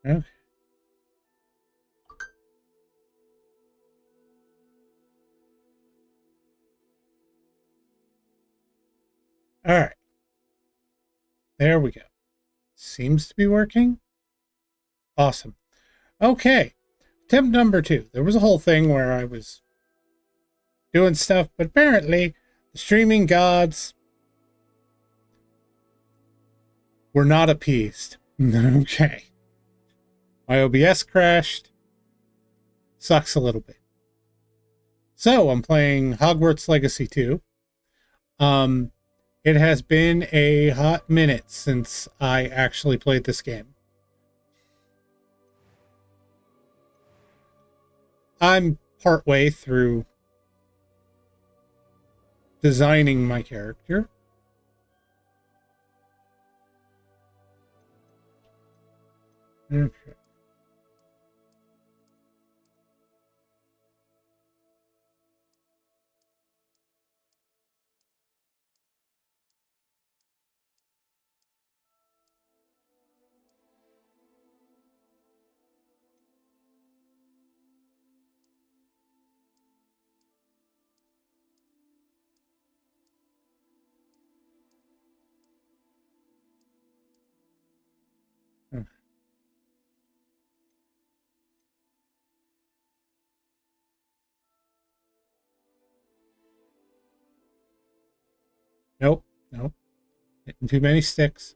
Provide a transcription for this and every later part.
Okay. All right. There we go. Seems to be working. Awesome. Okay. Attempt number 2. There was a whole thing where I was doing stuff, but apparently the streaming gods were not appeased. Okay. My OBS crashed. Sucks a little bit. So I'm playing Hogwarts Legacy 2. It has been a hot minute since I actually played this game. I'm partway through designing my character. Okay. Nope. Nope. Hitting too many sticks.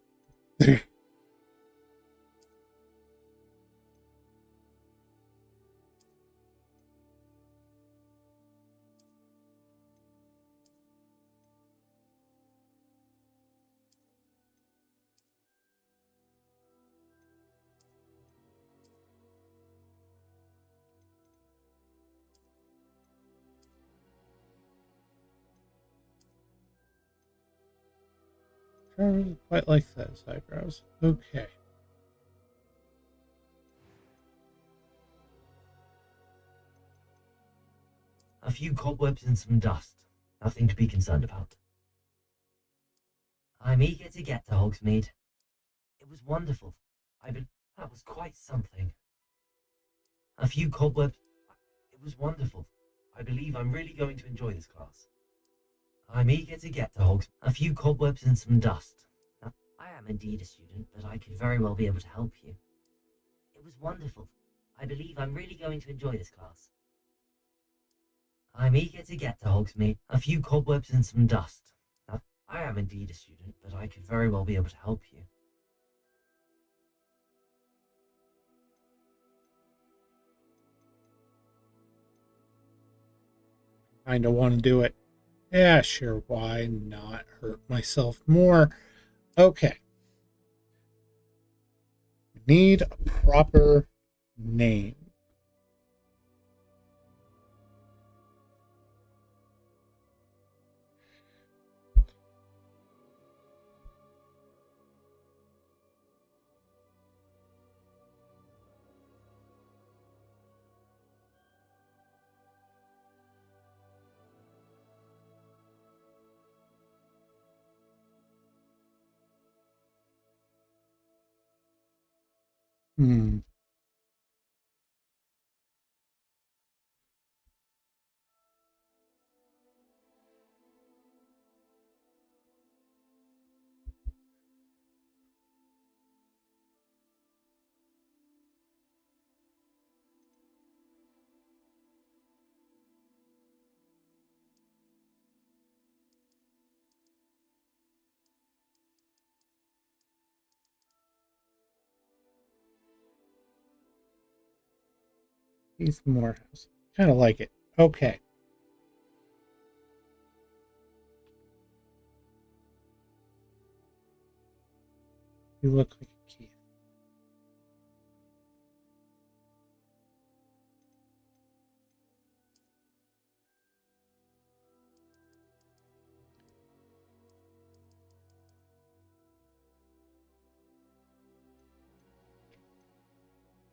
I don't really quite like those eyebrows. Okay. A few cobwebs and some dust. Nothing to be concerned about. I'm eager to get to Hogsmeade. It was wonderful. That was quite something. A few cobwebs. It was wonderful. I believe I'm really going to enjoy this class. I'm eager to get to Hogsmeade. A few cobwebs and some dust. I am indeed a student, but I could very well be able to help you. It was wonderful. I believe I'm really going to enjoy this class. I'm eager to get to Hogsmeade. A few cobwebs and some dust. I am indeed a student, but I could very well be able to help you. Kinda want to do it. Yeah, sure. Why not hurt myself more? Okay. Need a proper name. Hmm. He's Moorehouse. Kind of like it. Okay. You look like a Keith.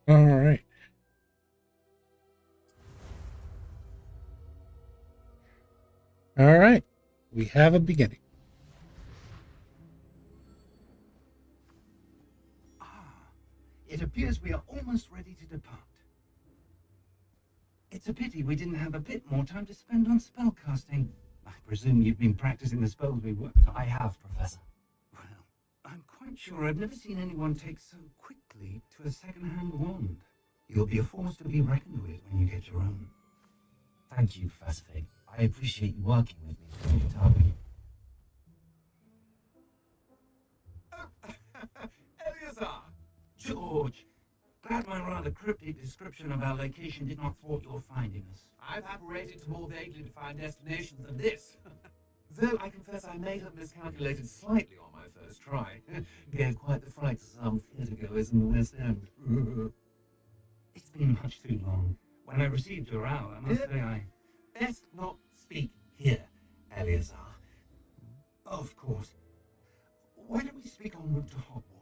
All right. All right. We have a beginning. It appears we are almost ready to depart. It's a pity we didn't have a bit more time to spend on spellcasting. I presume you've been practicing the spells we worked on. I have, Professor. Well, I'm quite sure I've never seen anyone take so quickly to a second-hand wand. You'll be a force to be reckoned with when you get your own. Thank you, Professor Fig. I appreciate you working with me to your target. Eleazar! George! Glad my rather cryptic description of our location did not thwart your finding us. I've apparated to more vaguely defined destinations than this. Though I confess I may have miscalculated slightly on my first try. Gave quite the fright to some theatre-goers in the West End. It's been much too long. When I received your owl, I must say I... Best not speak here, Eleazar. Of course. Why don't we speak en route to Hogwarts?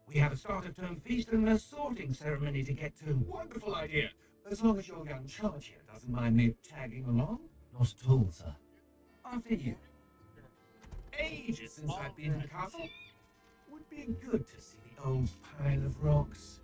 We have a start-of-term feast and a sorting ceremony to get to. Wonderful idea. As long as your young charge here doesn't mind me tagging along. Not at all, sir. After you. Ages since I've been in the castle. Would be good to see the old pile of rocks.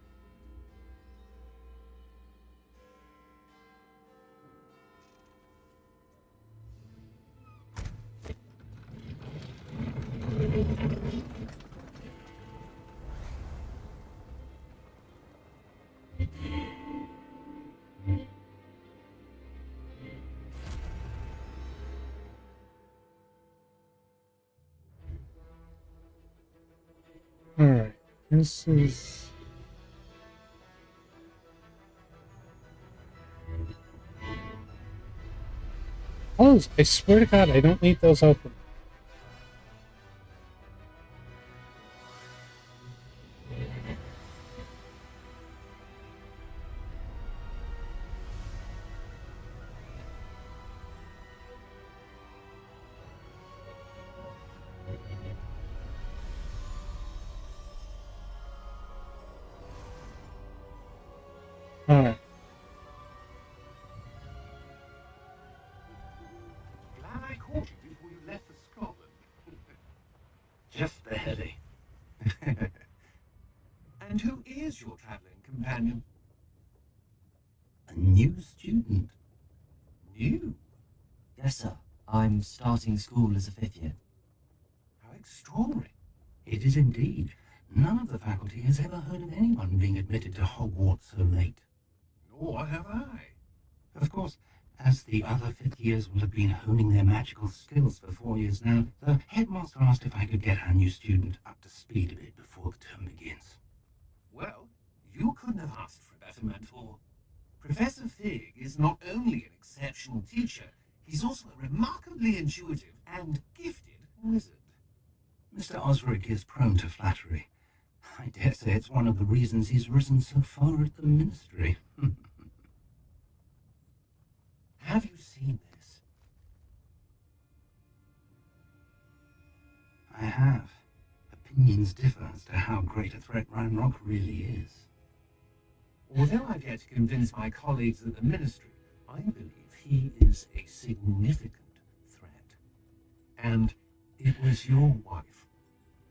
Alright, this is... Oh, I swear to God, I don't need those open. Alright. Glad I caught you before you left for Scotland. Just barely. And who is your travelling companion? A new student. New? Yes, sir. I'm starting school as a 5th year. How extraordinary. It is indeed. None of the faculty has ever heard of anyone being admitted to Hogwarts so late. Nor have I. Of course, as the other 5th years will have been honing their magical skills for 4 years now, the headmaster asked if I could get our new student up to speed a bit before the term begins. Well, you couldn't have asked for a better mentor. Professor Fig is not only an exceptional teacher, he's also a remarkably intuitive and gifted wizard. Mr. Osric is prone to flattery. I dare say it's one of the reasons he's risen so far at the ministry. Have you seen this? I have. Opinions differ as to how great a threat Ranrock really is. Although I've yet to convince my colleagues at the ministry, I believe he is a significant threat. And it was your wife,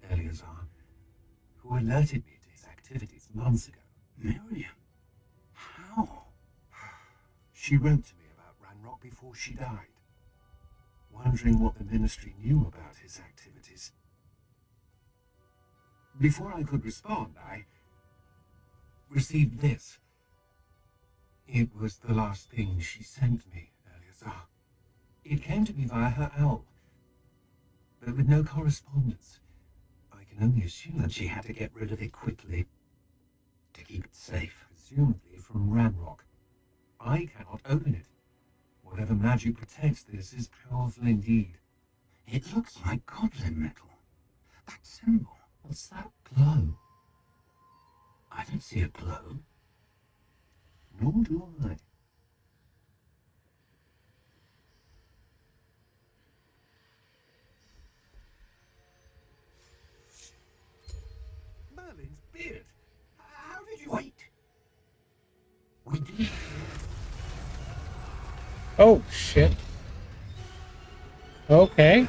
Eleazar, who alerted me to his activities months ago. Miriam? How? She wrote to me about Ranrock before she died, wondering what the ministry knew about his activities. Before I could respond, I received this. It was the last thing she sent me, Eleazar. It came to me via her owl, but with no correspondence. I can only assume That she had to get rid of it quickly to keep it safe. presumably from Ranrock. I cannot open it. Whatever magic protects this is powerful indeed. It looks like goblin metal. That symbol. What's that glow? I don't see a glow. Nor do I. Merlin's beard. How did you... Wait. We did. Oh, shit. Okay.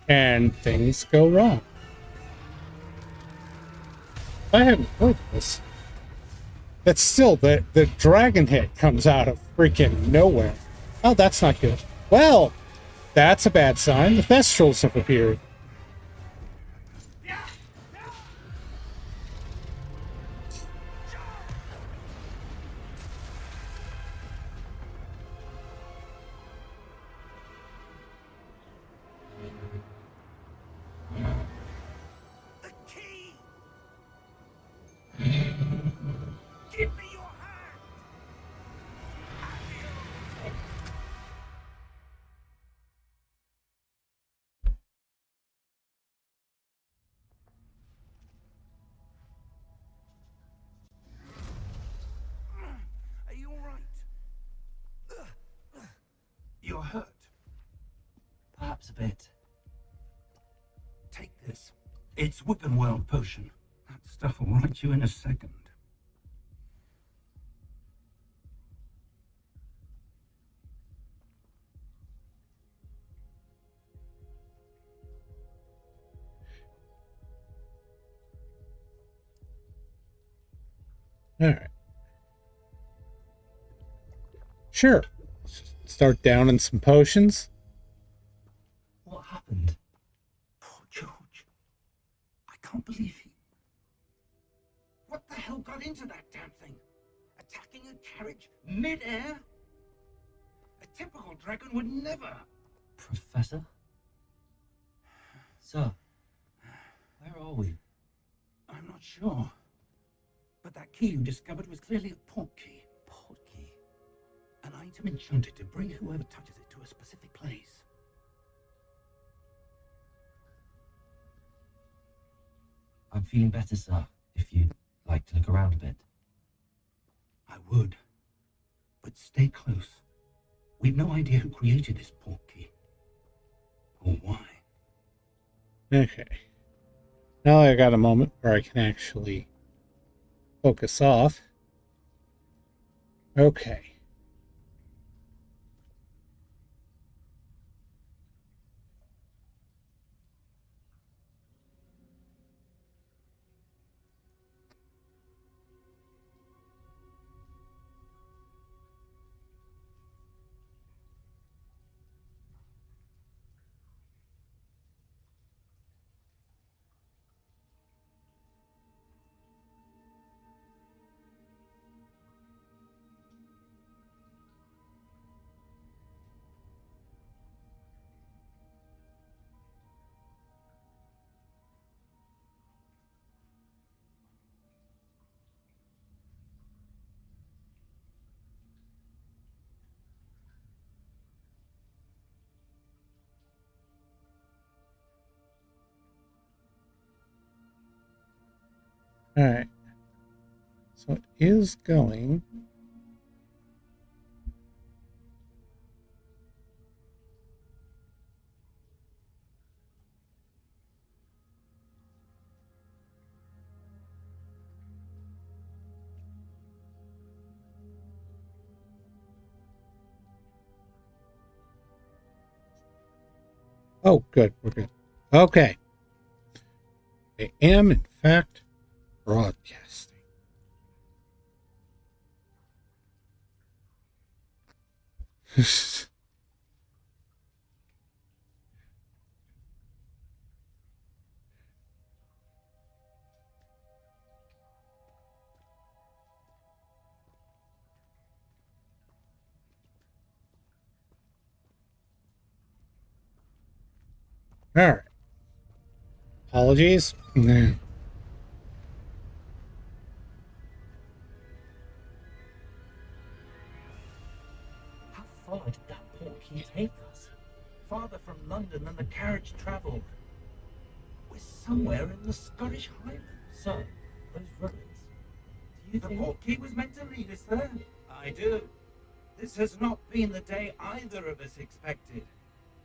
And things go wrong. I hadn't heard this. That's still the dragon hit comes out of freaking nowhere. Oh, that's not good. Well, that's a bad sign. The Thestrals have appeared. The key! Give me your hand! Are you all right? You're hurt. Perhaps a bit. Take this. It's Wiccanworld potion. That stuff will right you in a second. All right. Sure. Let's start downing some potions. What happened? Poor George. I can't believe he... What the hell got into that damn thing? Attacking a carriage mid-air? A typical dragon would never... Professor? Sir, where are we? I'm not sure. But that key you discovered was clearly a port key. Port key. An item enchanted to bring whoever touches it to a specific place. I'm feeling better, sir, if you'd like to look around a bit. I would. But stay close. We've no idea who created this port key. Or why. Okay. Now I got a moment where I can actually focus off. Okay. Alright. So it is going. Oh, good. We're good. Okay. I am, in fact, broadcasting. All right. Apologies. How far did that port key take us? Farther from London than the carriage travelled. We're somewhere in the Scottish Highlands. Sir, those ruins. Do you The think... port key was meant to lead us there. I do. This has not been the day either of us expected.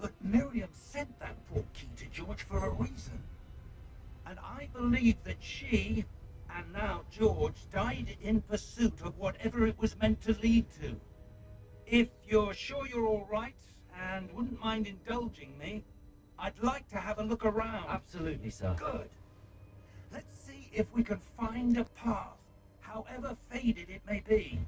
But Miriam sent that port key to George for a reason. And I believe that she, and now George, died in pursuit of whatever it was meant to lead to. If you're sure you're all right, and wouldn't mind indulging me, I'd like to have a look around. Absolutely, sir. Good. Let's see see if we can find a path, however faded it may be.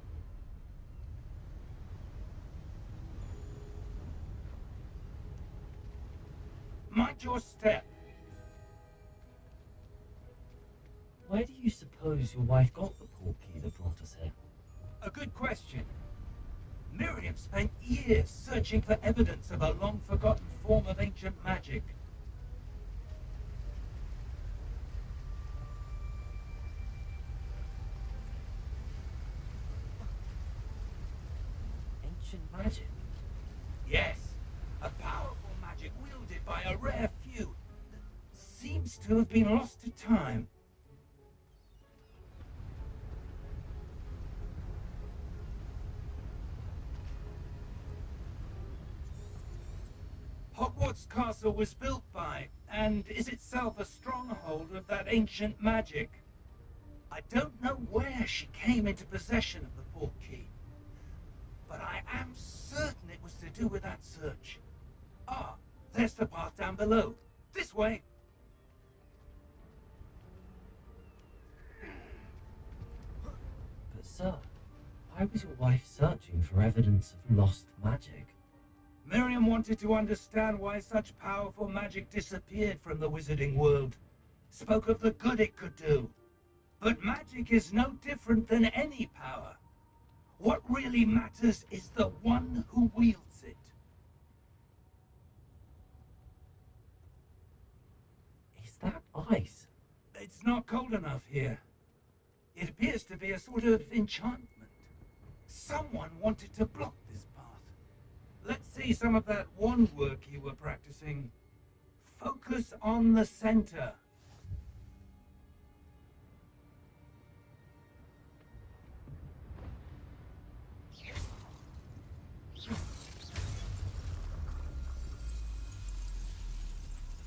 Mind your step. Where do you suppose your wife got the portkey that brought us here? A good question. Miriam spent years searching for evidence of a long-forgotten form of ancient magic. Ancient magic? Yes, a powerful magic wielded by a rare few that seems to have been lost to time. Hogwarts Castle was built by, and is itself a stronghold of that ancient magic. I don't know where she came into possession of the portkey, but I am certain it was to do with that search. Ah, there's the path down below. This way. But sir, why was your wife searching for evidence of lost magic? Miriam wanted to understand why such powerful magic disappeared from the wizarding world. Spoke of the good it could do. But magic is no different than any power. What really matters is the one who wields it. Is that ice? It's not cold enough here. It appears to be a sort of enchantment. Someone wanted to block this path. Let's see some of that wand work you were practicing. Focus on the center.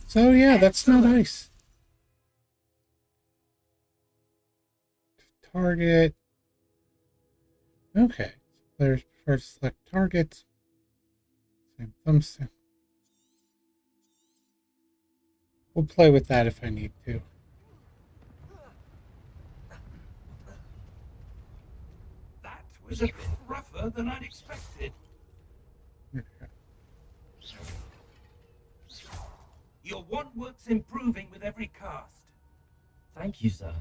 So yeah, that's not ice. Target. Okay. Players prefer to select targets. Same thumbstick. We'll play with that if I need to. That was a bit rougher than I'd expected. Okay. Your wand work's improving with every cast. Thank you, sir.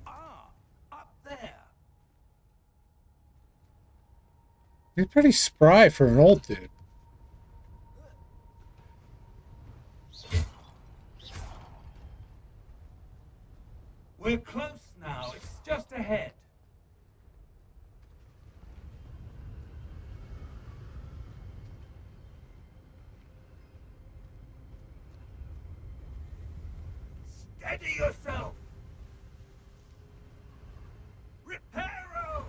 Ah, up there. He's pretty spry for an old dude. We're close now. It's just ahead. Steady yourself. Reparo.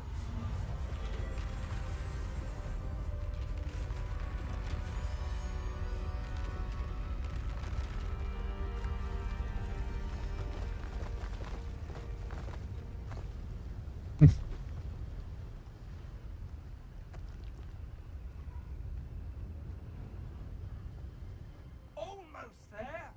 Almost there.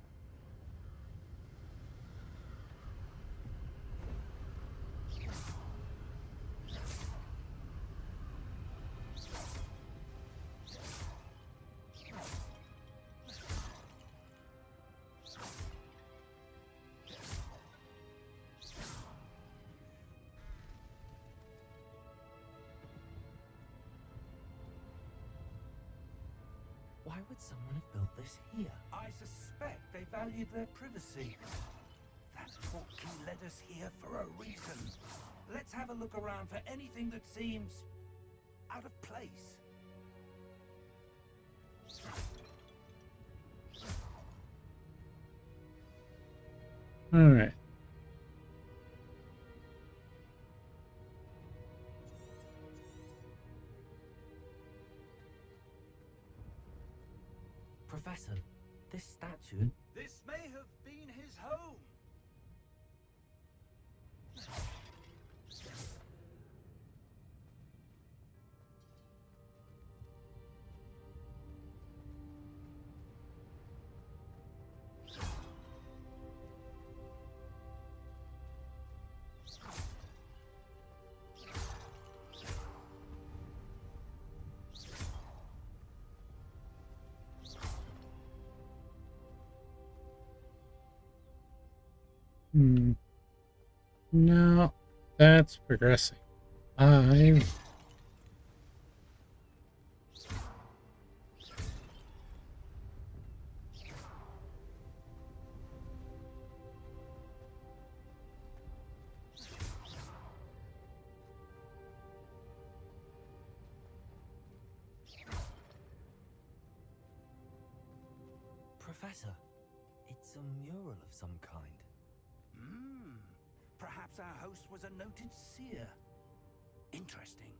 Why would someone have built this here? I suspect they valued their privacy. That portkey led us here for a reason. Let's have a look around for anything that seems out of place. All right. Professor, this statue... This may have been his home. No, that's progressing. I Professor, it's a mural of some kind. Perhaps our host was a noted seer. Interesting.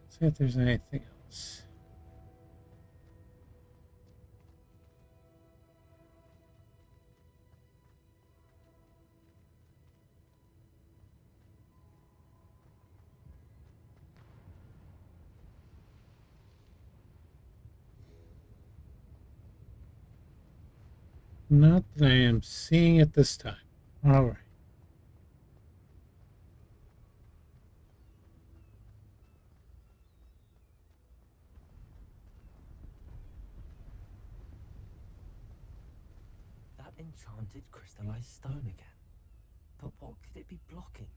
see if there's anything else. Not that I am seeing it this time. All right. That enchanted crystallized stone again. But what could it be blocking?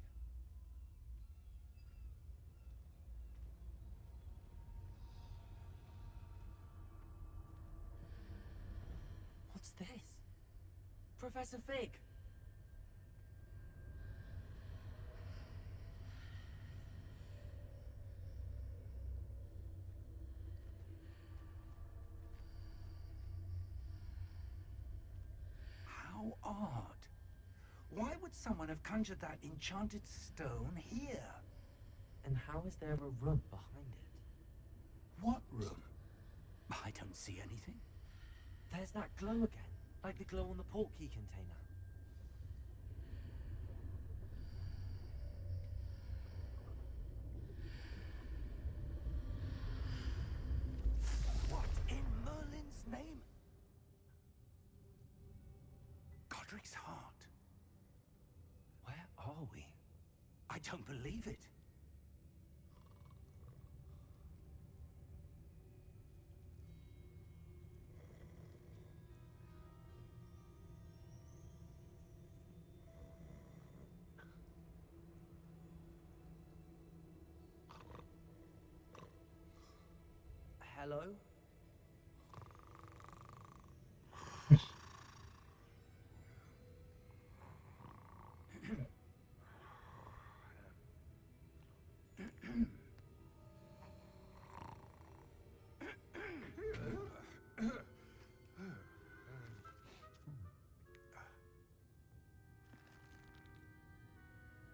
What's this? Professor Fig! How odd. Why would someone have conjured that enchanted stone here? And how is there a room behind it? What room? I don't see anything. There's that glow again, like the glow on the portkey container. What in Merlin's name? Godric's heart. Where are we? I don't believe it. Hello?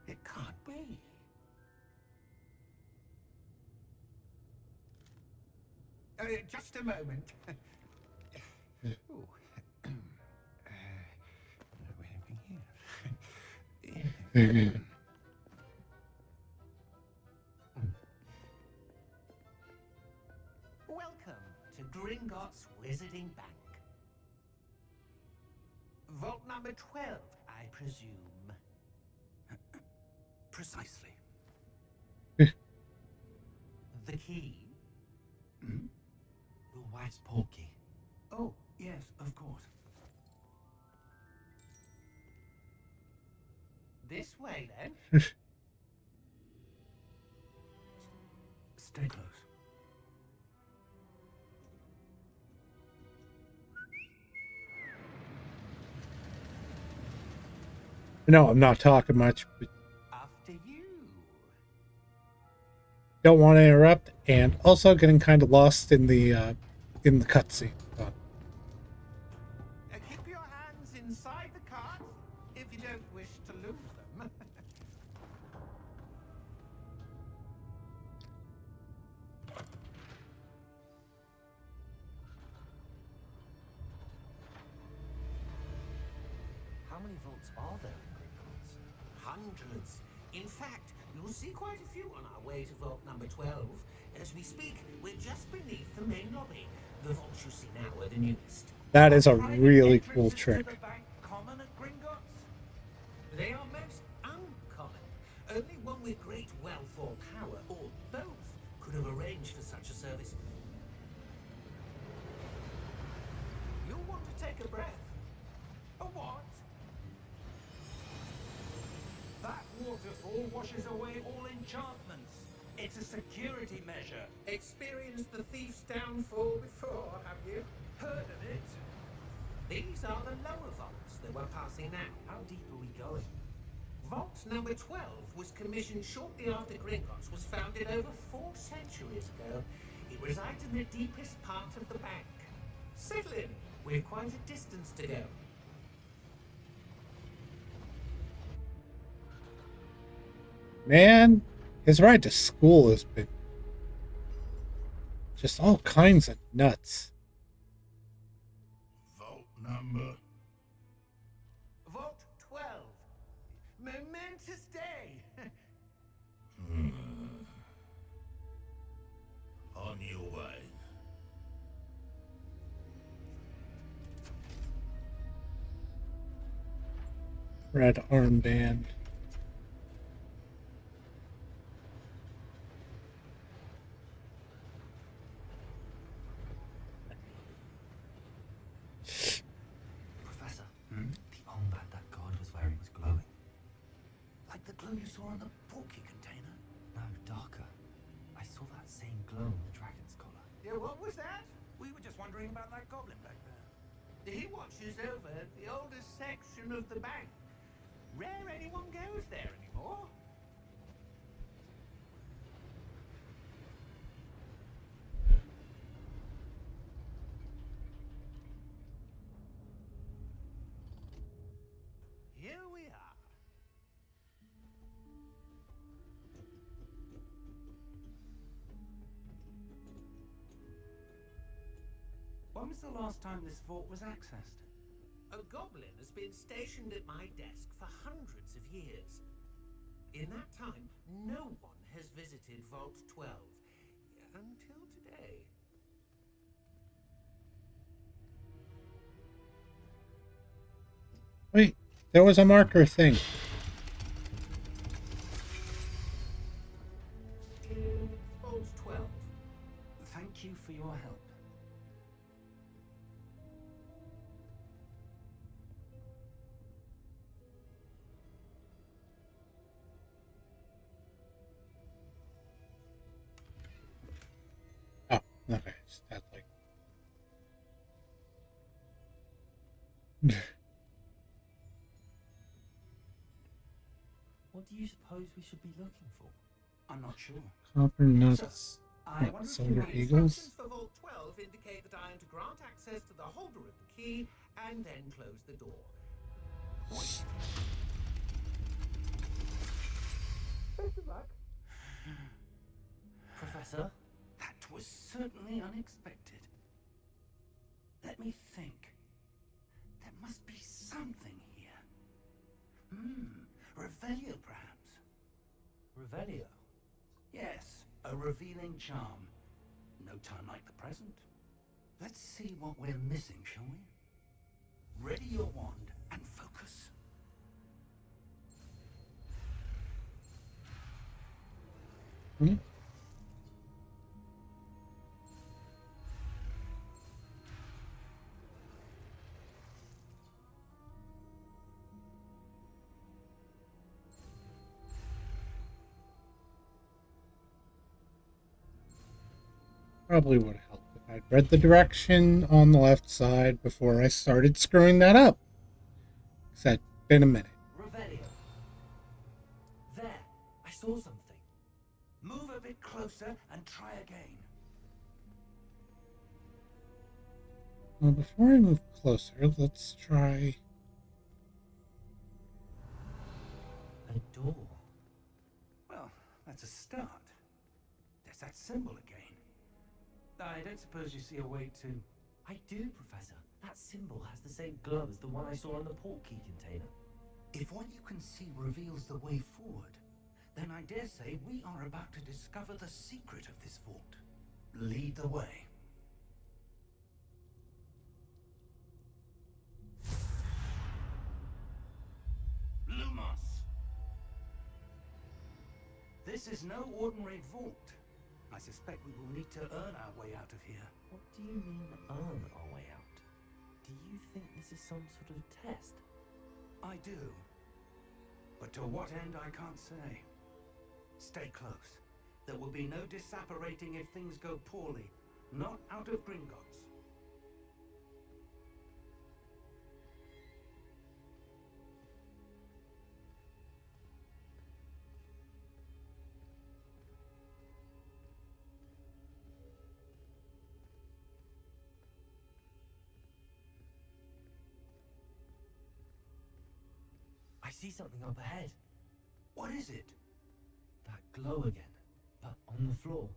It can't be. Just a moment. Ooh. Anything here? Welcome to Gringotts Wizarding Bank. Vault number 12, I presume. Precisely. The key? Hmm? Your wife's portkey. Oh, yes, of course. This way, then. Stay close. No, I'm not talking much, but After you. don't want to interrupt, and also getting kind of lost in the cutscene. Keep your hands inside the cart if you don't wish to lose them. How many vaults are there in Gringotts? Hundreds. In fact, you'll see quite a few on our way to vault number 12. As we speak, we're just beneath the main lobby. The vaults you see now are the newest. That is a Private really cool entrances to trick. the bank common at Gringotts? They are most uncommon. Only one with great wealth or power, or both, could have arranged flinch for such a service. You'll want to take a breath. A what? That waterfall washes away all enchantments. It's a security measure. Experienced the thief's downfall before, have you? Heard of it? These are the lower vaults that we're passing now. How deep are we going? Vault number 12 was commissioned shortly after Gringotts was founded over 4 centuries ago. It resides in the deepest part of the bank. Settle in. We've quite a distance to go. Man, his ride to school has been just all kinds of nuts. Vault number. Vault 12. Momentous day. On your way. Red armband. Professor, the armband that guard was wearing was glowing. Like the glow you saw on the porky container? No, darker. I saw that same glow on the dragon's collar. Yeah, what was that? We were just wondering about that goblin back there. He watches over the oldest section of the bank. Rare anyone goes there anymore. Here we are. When was the last time this vault was accessed? A goblin has been stationed at my desk for hundreds of years. In that time, no one has visited Vault 12 until today. Wait, there was a marker thing. Vault 12. Thank you for your help. Oh, okay. Is that like... What do you suppose we should be looking for? I'm not sure. Copper nuts. I What, wonder if silver you might- eagles? Instructions for Vault 12 indicate that I am to grant access to the holder of the key and then close the door. Best of luck. Professor? That was certainly unexpected. Let me think. There must be something here. Revelio, perhaps. Revelio? Yes, a revealing charm. No time like the present. Let's see what we're missing, shall we? Ready your wand and focus. Hmm? Probably would have helped if I'd read the direction on the left side before I started screwing that up. 'Cause that'd been a minute. Revelio. There, I saw something. Move a bit closer and try again. Well, before I move closer, let's try... A door. Well, that's a start. There's that symbol again. I don't suppose you see a way to... I do, Professor. That symbol has the same glow as the one I saw on the port key container. If what you can see reveals the way forward, then I dare say we are about to discover the secret of this vault. Lead the way. Lumos! This is no ordinary vault. I suspect we will need to earn our way out of here. What do you mean, earn our way out? Do you think this is some sort of test? I do. But to what end, I can't say. Stay close. There will be no disapparating if things go poorly. Not out of Gringotts. I see something up ahead. What is it? That glow again, but on the floor.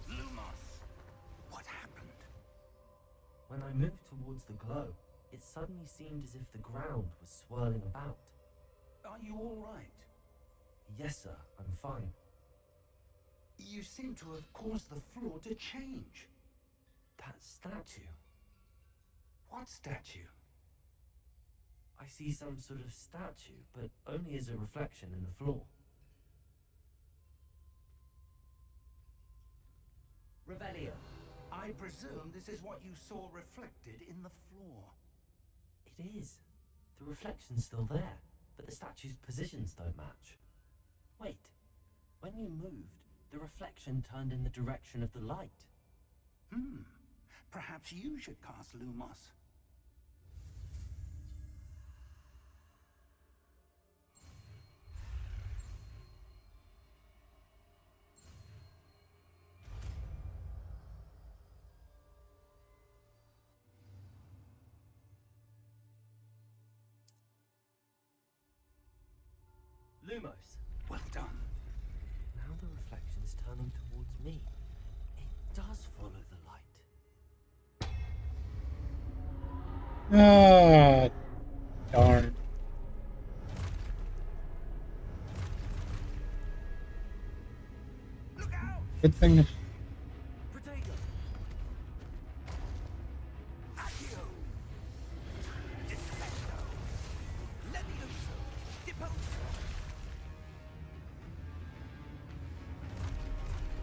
Lumos! What happened? When I moved towards the glow, it suddenly seemed as if the ground was swirling about. Are you all right? Yes, sir, I'm fine. You seem to have caused the floor to change. That statue. What statue? I see some sort of statue, but only as a reflection in the floor. Revelio. I presume this is what you saw reflected in the floor. It is. The reflection's still there, but the statue's positions don't match. Wait. When you moved, the reflection turned in the direction of the light. Perhaps you should cast Lumos. Lumos. Well done. Now the reflection's turning towards me. It does follow the light. Ah, darn. Look out! Good thing. Protego! Accio! Defendo! Levioso! Deposo!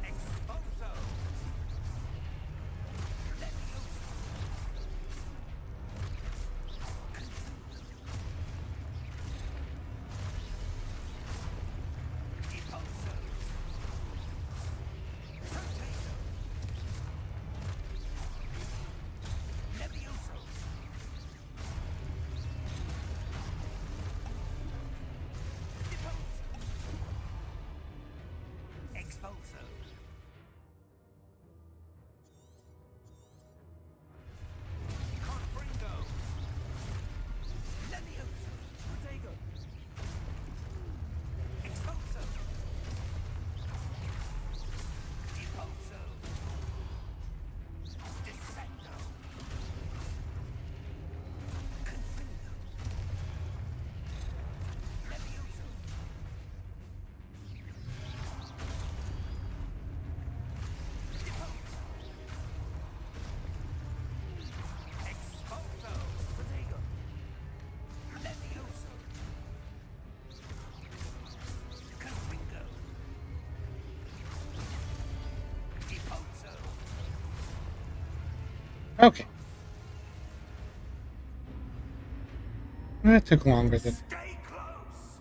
Exposo! Levioso! Deposo! Rotato! Levioso! Deposo! Expulso! Confringo! Levioso! Protego! Expulso! Deposo! Descendo! Confringo! Levioso! Deposo! Expulso! Protego! Levioso! Confringo! Deposo! Okay. That took longer than. Stay close!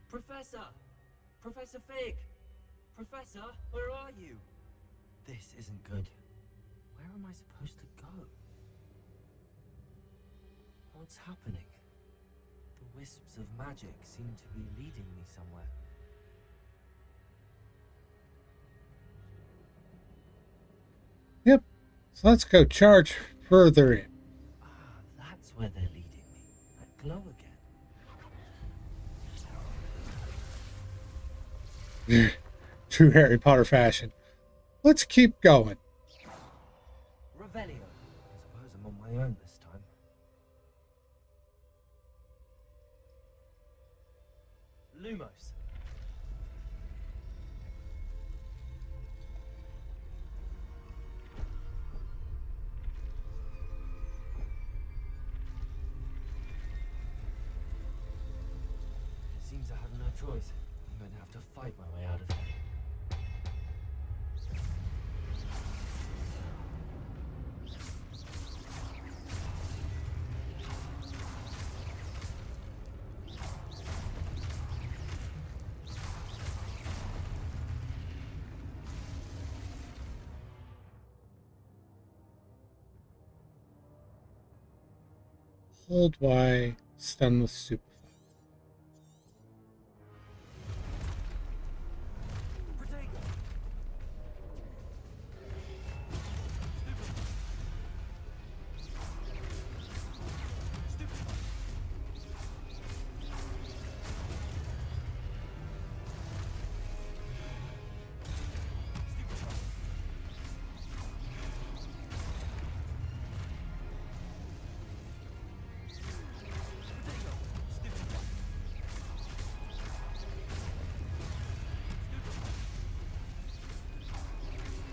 Professor! Professor Fig! Professor, where are you? This isn't good. Where am I supposed to go? What's happening? The wisps of magic seem to be leading me somewhere. Yep. So let's go charge further in. Ah, that's where they're leading me. That glow again. True Harry Potter fashion. Let's keep going. Revelio. I suppose I'm on my own this time. Lumos. Seems I have no choice. I'm going to have to fight my way out of here. Hold Y, stun with super.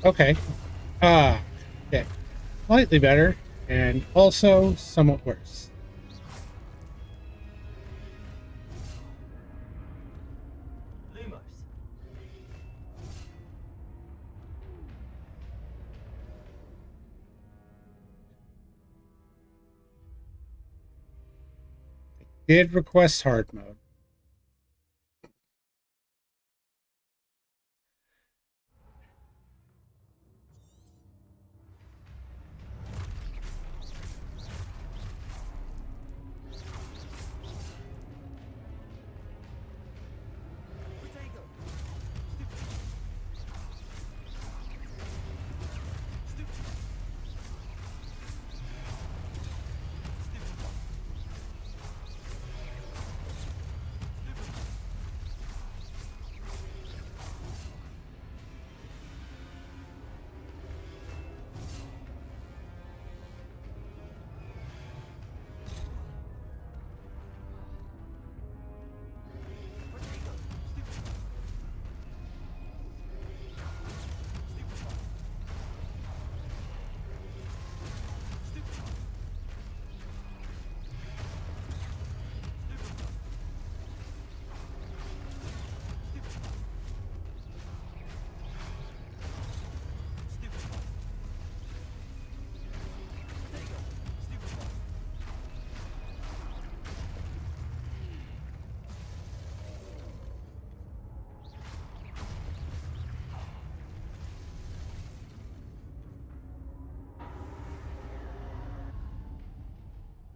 Okay. Okay. Slightly better, and also somewhat worse. Lumos. Did request hard mode.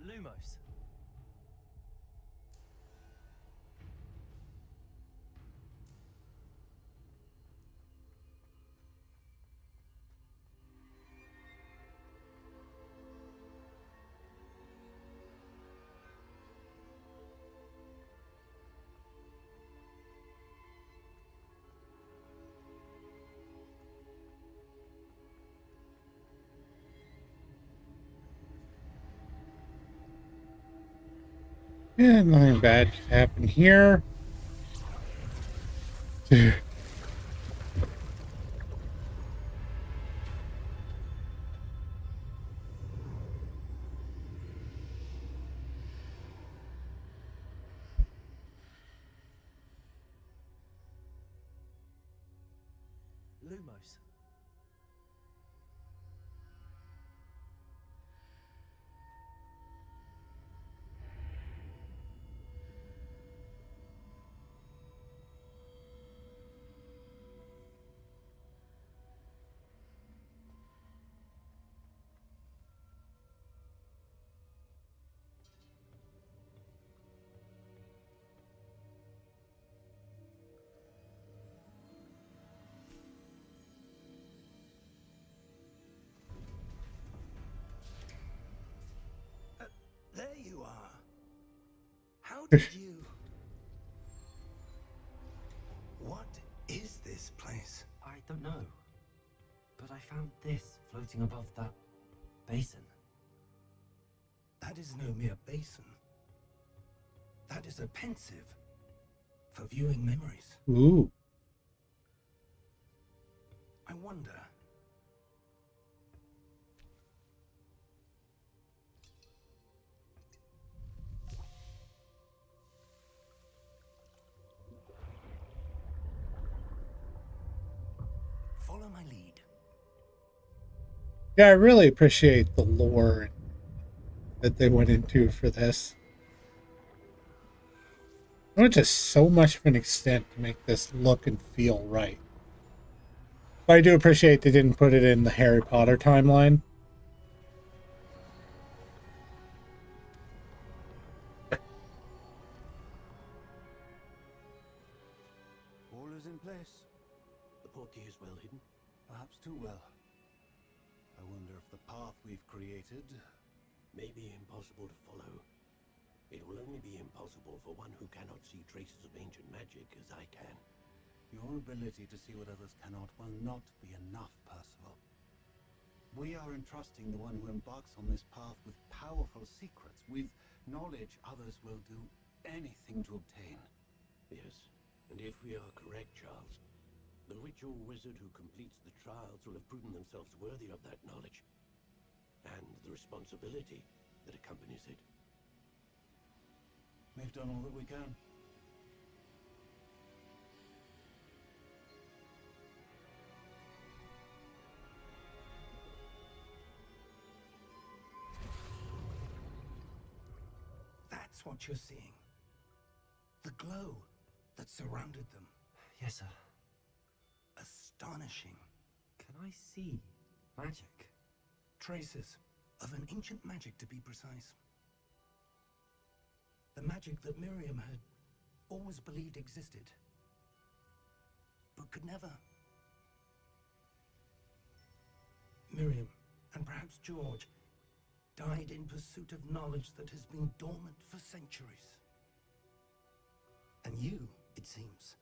Lumos. Yeah, nothing bad could happen here. Lumos. There you are. How did you... What is this place? I don't know. But I found this floating above that basin. That is no mere basin. That is a pensive. for viewing memories. Ooh. I wonder. Follow my lead. Yeah, I really appreciate the lore that they went into for this. It went to so much of an extent to make this look and feel right. But I do appreciate they didn't put it in the Harry Potter timeline. All is in place. The portkey is well hidden. Perhaps too well. I wonder if the path we've created... May be impossible to follow. It will only be impossible for one who cannot see traces of ancient magic as I can. Your ability to see what others cannot will not be enough, Percival. We are entrusting the one who embarks on this path with powerful secrets, with knowledge others will do anything to obtain. Yes, and if we are correct, Charles, the witch or wizard who completes the trials will have proven themselves worthy of that knowledge, and the responsibility that accompanies it. We've done all that we can. That's what you're seeing. The glow that surrounded them. Yes, sir. Astonishing. Can I see magic? Traces of an ancient magic, to be precise. The magic that Miriam had always believed existed, but could never. Miriam, and perhaps George, died in pursuit of knowledge that has been dormant for centuries. And you, it seems,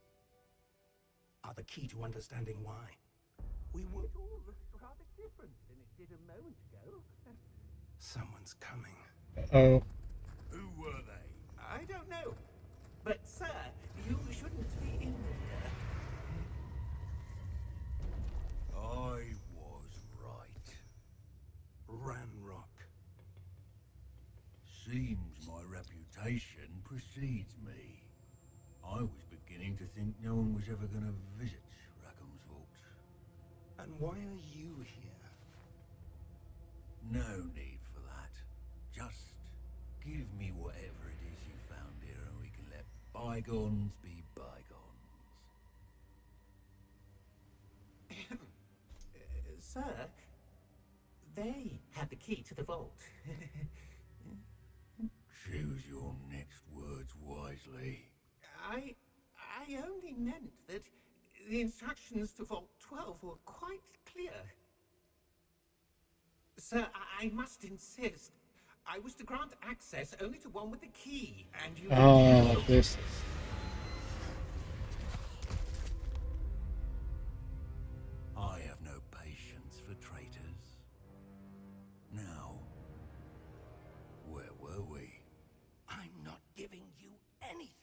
are the key to understanding why. We were... It all looks rather different than it did a moment ago. Someone's coming. Oh. Who were they? I don't know. But, sir, you shouldn't be in there. I was right. Ranrock. Seems my reputation precedes me. I was beginning to think no one was ever going to visit Rackham's vault. And why are you here? No need for that. Just give me whatever it is you found here and we can let bygones be bygones. Sir, they had the key to the vault. Choose your next words wisely. I only meant that the instructions to Vault 12 were quite clear. Sir, I must insist. I was to grant access only to one with the key, and you... Oh, this is... I have no patience for traitors. Now, where were we? I'm not giving you anything.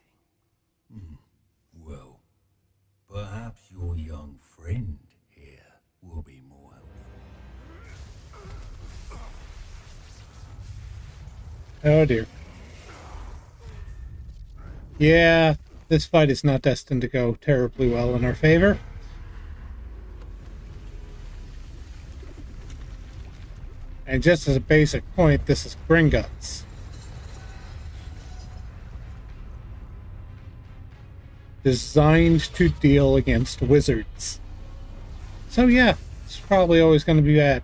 Well, perhaps your young friend here will be more helpful. Oh dear. Yeah, this fight is not destined to go terribly well in our favor. And just as a basic point, this is Gringotts. Designed to deal against wizards. So yeah, it's probably always going to be bad.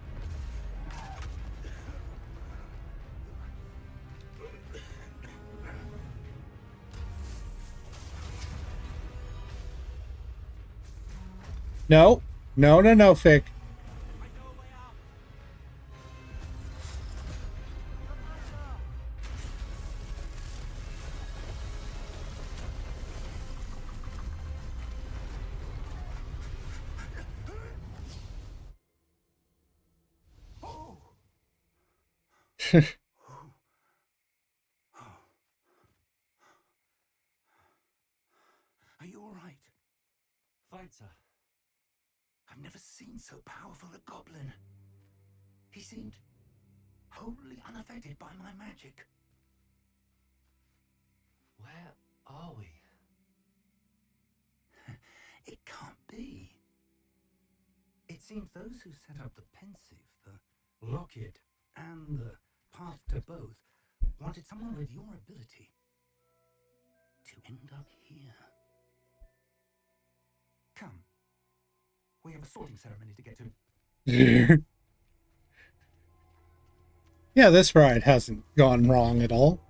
No, no, Fig. you all right? Fine, sir. I've never seen so powerful a goblin. He seemed wholly unaffected by my magic. Where are we? It can't be. It seems those who set up the pensive, the locket, and the path to both wanted someone with your ability to end up here. Come. We have a sorting ceremony to get to. Yeah, this ride hasn't gone wrong at all.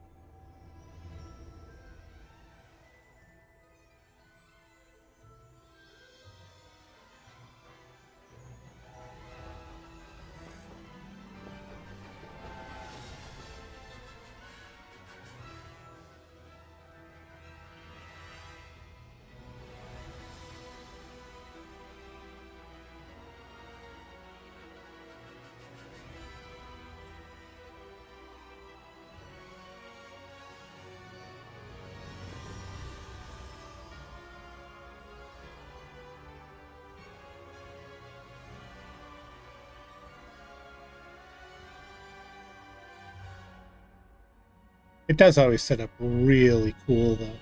It does always set up really cool, though.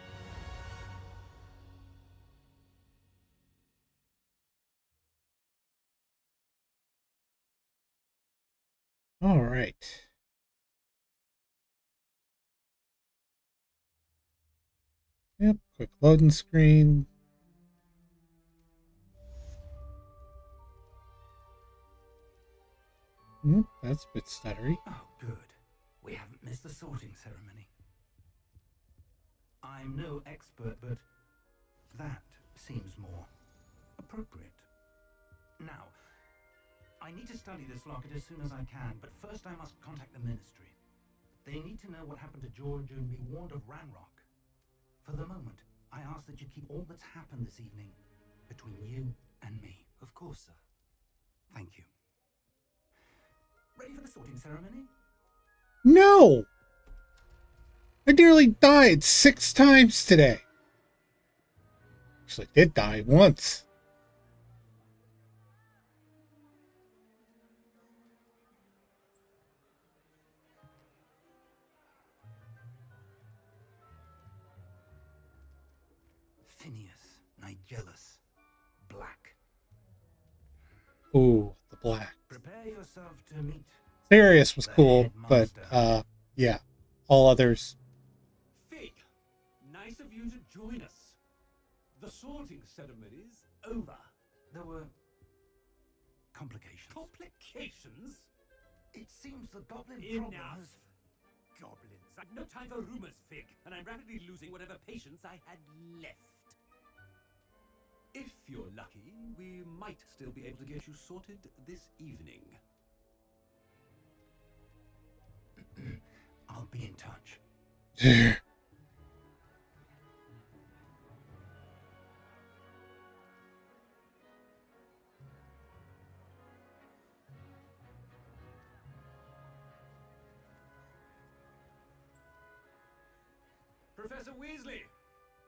All right. Yep, quick loading screen. That's a bit stuttery. Oh, good. We haven't missed the sorting ceremony. I'm no expert, but that seems more appropriate. Now, I need to study this locket as soon as I can, but first I must contact the Ministry. They need to know what happened to George and be warned of Ranrock. For the moment, I ask that you keep all that's happened this evening between you and me. Of course, sir. Thank you. Ready for the sorting ceremony? No! I nearly died 6 times today. Actually, I did die once. Phineas, Nigellus, Black. Ooh, the black. Prepare yourself to meet. Sirius was the cool, head but monster. yeah, all others. Fig, nice of you to join us. The sorting ceremony's over. There were complications. Complications? It seems the goblin problem Enough. has... Goblins. I've no time for rumors, Fig, and I'm rapidly losing whatever patience I had left. If you're lucky, we might still be able to get you sorted this evening. I'll be in touch. Professor Weasley,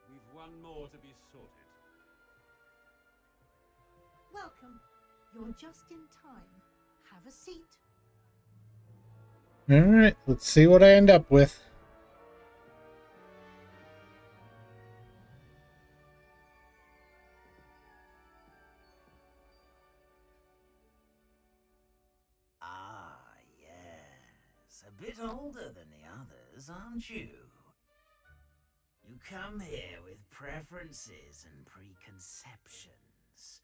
we've one more to be sorted. Welcome. You're just in time. Have a seat. All right, let's see what I end up with. Ah, yes. A bit older than the others, aren't you? You come here with preferences and preconceptions.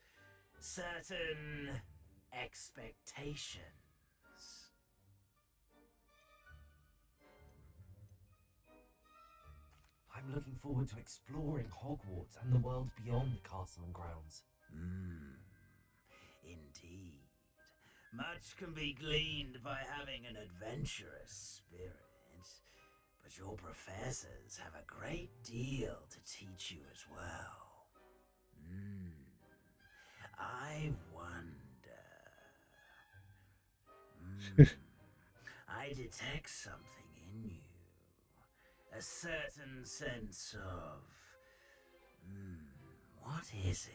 Certain expectations. I'm looking forward to exploring Hogwarts and the world beyond the castle and grounds. Indeed. Much can be gleaned by having an adventurous spirit, but your professors have a great deal to teach you as well. I wonder... I detect something in you. A certain sense of... is it?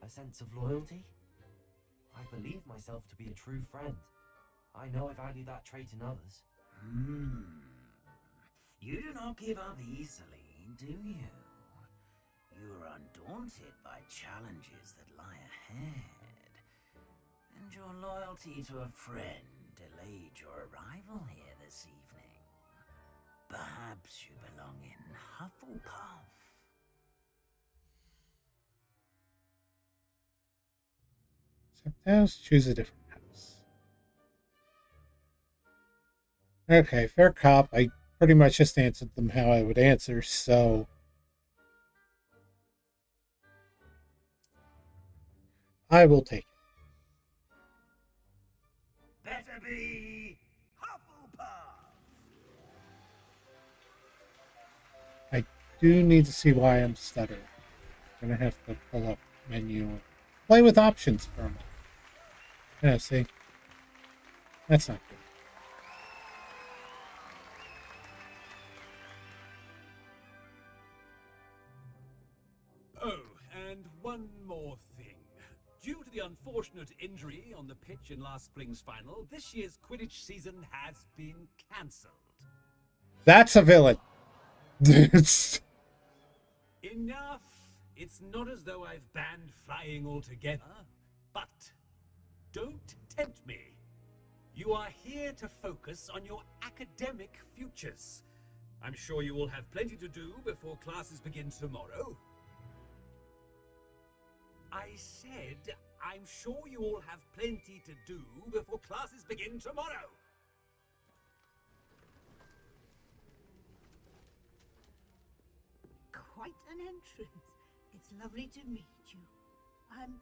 A sense of loyalty? I believe myself to be a true friend. I know I value that trait in others. You do not give up easily, do you? You are undaunted by challenges that lie ahead. And your loyalty to a friend delayed your arrival here this evening. Perhaps you belong in Hufflepuff. House, choose a different house. Okay, fair cop. I pretty much just answered them how I would answer, so I will take it. Better be Hufflepuff! I do need to see why I'm stuttering. I'm gonna have to pull up menu and play with options for a moment. Yeah, see? That's not good. Oh, and one more thing. Due to the unfortunate injury on the pitch in last spring's final, this year's Quidditch season has been cancelled. That's a villain. It's... Enough! It's not as though I've banned flying altogether, but don't tempt me. You are here to focus on your academic futures. I'm sure you will have plenty to do before classes begin tomorrow. I said, I'm sure you all have plenty to do before classes begin tomorrow. Quite an entrance. It's lovely to meet you.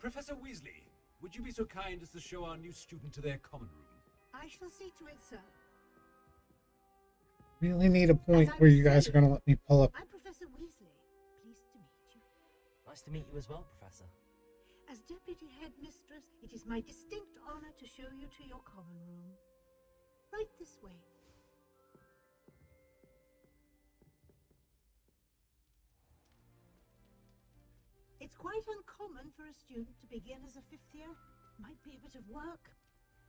Professor Weasley, would you be so kind as to show our new student to their common room? I shall see to it, sir. Really need a point where you guys are going to let me pull up. I'm Professor Weasley. Pleased to meet you. Nice to meet you as well, Professor. As Deputy Headmistress, it is my distinct honor to show you to your common room. Right this way. It's quite uncommon for a student to begin as a fifth year. Might be a bit of work,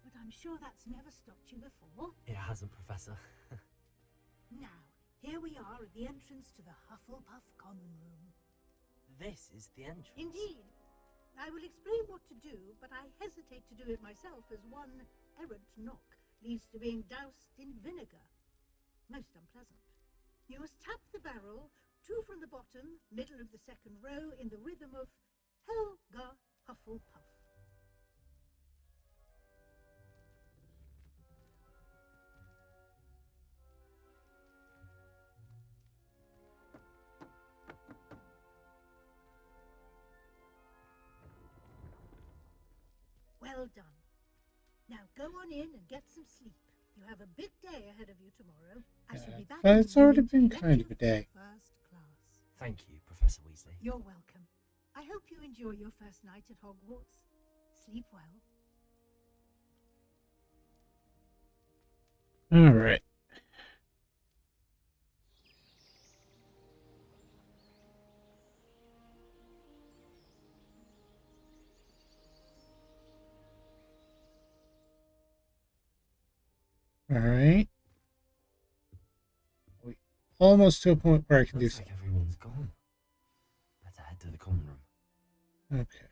but I'm sure that's never stopped you before. It hasn't, Professor. Now, here we are at the entrance to the Hufflepuff common room. This is the entrance. Indeed. I will explain what to do, but I hesitate to do it myself as one errant knock leads to being doused in vinegar. Most unpleasant. You must tap the barrel, 2 from the bottom, middle of the second row, in the rhythm of Helga Hufflepuff. Well done. Now go on in and get some sleep. You have a big day ahead of you tomorrow. I shall be back. But in it's a already minute been to let kind you of a day. First class. Thank you, Professor Weasley. You're welcome. I hope you enjoy your first night at Hogwarts. Sleep well. All right. All right. We almost to a point where I can do Looks like something. everyone's gone. Better head to the common room. Okay.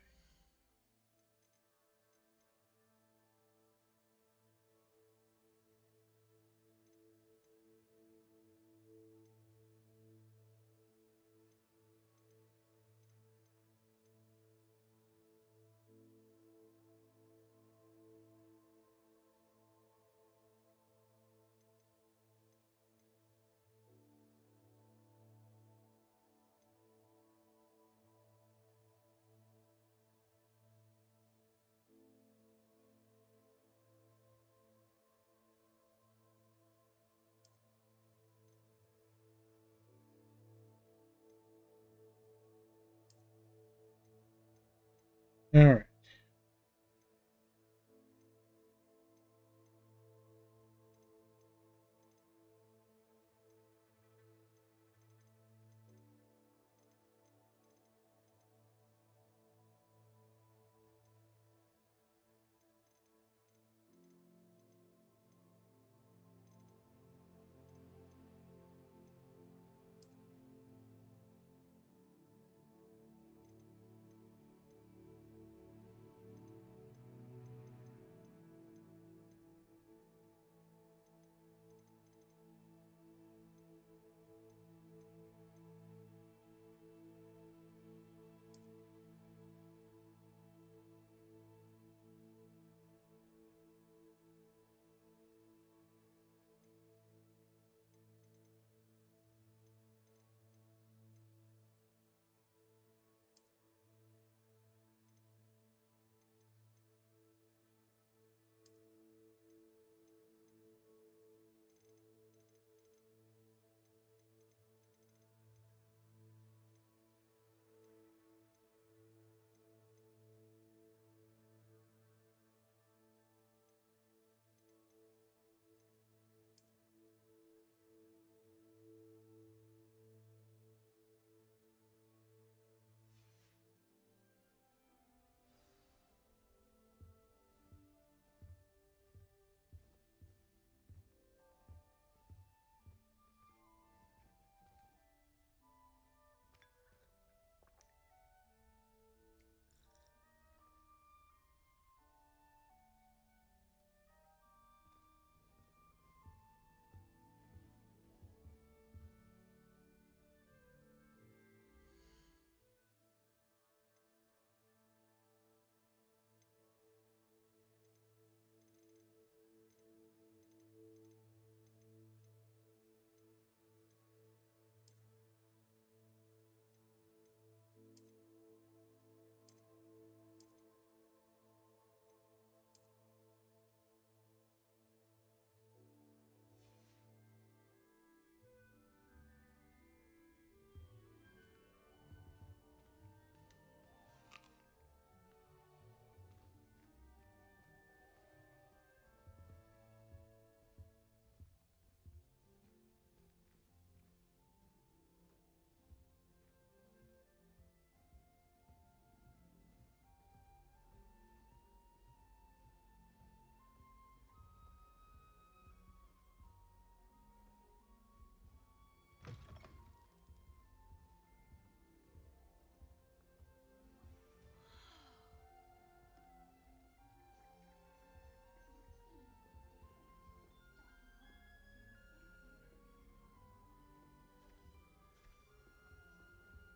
All right.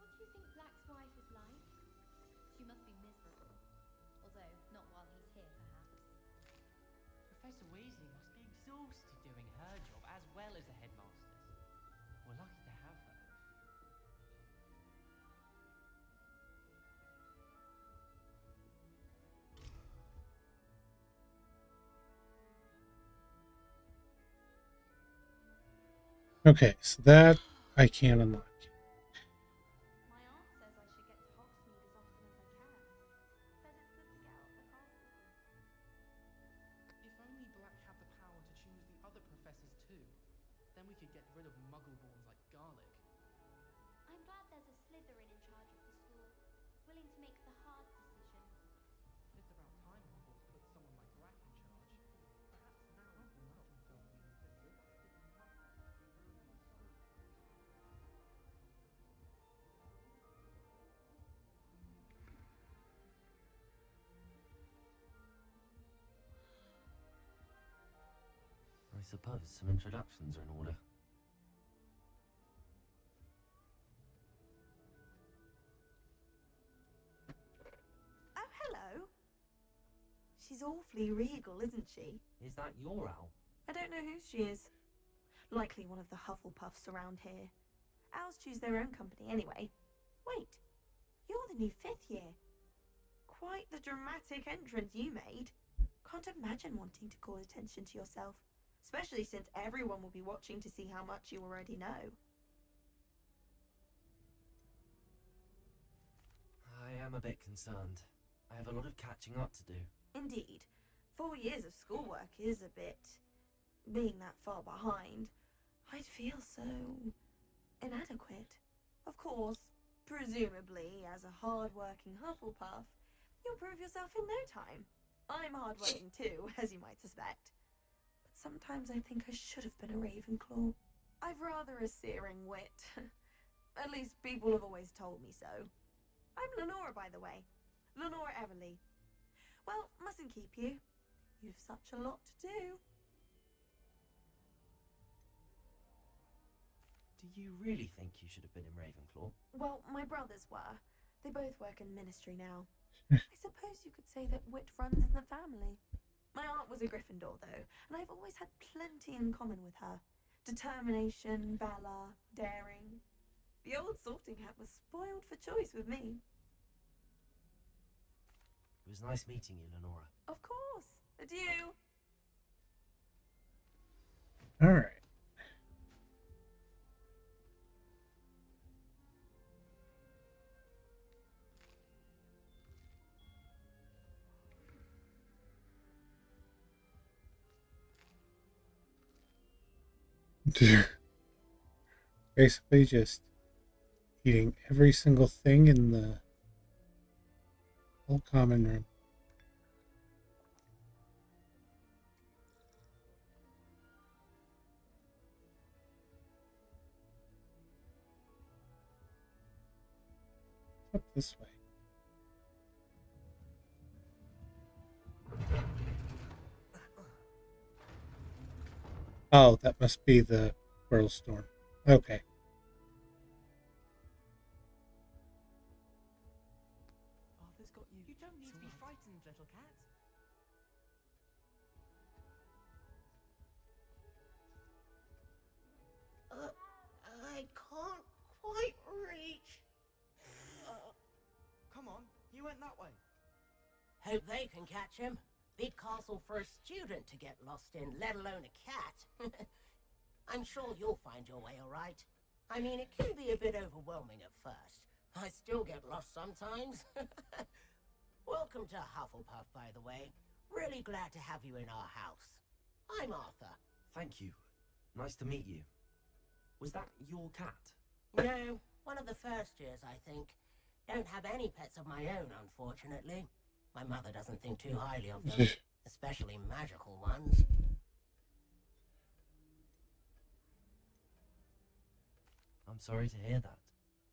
What do you think Black's wife is like? She must be miserable. Although, not while he's here, perhaps. Professor Weasley must be exhausted doing her job as well as the headmaster's. We're lucky to have her. Okay, so that I can't unlock. My aunt says I should get to Hogsmeade as often as I can. Says it's good to get out the cold. If only Black had the power to choose the other professors too, then we could get rid of Muggleborns like Garlic. I'm glad there's a Slytherin in charge of the school, willing to make the hard decisions. It's about time Hogwarts put someone like Black in charge. Perhaps now we can stop them from being disgusting Muggles and ruining the school. I suppose some introductions are in order. Oh, hello. She's awfully regal, isn't she? Is that your owl? I don't know who she is. Likely one of the Hufflepuffs around here. Owls choose their own company anyway. Wait, you're the new 5th year. Quite the dramatic entrance you made. Can't imagine wanting to call attention to yourself, especially since everyone will be watching to see how much you already know. I am a bit concerned. I have a lot of catching up to do. Indeed. 4 years of schoolwork is a bit... Being that far behind, I'd feel so... inadequate. Of course, presumably, as a hard-working Hufflepuff, you'll prove yourself in no time. I'm hard-working too, as you might suspect. But sometimes I think I should have been a Ravenclaw. I've rather a searing wit. At least people have always told me so. I'm Lenora, by the way. Lenora Everly. Well, mustn't keep you. You've such a lot to do. Do you really think you should have been in Ravenclaw? Well, my brothers were. They both work in ministry now. I suppose you could say that wit runs in the family. My aunt was a Gryffindor, though, and I've always had plenty in common with her. Determination, valor, daring. The old sorting hat was spoiled for choice with me. It was nice meeting you, Lenora. Of course. Adieu. All right. Basically just eating every single thing in the whole common room. Up this way. Oh, that must be the Whirl Storm. Okay. Arthur's got you. You don't need to be frightened, little cat. I can't quite reach. Come on, you went that way. Hope they can catch him. Big castle for a student to get lost in, let alone a cat. I'm sure you'll find your way all right. I mean, it can be a bit overwhelming at first. I still get lost sometimes. Welcome to Hufflepuff, by the way. Really glad to have you in our house. I'm Arthur. Thank you. Nice to meet you. Was that your cat? No, one of the first years, I think. Don't have any pets of my own, unfortunately. My mother doesn't think too highly of them, especially magical ones. I'm sorry to hear that.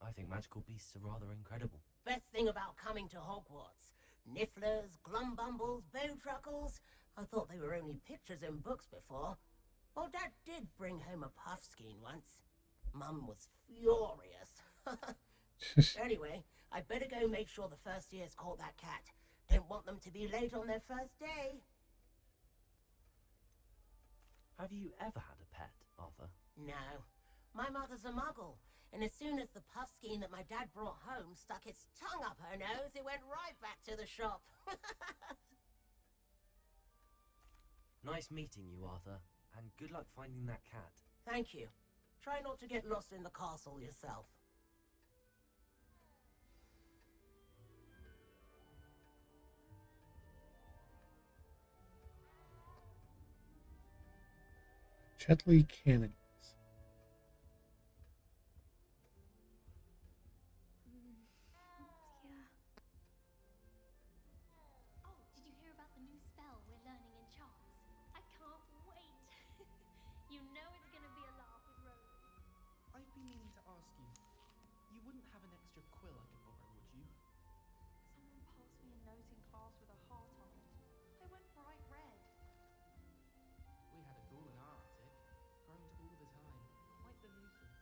I think magical beasts are rather incredible. Best thing about coming to Hogwarts. Nifflers, Glumbumbles, Bowtruckles. I thought they were only pictures in books before. Well, Dad did bring home a Puffskein once. Mum was furious. Anyway, I'd better go make sure the first years caught that cat. Don't want them to be late on their first day. Have you ever had a pet, Arthur? No. My mother's a muggle, and as soon as the Puffskein that my dad brought home stuck its tongue up her nose, it went right back to the shop. Nice meeting you, Arthur, and good luck finding that cat. Thank you. Try not to get lost in the castle yourself. Chetley Cannons. Oh, did you hear about the new spell we're learning in charms? I can't wait. You know it's gonna be a laugh with Rowan. I've been meaning to ask you. You wouldn't have an extra quill I could borrow, would you? Someone passed me a note in class with a heart on it. I went bright red. We had a ghoul in our attic. Groaned all the time. Quite the nuisance.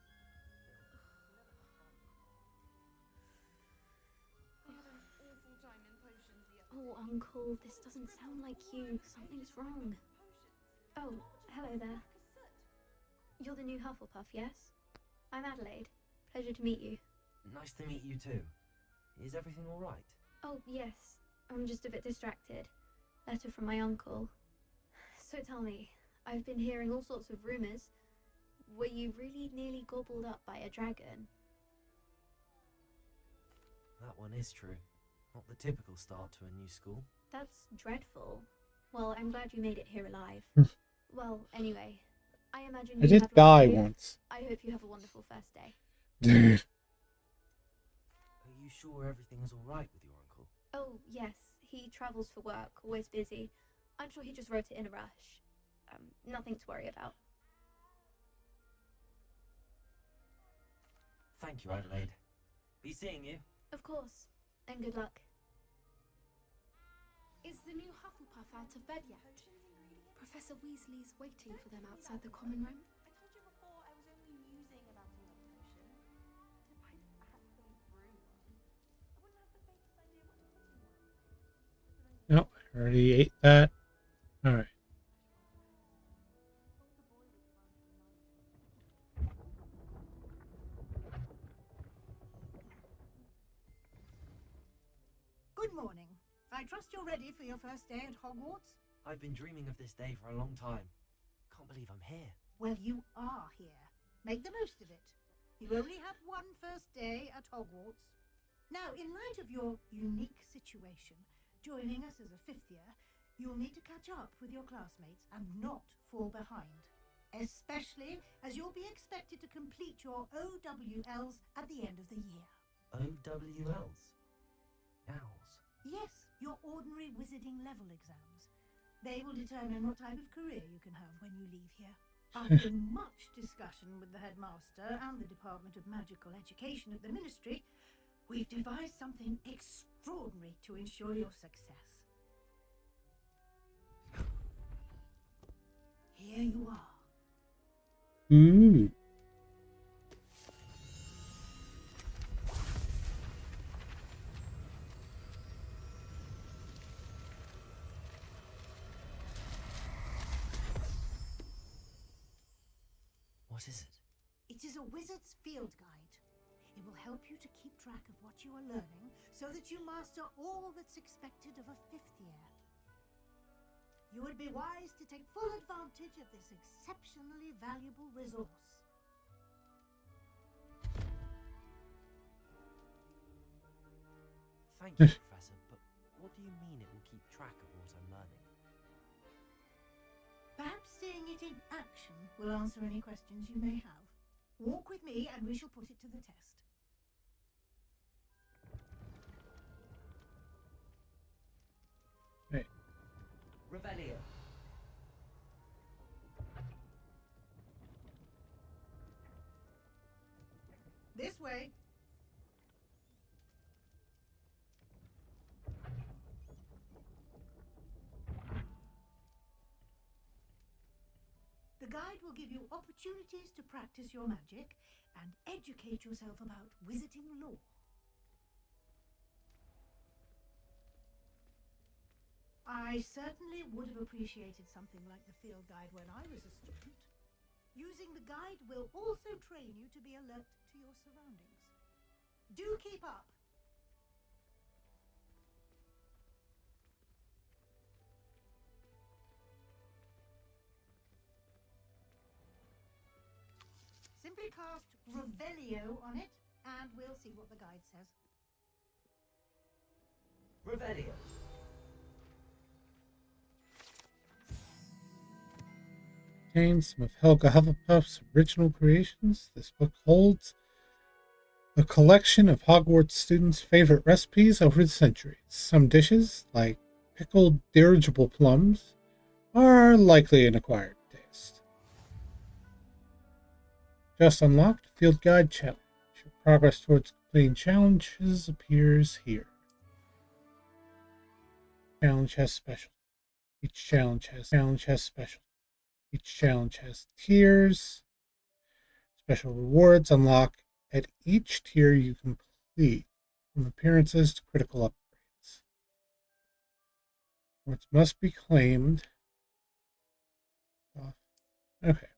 I had an awful time in potions the other Oh, Uncle, this doesn't sound like you. Something's wrong. Oh, hello there. You're the new Hufflepuff, yes? I'm Adelaide. Pleasure to meet you. Nice to meet you too. Is everything all right? Oh, yes. I'm just a bit distracted. Letter from my uncle. So tell me, I've been hearing all sorts of rumours. Were you really nearly gobbled up by a dragon? That one is true. Not the typical start to a new school. That's dreadful. Well, I'm glad you made it here alive. Well, anyway, I imagine I you did have die lots to do. once. I hope you have a wonderful first day. Are you sure everything is all right with your uncle? Oh, yes. He travels for work, always busy. I'm sure he just wrote it in a rush. Nothing to worry about. Thank you, Adelaide. Be seeing you. Of course. And good luck. Is the new Hufflepuff out of bed yet? Professor Weasley's waiting for them outside the common room. I told you before I was only musing about a love potion. If I actually brew one, I wouldn't have the faintest idea what to put in one. Nope, I already ate that. Alright. Good morning. I trust you're ready for your first day at Hogwarts? I've been dreaming of this day for a long time. Can't believe I'm here. Well, you are here. Make the most of it. You only have one first day at Hogwarts. Now, in light of your unique situation, joining us as a fifth year, you'll need to catch up with your classmates and not fall behind. Especially as you'll be expected to complete your OWLs at the end of the year. OWLs? Owls? Yes, your ordinary wizarding level exams. They will determine what type of career you can have when you leave here. After much discussion with the headmaster and the Department of Magical Education at the Ministry, we've devised something extraordinary to ensure your success. Here you are. Ooh. What is it? It is a wizard's field guide. It will help you to keep track of what you are learning so that you master all that's expected of a fifth year. You would be wise to take full advantage of this exceptionally valuable resource. Thank you, Professor, but what do you mean it will keep track of what I'm learning? Perhaps seeing it in action will answer any questions you may have. Walk with me and we shall put it to the test. Hey. Revelio. This way. The guide will give you opportunities to practice your magic and educate yourself about wizarding lore. I certainly would have appreciated something like the field guide when I was a student. Using the guide will also train you to be alert to your surroundings. Do keep up! Simply cast Revelio on it, and we'll see what the guide says. Revelio. Contains some of Helga Hufflepuff's original creations. This book holds a collection of Hogwarts students' favorite recipes over the centuries. Some dishes, like pickled dirigible plums, are likely an acquired taste. Just unlocked Field Guide Challenge. Your progress towards completing challenges appears here. Challenge has special. Each challenge has special. Each challenge has tiers. Special rewards unlock at each tier you complete, from appearances to critical upgrades. Rewards must be claimed. Okay.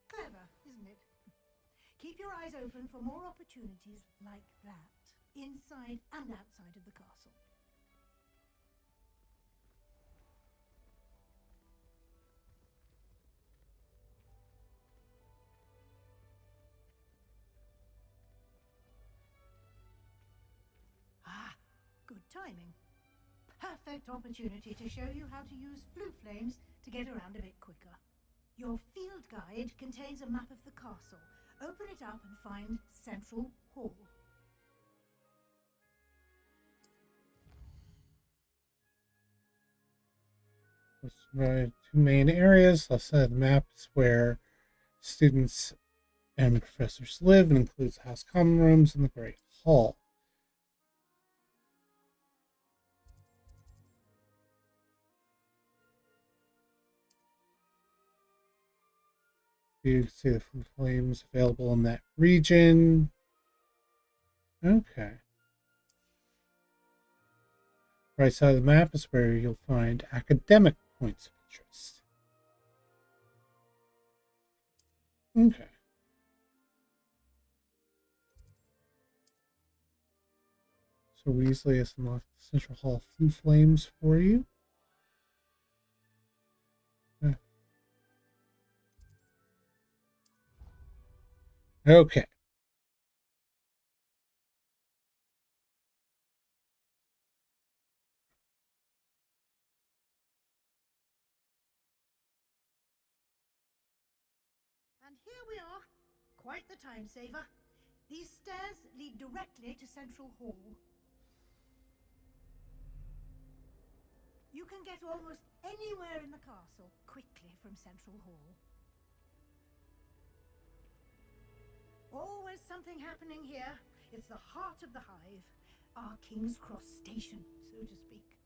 Clever, isn't it? Keep your eyes open for more opportunities like that, inside and outside of the castle. Good timing. Perfect opportunity to show you how to use flue flames to get around a bit quicker. Your field guide contains a map of the castle. Open it up and find Central Hall. Two main areas. Left side of the map is where students and professors live and includes house common rooms and the Great Hall. You can see the flames available in that region. Okay. Right side of the map is where you'll find academic points of interest. Okay. So Weasley has unlocked the Central Hall flue flames for you. Okay. And here we are. Quite the time saver. These stairs lead directly to Central Hall. You can get almost anywhere in the castle quickly from Central Hall. Always something happening here. It's the heart of the hive. Our King's Cross station, so to speak.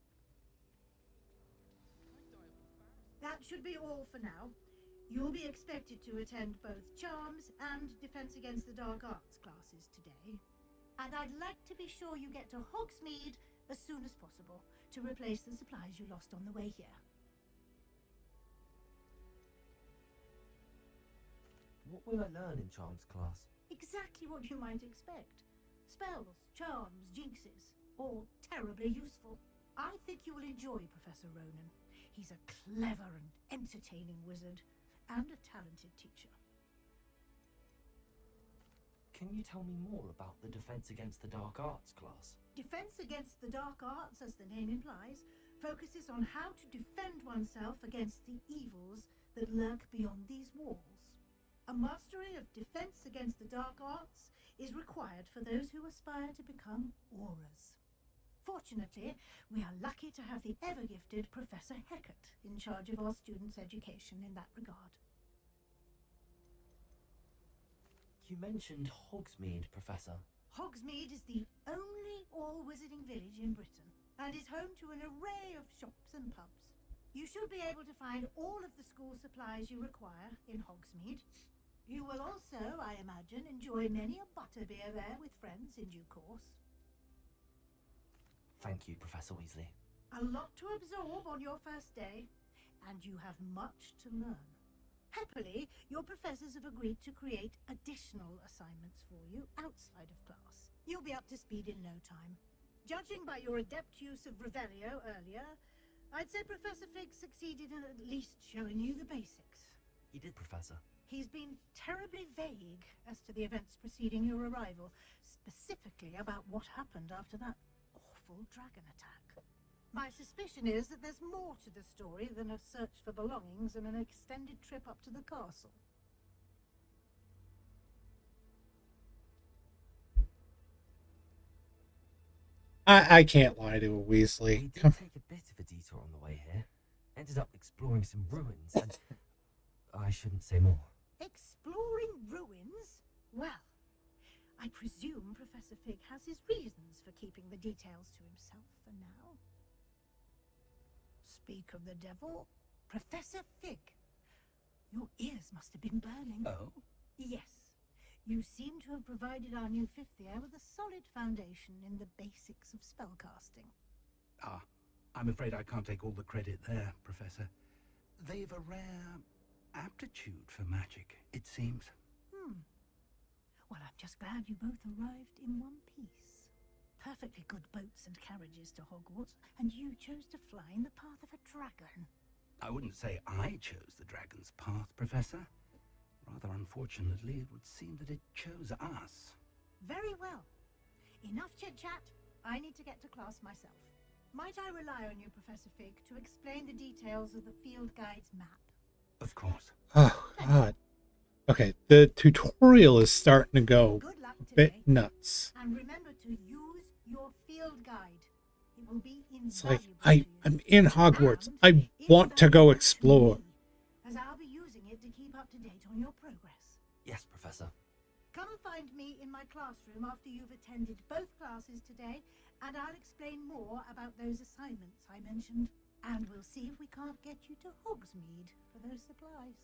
That should be all for now. You'll be expected to attend both Charms and Defense Against the Dark Arts classes today. And I'd like to be sure you get to Hogsmeade as soon as possible to replace the supplies you lost on the way here. What will I learn in Charms class? Exactly what you might expect. Spells, charms, jinxes, all terribly useful. I think you will enjoy Professor Ronan. He's a clever and entertaining wizard, and a talented teacher. Can you tell me more about the Defense Against the Dark Arts class? Defense Against the Dark Arts, as the name implies, focuses on how to defend oneself against the evils that lurk beyond these walls. A mastery of Defense Against the Dark Arts is required for those who aspire to become auras. Fortunately, we are lucky to have the ever-gifted Professor Hecat in charge of our students' education in that regard. You mentioned Hogsmeade, Professor. Hogsmeade is the only all-wizarding village in Britain and is home to an array of shops and pubs. You should be able to find all of the school supplies you require in Hogsmeade. You will also, I imagine, enjoy many a butterbeer there with friends in due course. Thank you, Professor Weasley. A lot to absorb on your first day, and you have much to learn. Happily, your professors have agreed to create additional assignments for you outside of class. You'll be up to speed in no time. Judging by your adept use of Revelio earlier, I'd say Professor Fig succeeded in at least showing you the basics. He did, Professor. He's been terribly vague as to the events preceding your arrival, specifically about what happened after that awful dragon attack. My suspicion is that there's more to the story than a search for belongings and an extended trip up to the castle. I can't lie to a Weasley. We did take a bit of a detour on the way here. Ended up exploring some ruins and... I shouldn't say more. Exploring ruins? Well, I presume Professor Fig has his reasons for keeping the details to himself for now. Speak of the devil, Professor Fig. Your ears must have been burning. Oh? Yes. You seem to have provided our new fifth year with a solid foundation in the basics of spellcasting. Ah, I'm afraid I can't take all the credit there, Professor. They've a rare aptitude for magic, it seems. Well, I'm just glad you both arrived in one piece. Perfectly good boats and carriages to Hogwarts, and you chose to fly in the path of a dragon. I wouldn't say I chose the dragon's path, Professor. Rather unfortunately, it would seem that it chose us. Very well. Enough chit-chat. I need to get to class myself. Might I rely on you, Professor Fig, to explain the details of the field guide's map? Of course. Oh, God. Okay, the tutorial is starting to go a bit nuts. And remember to use your field guide. It will be It's like, invaluable. I'm in Hogwarts. I want to go explore. As I'll be using it to keep up to date on your progress. Yes, Professor. Come and find me in my classroom after you've attended both classes today, and I'll explain more about those assignments I mentioned. And we'll see if we can't get you to Hogsmeade for those supplies.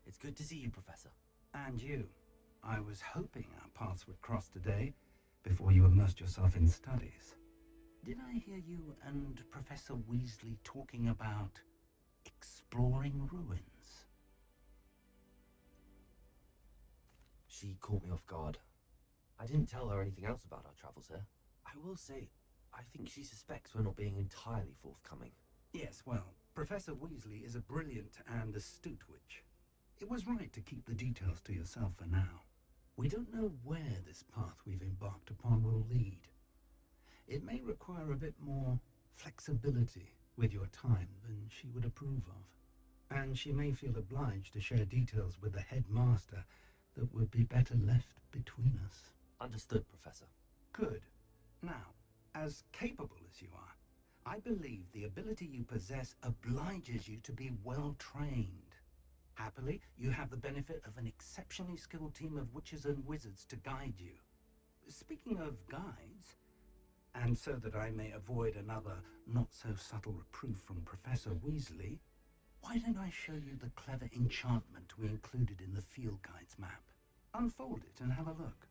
It's good to see you, Professor. And you. I was hoping our paths would cross today before you immersed yourself in studies. Did I hear you and Professor Weasley talking about exploring ruins? She caught me off guard. I didn't tell her anything else about our travels here. I will say, I think she suspects we're not being entirely forthcoming. Yes, well, Professor Weasley is a brilliant and astute witch. It was right to keep the details to yourself for now. We don't know where this path we've embarked upon will lead. It may require a bit more flexibility with your time than she would approve of. And she may feel obliged to share details with the headmaster that would be better left between us. Understood, Professor. Good. Now, as capable as you are, I believe the ability you possess obliges you to be well trained. Happily, you have the benefit of an exceptionally skilled team of witches and wizards to guide you. Speaking of guides, and so that I may avoid another not-so-subtle reproof from Professor Weasley, why don't I show you the clever enchantment we included in the field guide's map? Unfold it and have a look.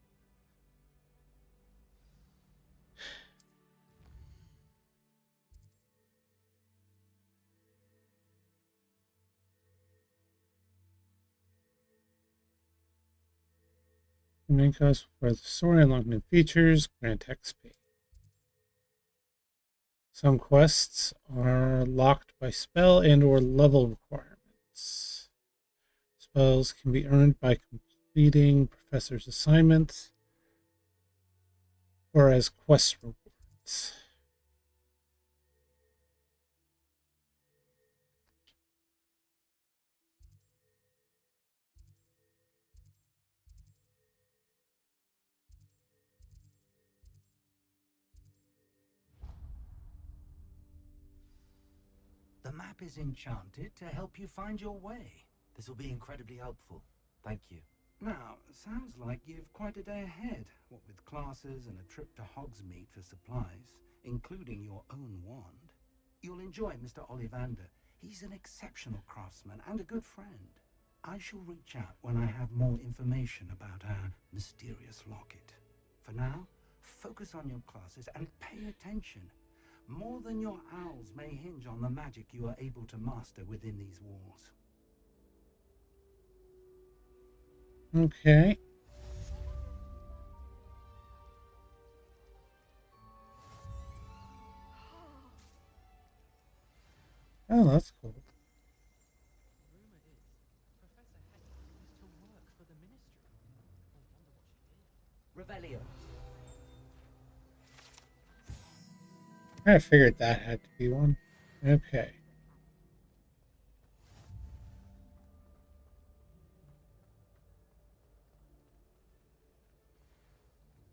Make us for the story, unlock new features, grant XP. Some quests are locked by spell and or level requirements. Spells can be earned by completing professor's assignments or as quest rewards. The map is enchanted to help you find your way. This will be incredibly helpful. Thank you. Now, sounds like you've quite a day ahead, what with classes and a trip to Hogsmeade for supplies, including your own wand. You'll enjoy Mr. Ollivander. He's an exceptional craftsman and a good friend. I shall reach out when I have more information about our mysterious locket. For now, focus on your classes and pay attention. More than your owls may hinge on the magic you are able to master within these walls. Okay. Oh, that's cool. Rumor is Professor Hetty used to work for the ministry. I wonder what she did. Revelio. I figured that had to be one. Okay.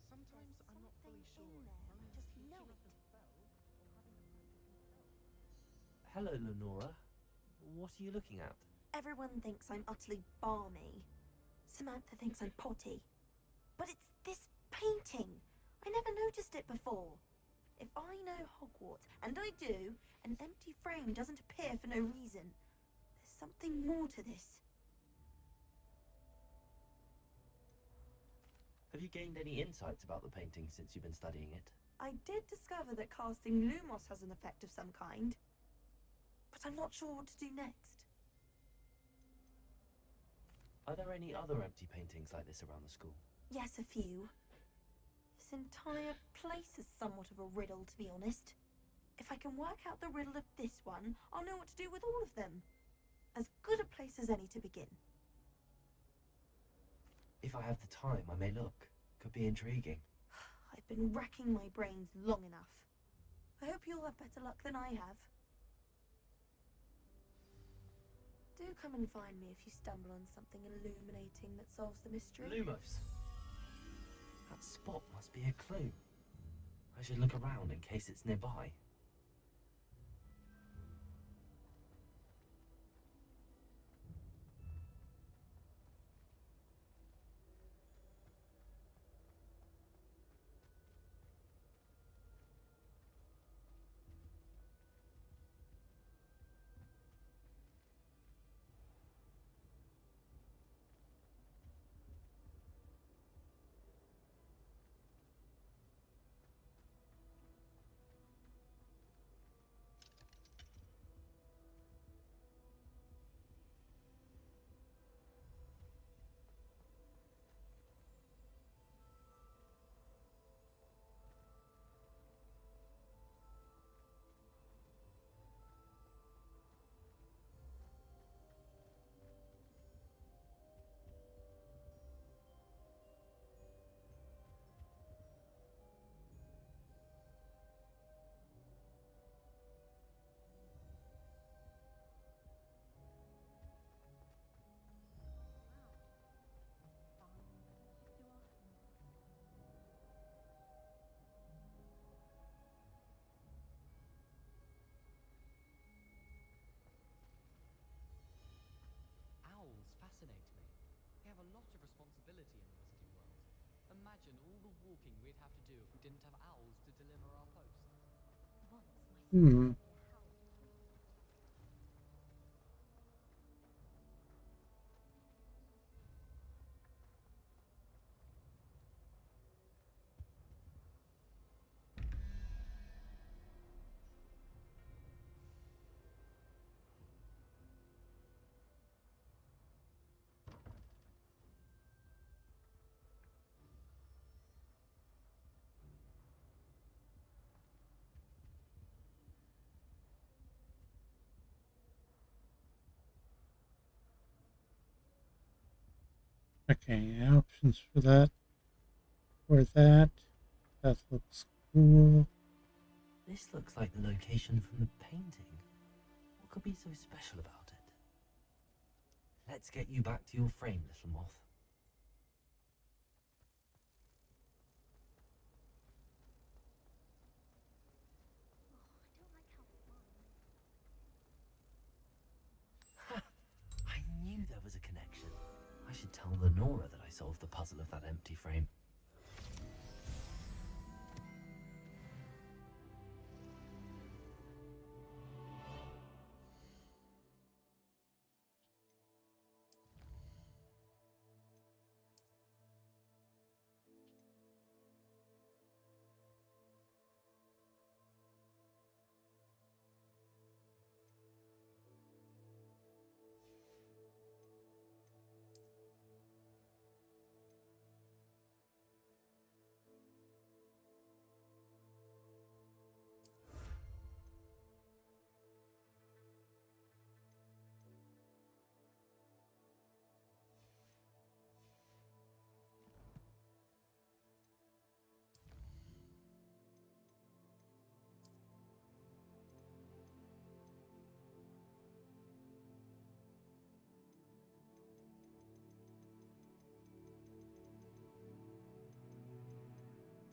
Sometimes I'm not fully sure if Ron is teaching us a spell or having a magic himself. Hello, Lenora. What are you looking at? Everyone thinks I'm utterly balmy. Samantha thinks I'm potty. But it's this painting. I never noticed it before. If I know Hogwarts, and I do, an empty frame doesn't appear for no reason. There's something more to this. Have you gained any insights about the painting since you've been studying it? I did discover that casting Lumos has an effect of some kind. But I'm not sure what to do next. Are there any other empty paintings like this around the school? Yes, a few. This entire place is somewhat of a riddle, to be honest. If I can work out the riddle of this one, I'll know what to do with all of them. As good a place as any to begin. If I have the time, I may look. Could be intriguing. I've been racking my brains long enough. I hope you'll have better luck than I have. Do come and find me if you stumble on something illuminating that solves the mystery. Lumos. That spot must be a clue. I should look around in case it's nearby. Owls fascinate me. They have a lot of responsibility in the wizarding world. Imagine all the walking we'd have to do if we didn't have owls to deliver our post. Okay, options for that. Or that. That looks cool. This looks like the location from the painting. What could be so special about it? Let's get you back to your frame, little moth. I knew there was a connection. I should tell Lenora that I solved the puzzle of that empty frame.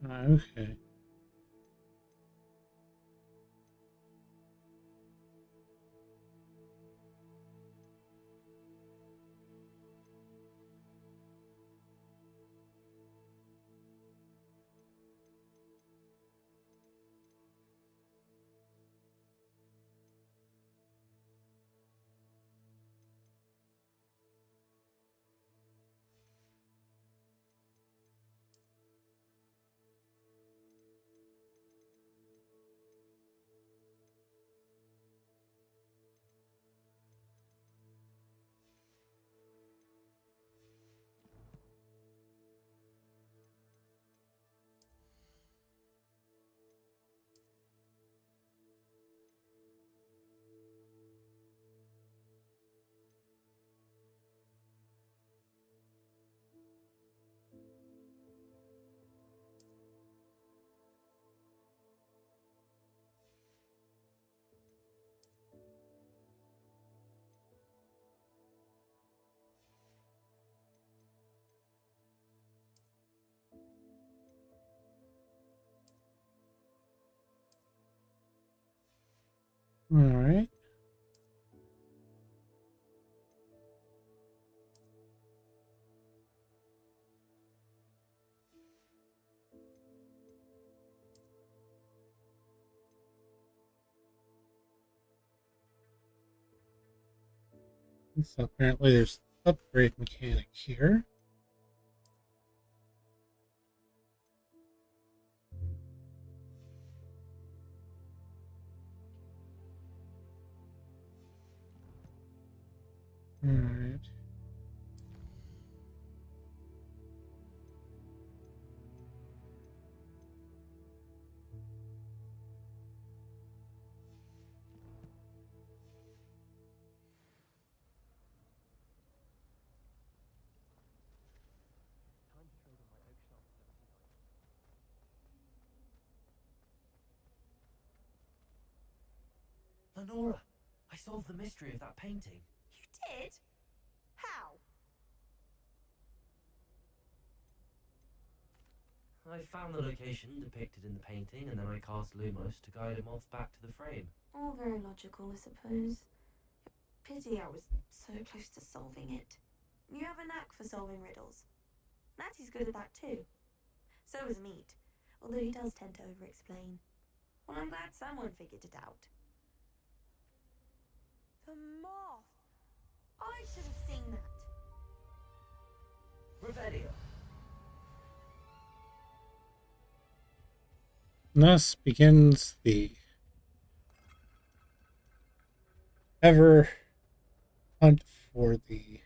Okay. All right. So apparently there's an upgrade mechanic here. All right. Time to trade in my Oakshaft 79. Lenora, I solved the mystery of that painting. You did? How? I found the location depicted in the painting, and then I cast Lumos to guide a moth back to the frame. All very logical, I suppose. Pity I was so close to solving it. You have a knack for solving riddles. Natty's good at that too. So is Meat, although he does tend to over-explain. Well, I'm glad someone figured it out. The moth! I should have seen that. Revelio. Thus begins the ever hunt for the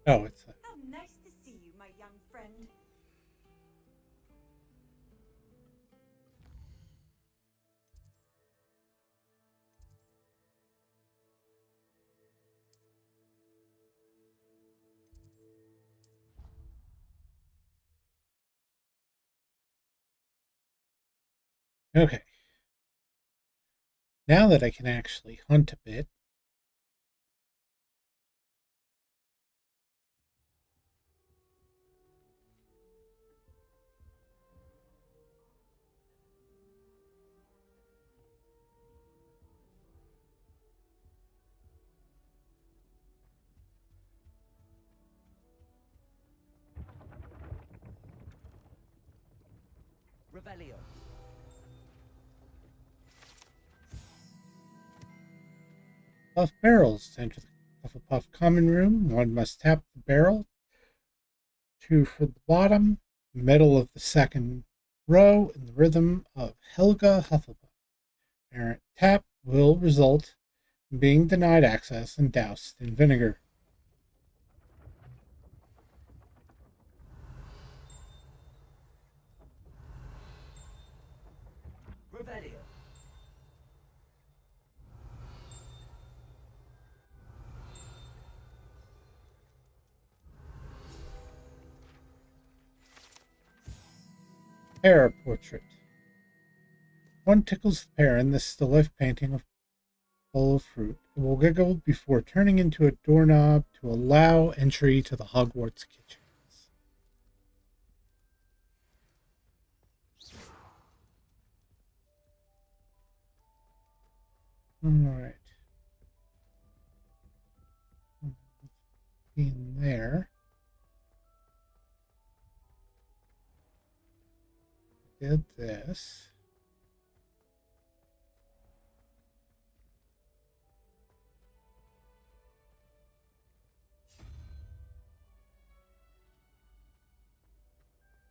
oh, it's a How nice to see you, my young friend. okay. Now that I can actually hunt a bit, Revelio. puff barrels. To enter the Hufflepuff common room, one must tap the barrel. 2 for the bottom, middle of the second row, in the rhythm of Helga Hufflepuff. Errant tap will result in being denied access and doused in vinegar. Revelio. Pear portrait. One tickles the pear, and this is the life painting of bowl of fruit. It will giggle before turning into a doorknob to allow entry to the Hogwarts kitchens. Alright. In there. Did this.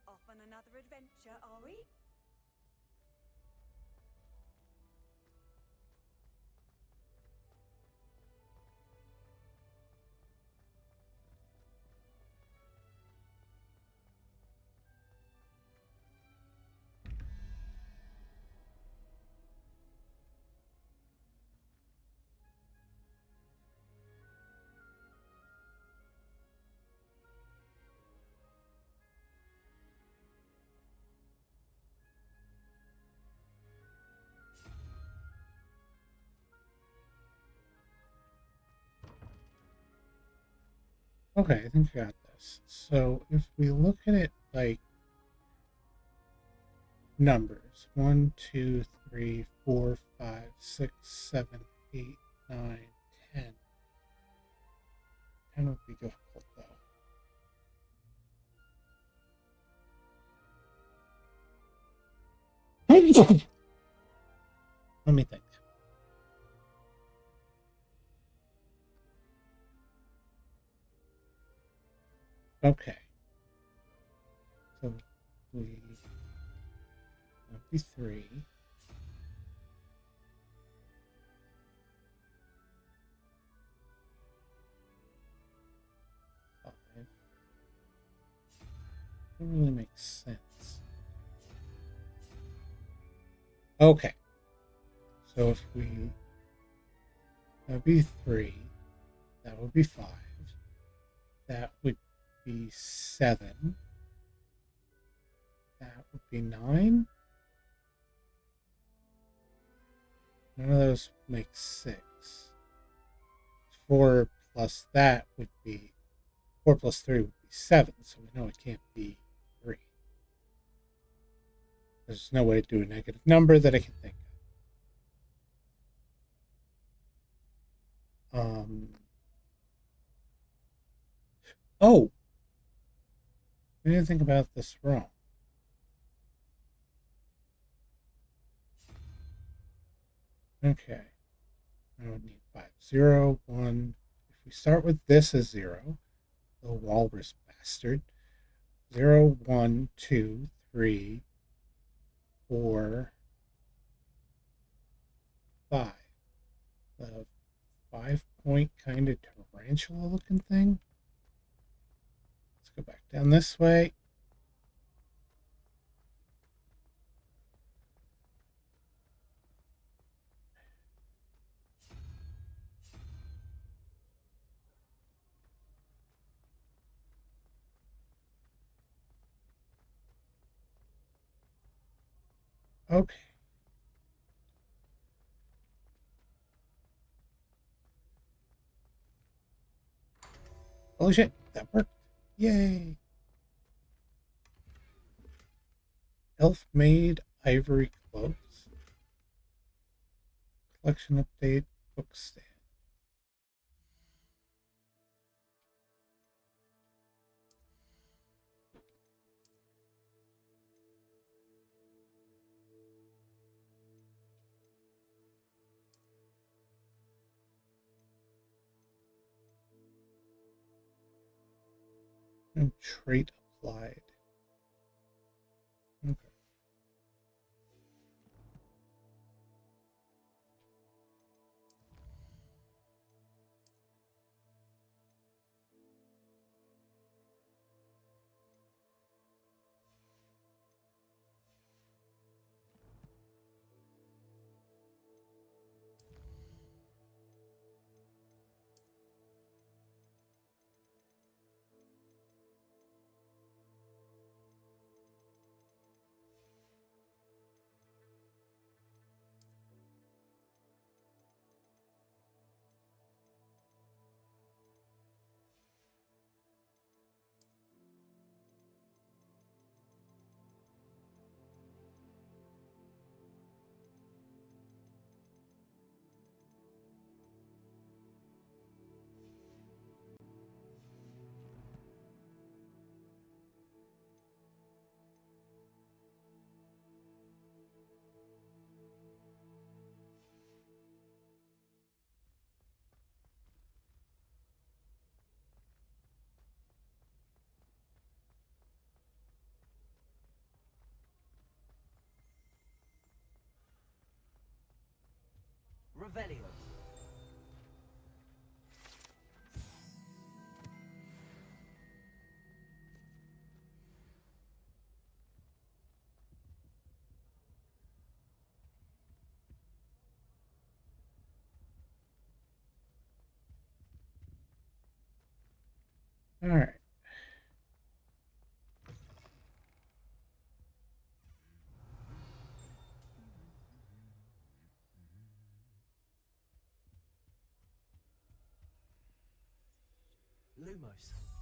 Off on another adventure, are we? Okay, I think I got this. So if we look at it like numbers 1, 2, 3, 4, 5, 6, 7, 8, 9, 10. 10 would be difficult though. Let me think. Okay. So that'd be 3. Doesn't really make sense. Okay. So if we... That'd be 3. That would be 5. That would be 7. That would be 9. None of those make 6. 4 plus that would be... 4 plus 3 would be 7, so we know it can't be 3. There's no way to do a negative number that I can think of. Oh! I didn't think about this wrong. Okay. I would need 5. 0, 1. If we start with this as 0, the walrus bastard. 0, 1, 2, 3, 4, 5. The 5-point kind of tarantula looking thing. Let's go back down this way. Okay. Holy shit, that worked. Yay. Elf-made ivory clothes. Collection update, book stand. No trait applied. Okay. Revelio. All right. Lumos.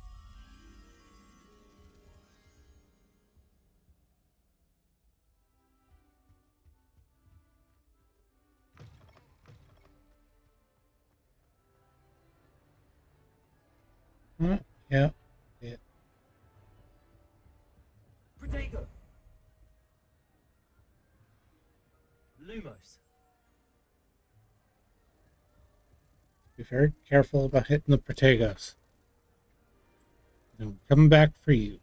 Yeah. Yeah. Protego! Lumos. Be very careful about hitting the Protagos. I'm coming back for you.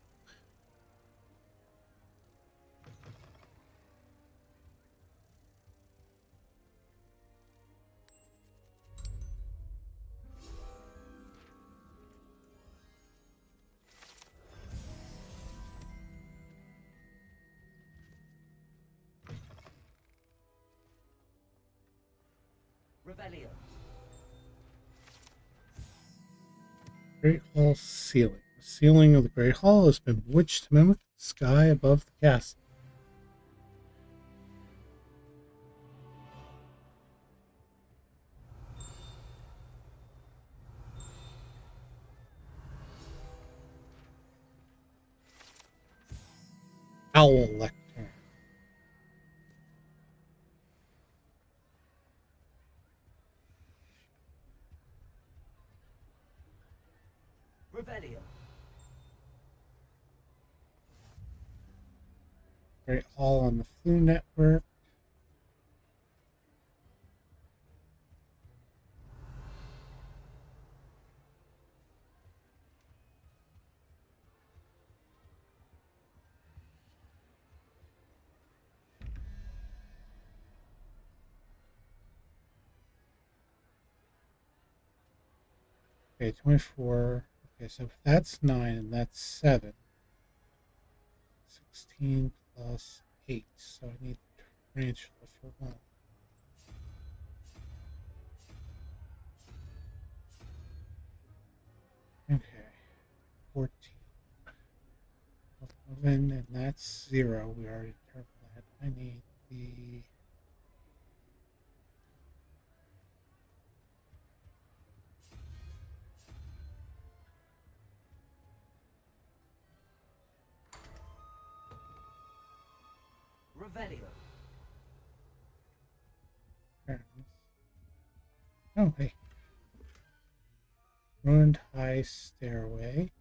Revelio. Great Hall ceiling. The ceiling of the Great Hall has been bewitched to mimic the sky above the castle. Owl lectern. Revelio. Great Hall on the Flu Network. Okay, 24. Okay, so if that's 9 and that's 7. 16 plus 8. So I need tarantula for 1. Okay. 14. 11, and that's 0. We already determined that. I need the... Revelio. Oh, hey. Ruined High Stairway.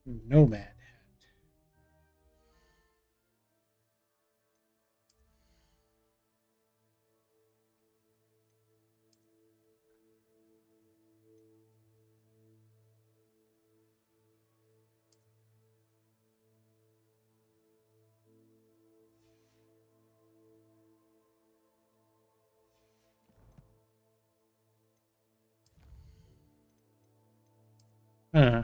Nomad. Huh.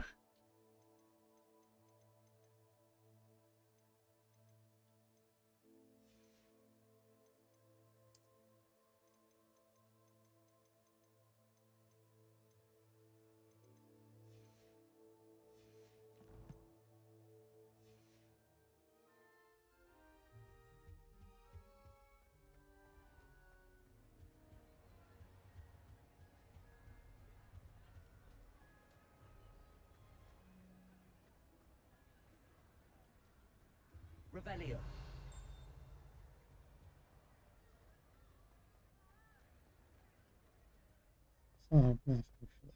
Revelio. So nothing for that.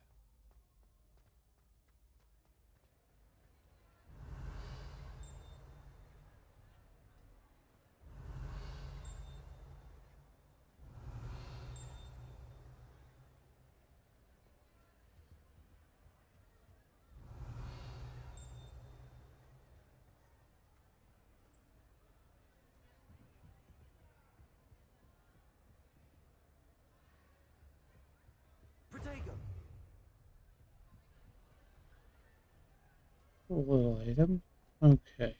Protego. A little item. Okay.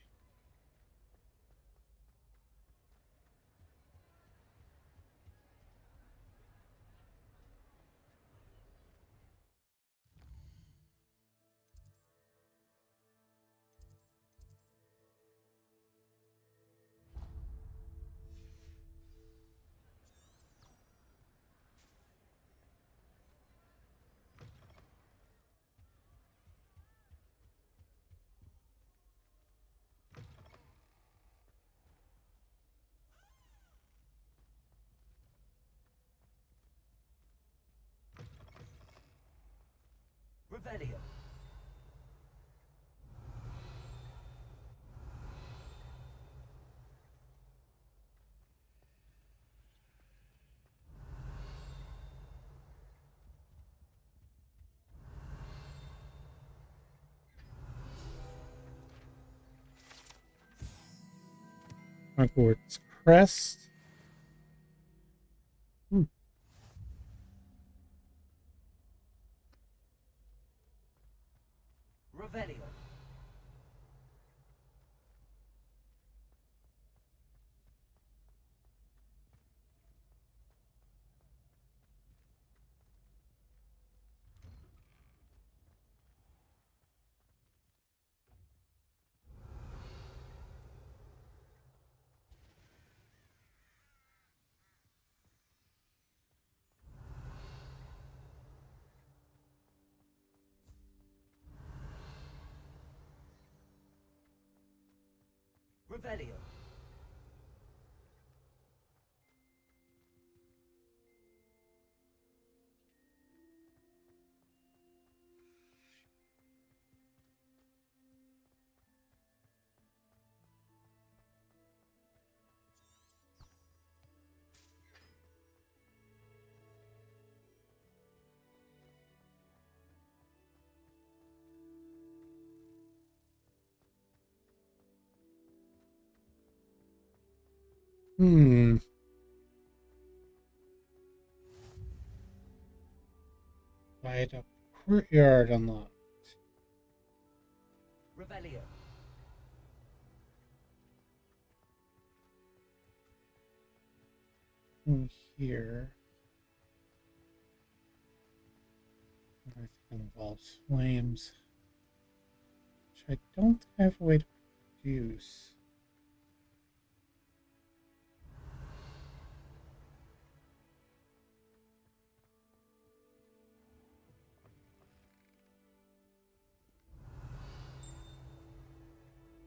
Revelio. Hogwarts crest. Revelio. Revelio. Light up courtyard unlocked. Revelio. In here. I think it involves flames. Which I don't think I have a way to produce.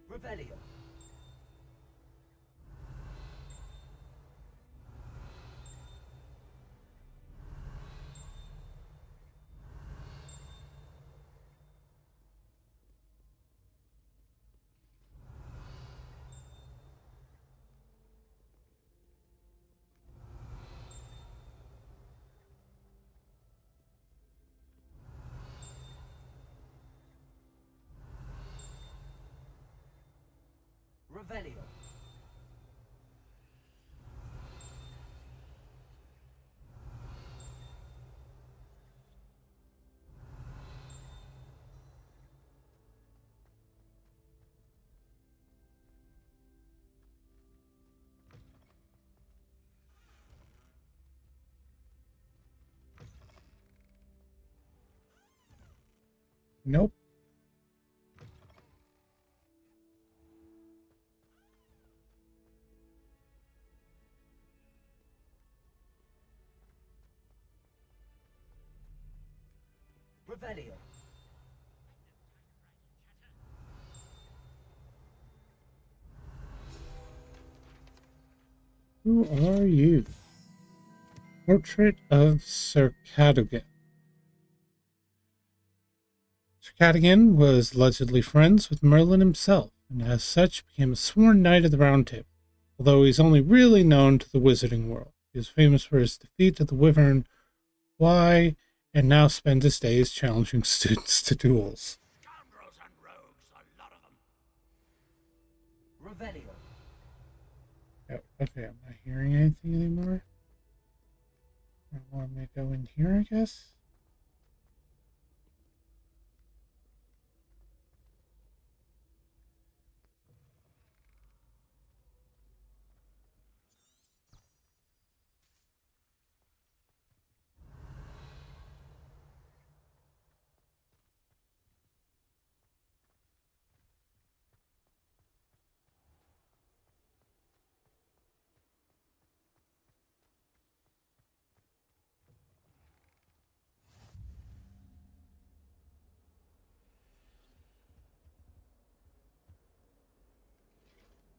Revelio. Revelio. Nope. Revelio. Who are you? Portrait of Sir Cadogan. Sir Cadogan was allegedly friends with Merlin himself, and as such became a sworn knight of the Round Table, although he's only really known to the wizarding world. He is famous for his defeat of the Wyvern Y, and now spends his days challenging students to duels. Scoundrels and rogues, a lot of them. Revelio. Oh, okay, I'm not hearing anything anymore. I want me to go in here, I guess.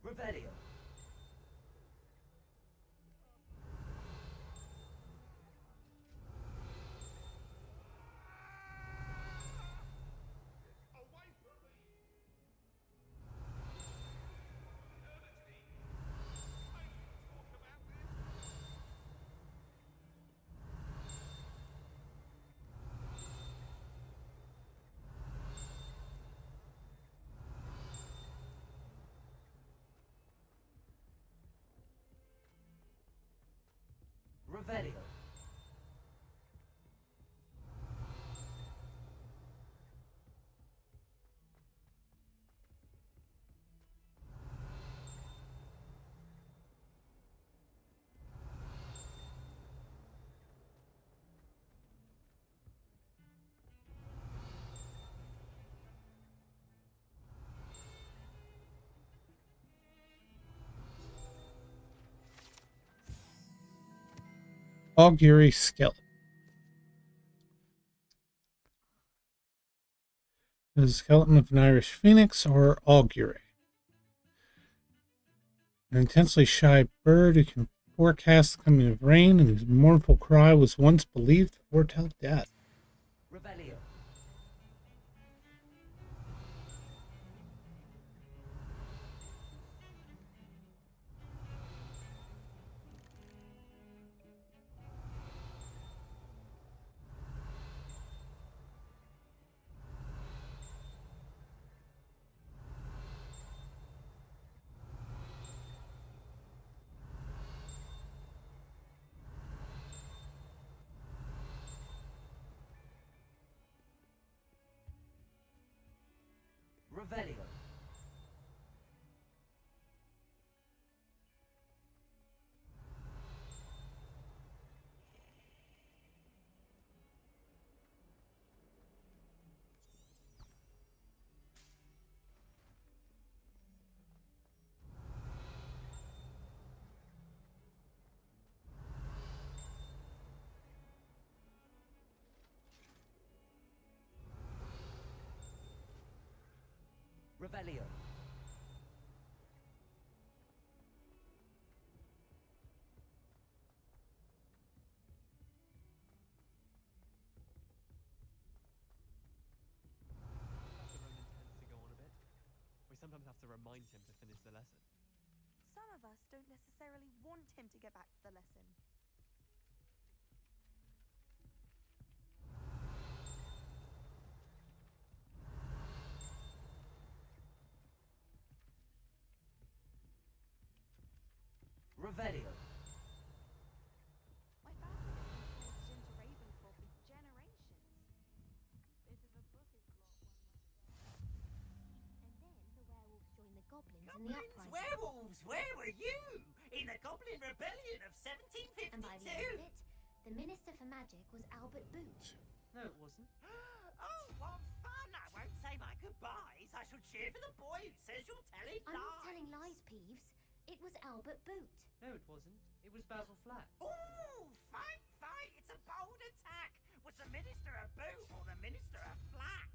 Revelio. Revelio. Augury skeleton. The skeleton of an Irish phoenix or augury. An intensely shy bird who can forecast the coming of rain and whose mournful cry was once believed to foretell death. Revelio. Revelio. Revelio. Professor Ronan tends to go on a bit. We sometimes have to remind him to finish the lesson. Some of us don't necessarily want him to get back to the lesson. Revelio. My family has been sledged into Ravenclaw for generations. Bit of a bookish lot, one might say. And then the werewolves joined the goblins in the Goblins, uprising. werewolves, where were you? In the Goblin Rebellion of And by the 1752? end of it, the Minister for Magic was Albert Boot. No, it wasn't. Oh, what fun! I won't say my goodbyes. I shall cheer for the boy who says you're telling I'm lies. not telling lies, Peeves. It was Albert Boot. No, it wasn't. It was Basil Flat. Ooh, fight, fight! It's a bold attack. Was the Minister a boot or the Minister a flack?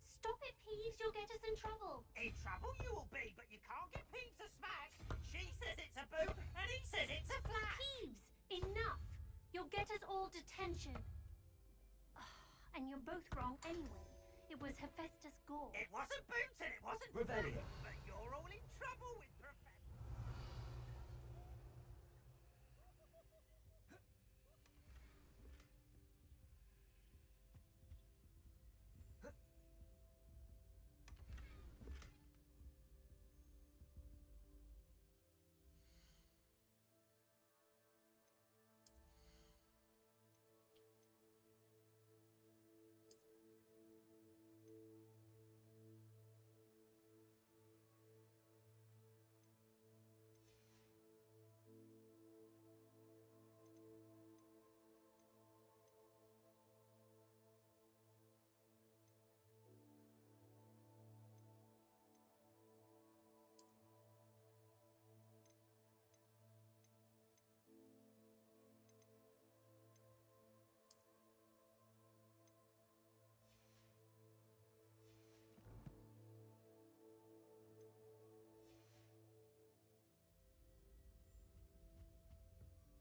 Stop it, Peeves. You'll get us in trouble. In trouble you will be, but you can't get Peeves a smack. She says it's a boot and he says it's a flack. Peeves, enough. You'll get us all detention. And you're both wrong anyway. It was Hephaestus Gore. It wasn't boot and it wasn't Revelio. flack, but you're all in trouble with Professor.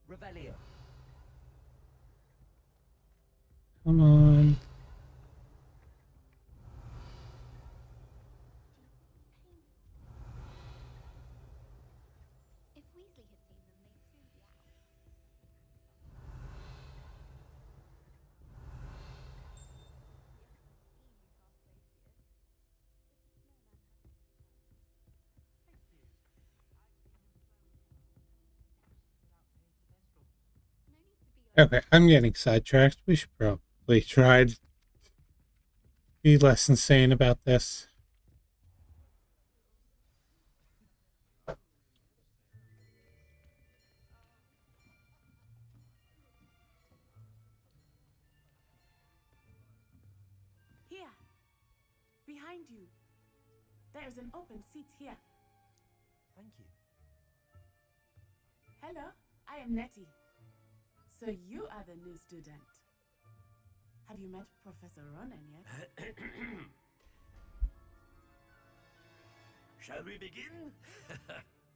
Revelio. Come on. If Weasley had seen them, they'd soon be out. Thank you. I've seen him flown far and stashed without paying for their straw. Okay, I'm getting sidetracked. We should probably try to be less insane about this. Here. Behind you. There's an open seat here. Thank you. Hello, I am Nettie. So you are the new student. Have you met Professor Ronan yet? Shall we begin?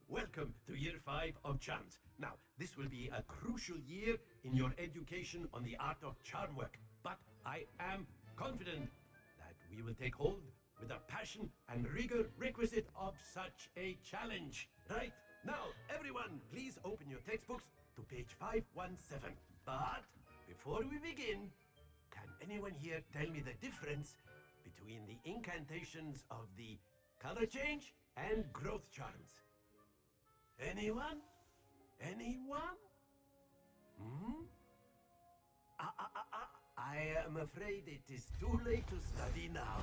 Welcome to Year 5 of Charms. Now, this will be a crucial year in your education on the art of charm work, but I am confident that we will take hold with the passion and rigor requisite of such a challenge. Right? Now, everyone, please open your textbooks to page 517. But before we begin, can anyone here tell me the difference between the incantations of the color change and growth charms? Anyone? Anyone? Hmm? I am afraid it is too late to study now.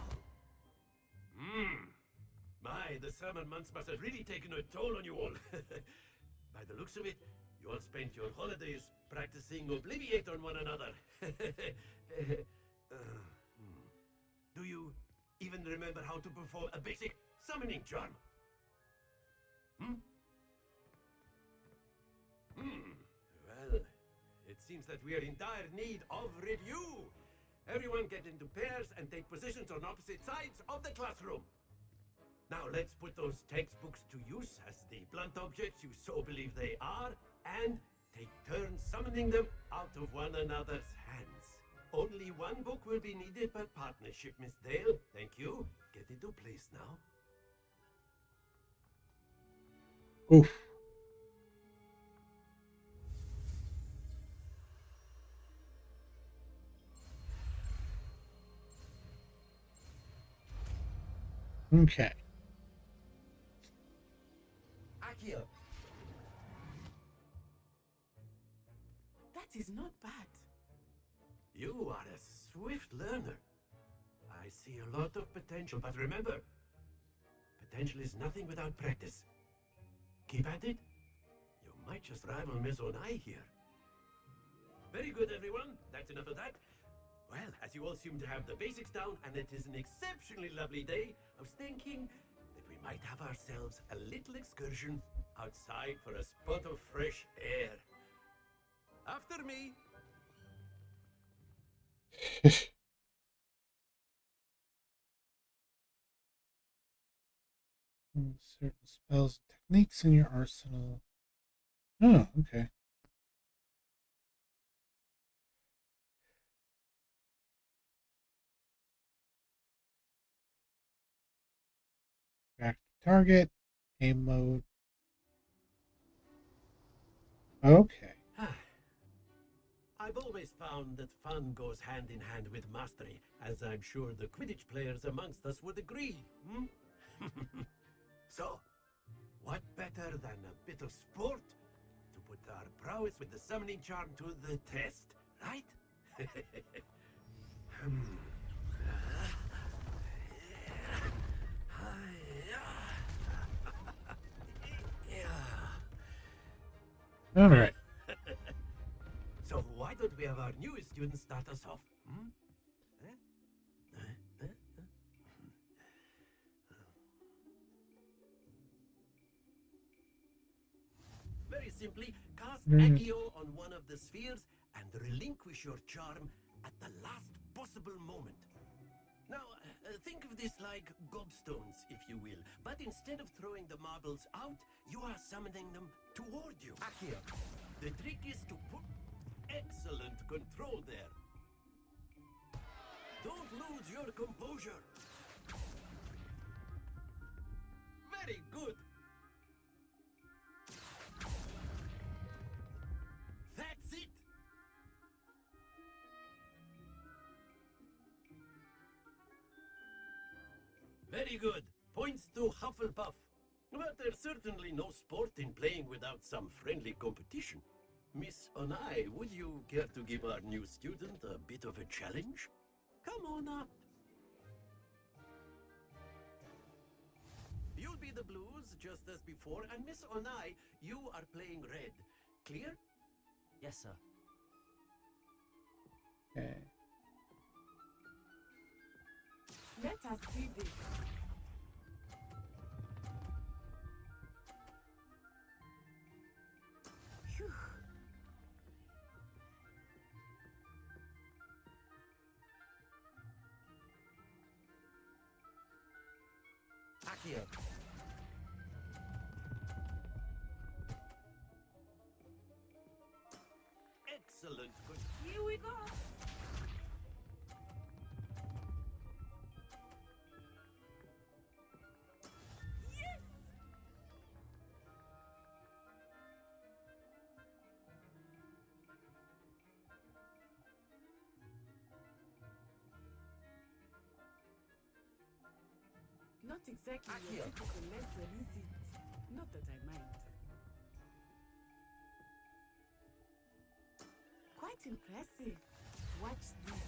My, the summer months must have really taken a toll on you all. By the looks of it, you all spent your holidays practicing Obliviate on one another. Do you even remember how to perform a basic summoning charm? Well, it seems that we are in dire need of review. Everyone get into pairs and take positions on opposite sides of the classroom. Now let's put those textbooks to use as the blunt objects you so believe they are, and take turns summoning them out of one another's hands. Only one book will be needed per partnership, Miss Dale. Thank you. Get into place now. Oof. Okay. Akio. That is not bad. You are a swift learner. I see a lot of potential, but remember, potential is nothing without practice. Keep at it. You might just rival Miss Onai here. Very good, everyone. That's enough of that. Well, as you all seem to have the basics down, and it is an exceptionally lovely day, I was thinking that we might have ourselves a little excursion outside for a spot of fresh air. After me. Certain spells, techniques in your arsenal. Oh, okay. Track target, aim mode. Okay. I've always found that fun goes hand in hand with mastery, as I'm sure the Quidditch players amongst us would agree. So, what better than a bit of sport to put our prowess with the summoning charm to the test, right? All right. So why don't we have our newest student start us off? Very simply, cast Accio on one of the spheres and relinquish your charm at the last possible moment. Now, think of this like gobstones, if you will, but instead of throwing the marbles out, you are summoning them toward you. Accio. The trick is to put excellent control there. Don't lose your composure. Very good. That's it. Very good. Points to Hufflepuff. But there's certainly no sport in playing without some friendly competition. Miss Onai, would you care to give our new student a bit of a challenge? Come on up. You'll be the blues, just as before, and Miss Onai, you are playing red. Clear? Yes, sir. Okay. Let us see this. Phew. Accio. Excellent. Good. Here we go. Yes! Not exactly your Accio. typical lesson, is it? Not that I mind. Quite impressive. Watch this.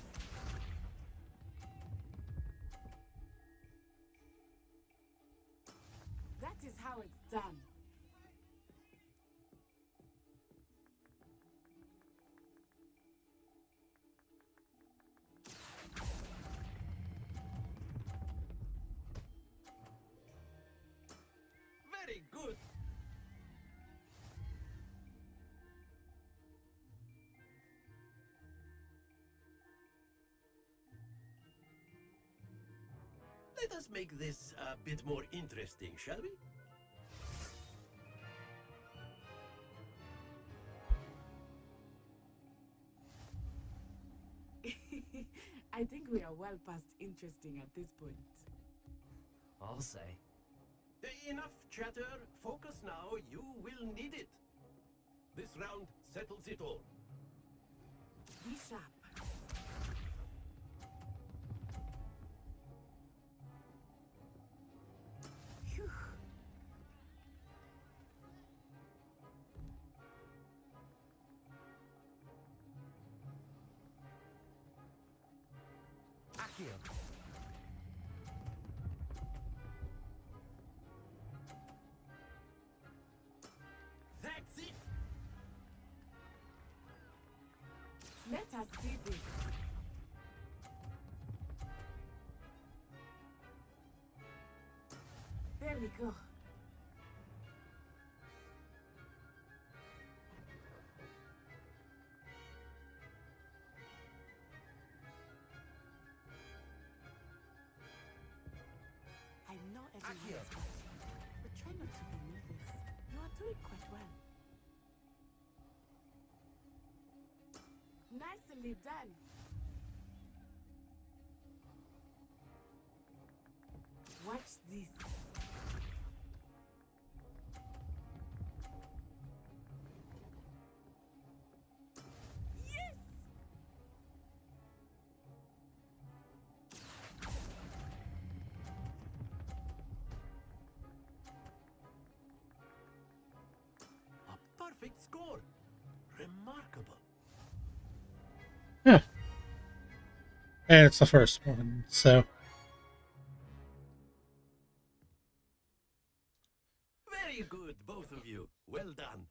That is how it's done. Very good. Let us make this a bit more interesting, shall we? I think we are well past interesting at this point. I'll say. Enough chatter. Focus now. You will need it. This round settles it all. Be sharp. Phew. Accio. That's it. Let us see this. There we go. I know everyone Accio. is watching, but try not to be nervous. You are doing quite well. Nicely done. Watch this. Yes! A perfect score. Remarkable. Yeah. And it's the first one, so. Very good, both of you. Well done.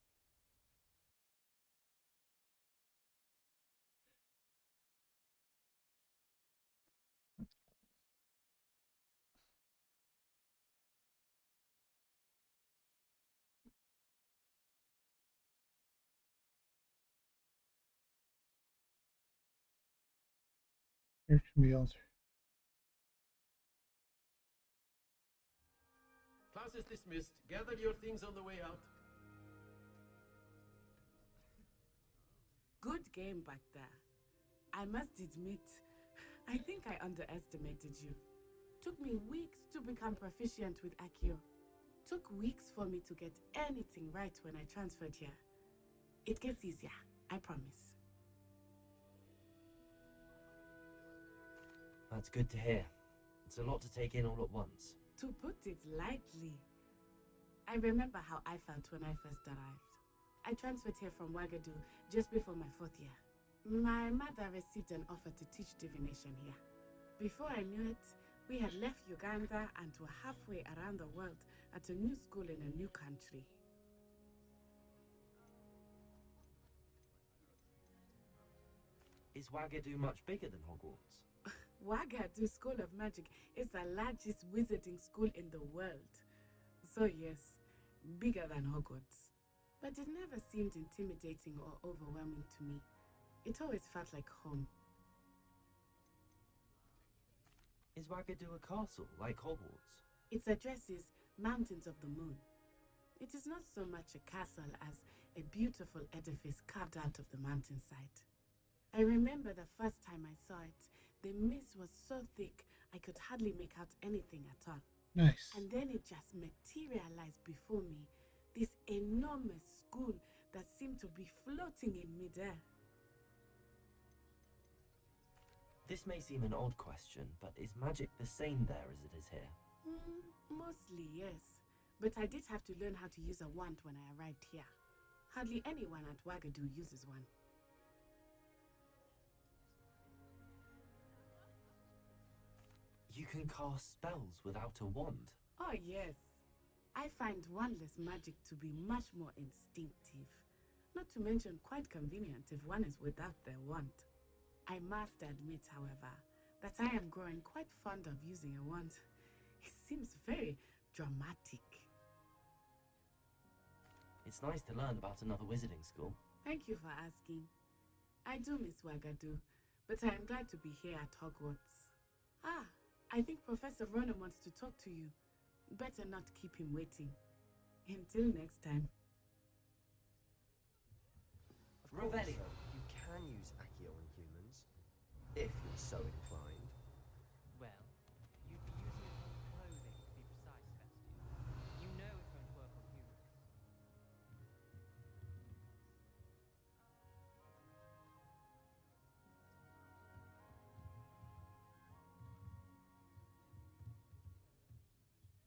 Here can be altered. Class is dismissed. Gather your things on the way out. Good game back there. I must admit, I think I underestimated you. Took me weeks to become proficient with Accio. Took weeks for me to get anything right when I transferred here. It gets easier, I promise. That's good to hear. It's a lot to take in all at once. To put it lightly, I remember how I felt when I first arrived. I transferred here from Wagadu just before my 4th year. My mother received an offer to teach divination here. Before I knew it, we had left Uganda and were halfway around the world at a new school in a new country. Is Wagadu much bigger than Hogwarts? Wagadu School of Magic is the largest wizarding school in the world. So yes, bigger than Hogwarts. But it never seemed intimidating or overwhelming to me. It always felt like home. Is Wagadu a castle, like Hogwarts? Its address is Mountains of the Moon. It is not so much a castle as a beautiful edifice carved out of the mountainside. I remember the first time I saw it, the mist was so thick I could hardly make out anything at all. Nice. And then it just materialized before me, this enormous school that seemed to be floating in midair. This may seem an odd question, but is magic the same there as it is here? Mostly, yes. But I did have to learn how to use a wand when I arrived here. Hardly anyone at Wagadu uses one. You can cast spells without a wand? Oh, yes. I find wandless magic to be much more instinctive. Not to mention quite convenient if one is without their wand. I must admit, however, that I am growing quite fond of using a wand. It seems very dramatic. It's nice to learn about another wizarding school. Thank you for asking. I do miss Wagadu, but I am glad to be here at Hogwarts. I think Professor Ronan wants to talk to you. Better not keep him waiting. Until next time. Revelio, you can use Accio on humans, if you're so inclined. Well, you'd be using it on clothing, to be precise, Festive. You know it's going to work on humans.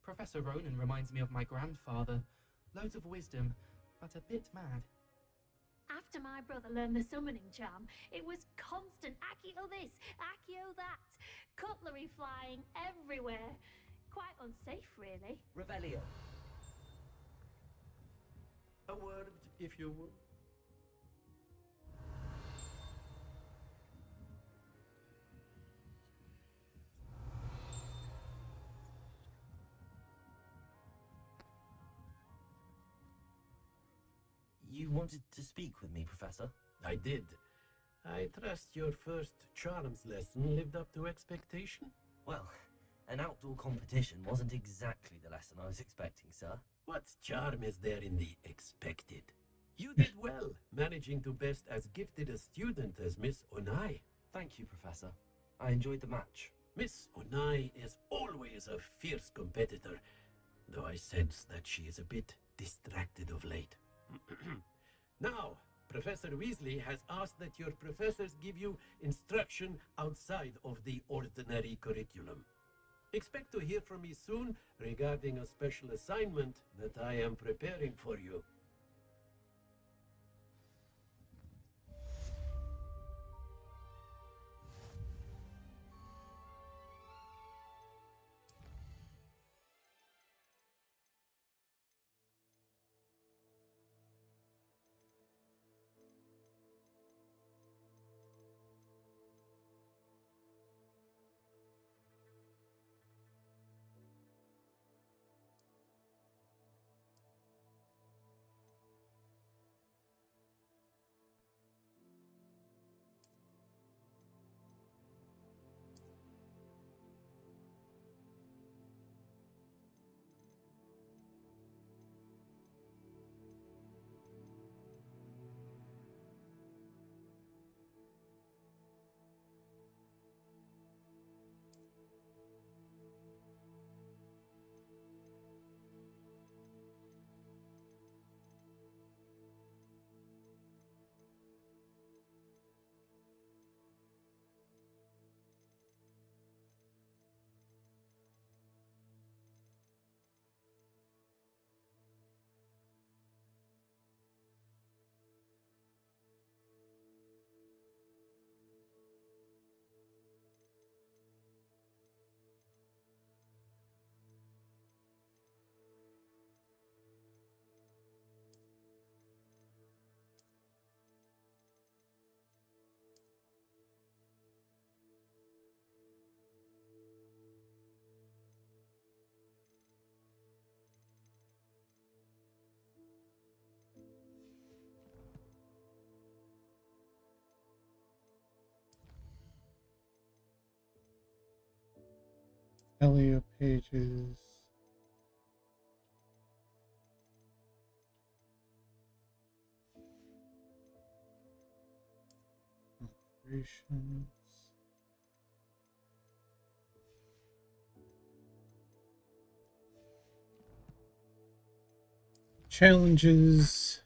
Professor Ronan reminds me of my grandfather. Loads of wisdom, but a bit mad. After my brother learned the summoning charm, it was constant Accio this, Accio that, cutlery flying everywhere. Quite unsafe, really. Revelio. A word, if you would. You wanted to speak with me, Professor? I did. I trust your first charms lesson lived up to expectation? Well, an outdoor competition wasn't exactly the lesson I was expecting, sir. What charm is there in the expected? You did well, managing to best as gifted a student as Miss Onai. Thank you, Professor. I enjoyed the match. Miss Onai is always a fierce competitor, though I sense that she is a bit distracted of late. Now, Professor Weasley has asked that your professors give you instruction outside of the ordinary curriculum. Expect to hear from me soon regarding a special assignment that I am preparing for you. Elio pages. Operations. Challenges.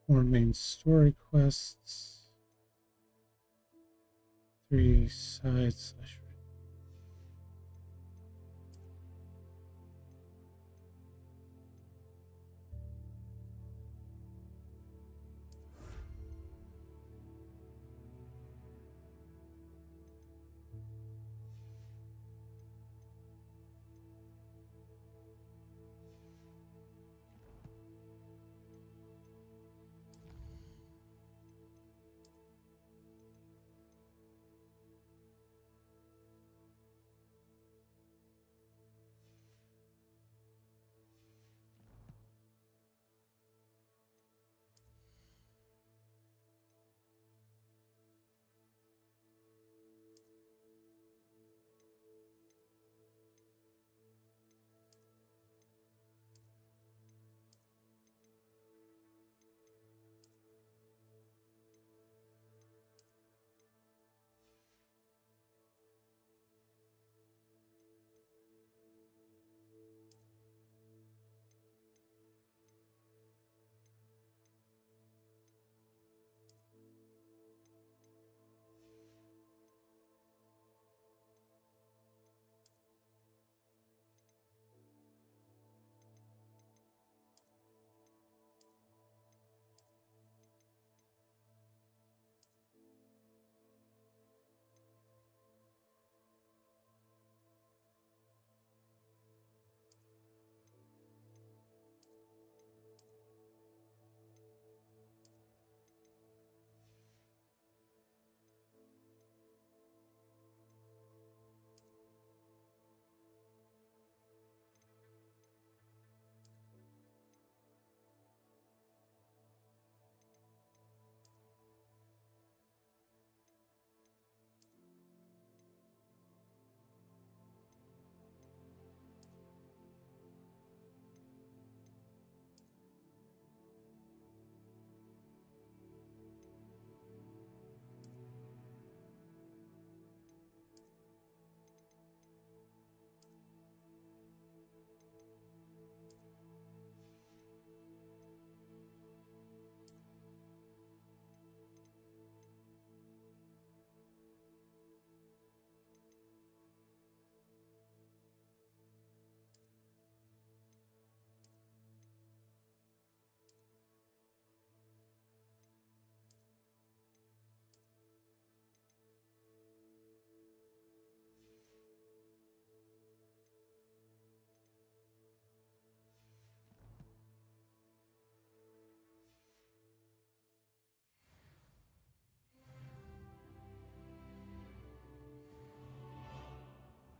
More main story quests. 3 sides.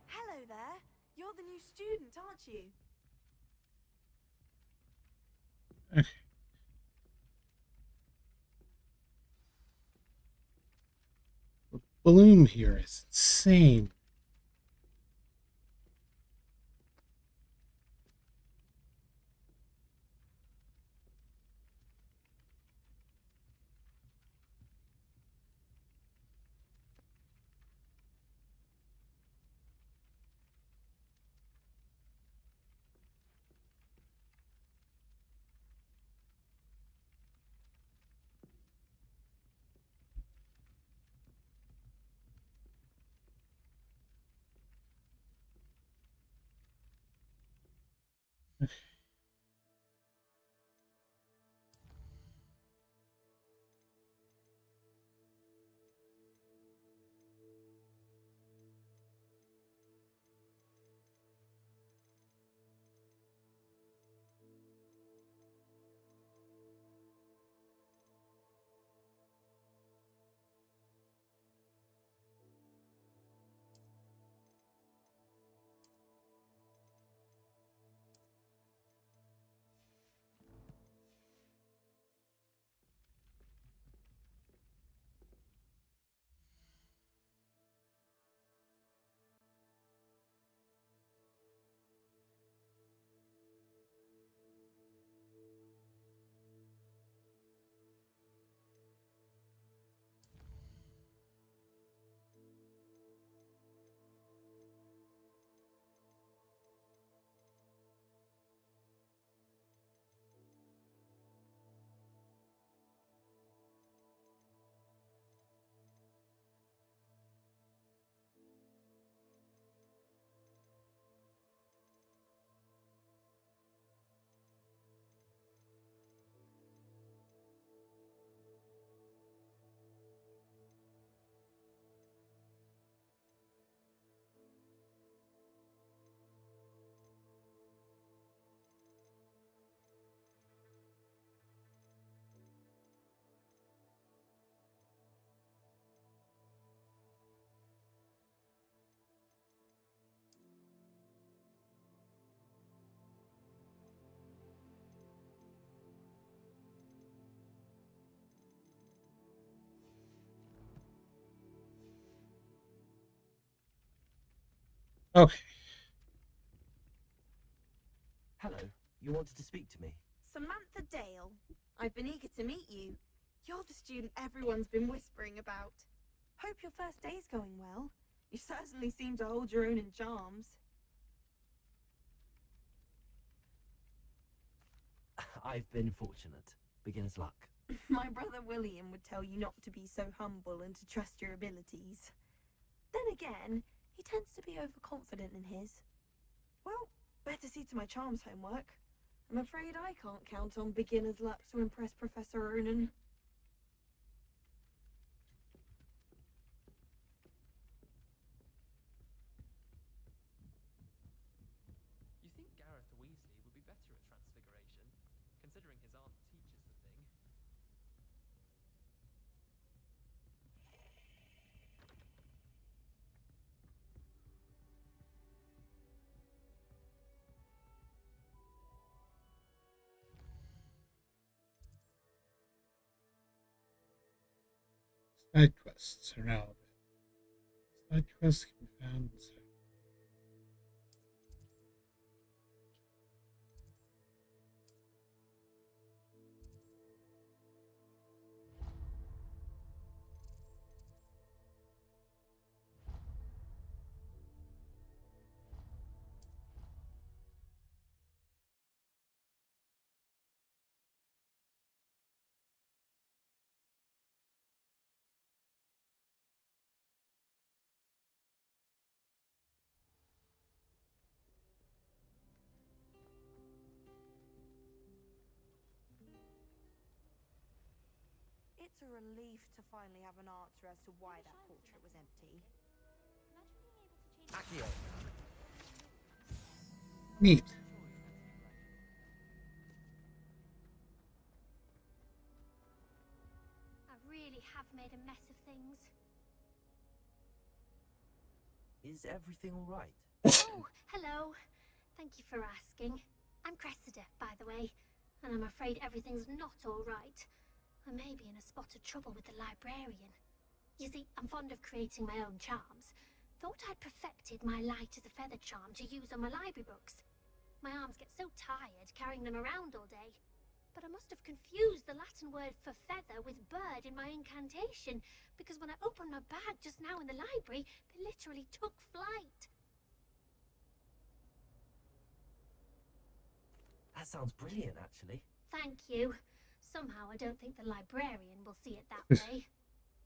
Hello there. You're the new student, aren't you? Okay. The bloom here is insane. Okay. Okay. Hello, you wanted to speak to me? Samantha Dale. I've been eager to meet you. You're the student everyone's been whispering about. Hope your first day's going well. You certainly seem to hold your own in charms. I've been fortunate. Beginner's luck. My brother William would tell you not to be so humble and to trust your abilities. Then again, he tends to be overconfident in his. Well, better see to my charms homework. I'm afraid I can't count on beginner's luck to impress Professor Ronan. You think Gareth Weasley would be better at transfiguration, considering his aunt teaches the thing? Side quests are now available. Side quests can be found inside. It's a relief to finally have an answer as to why that portrait was empty. Accio. Neat. I really have made a mess of things. Is everything alright? Oh, hello. Thank you for asking. I'm Cressida, by the way, and I'm afraid everything's not alright. I may be in a spot of trouble with the librarian. You see, I'm fond of creating my own charms. Thought I'd perfected my light as a feather charm to use on my library books. My arms get so tired carrying them around all day. But I must have confused the Latin word for feather with bird in my incantation, because when I opened my bag just now in the library, they literally took flight. That sounds brilliant, actually. Thank you. Somehow I don't think the librarian will see it that way.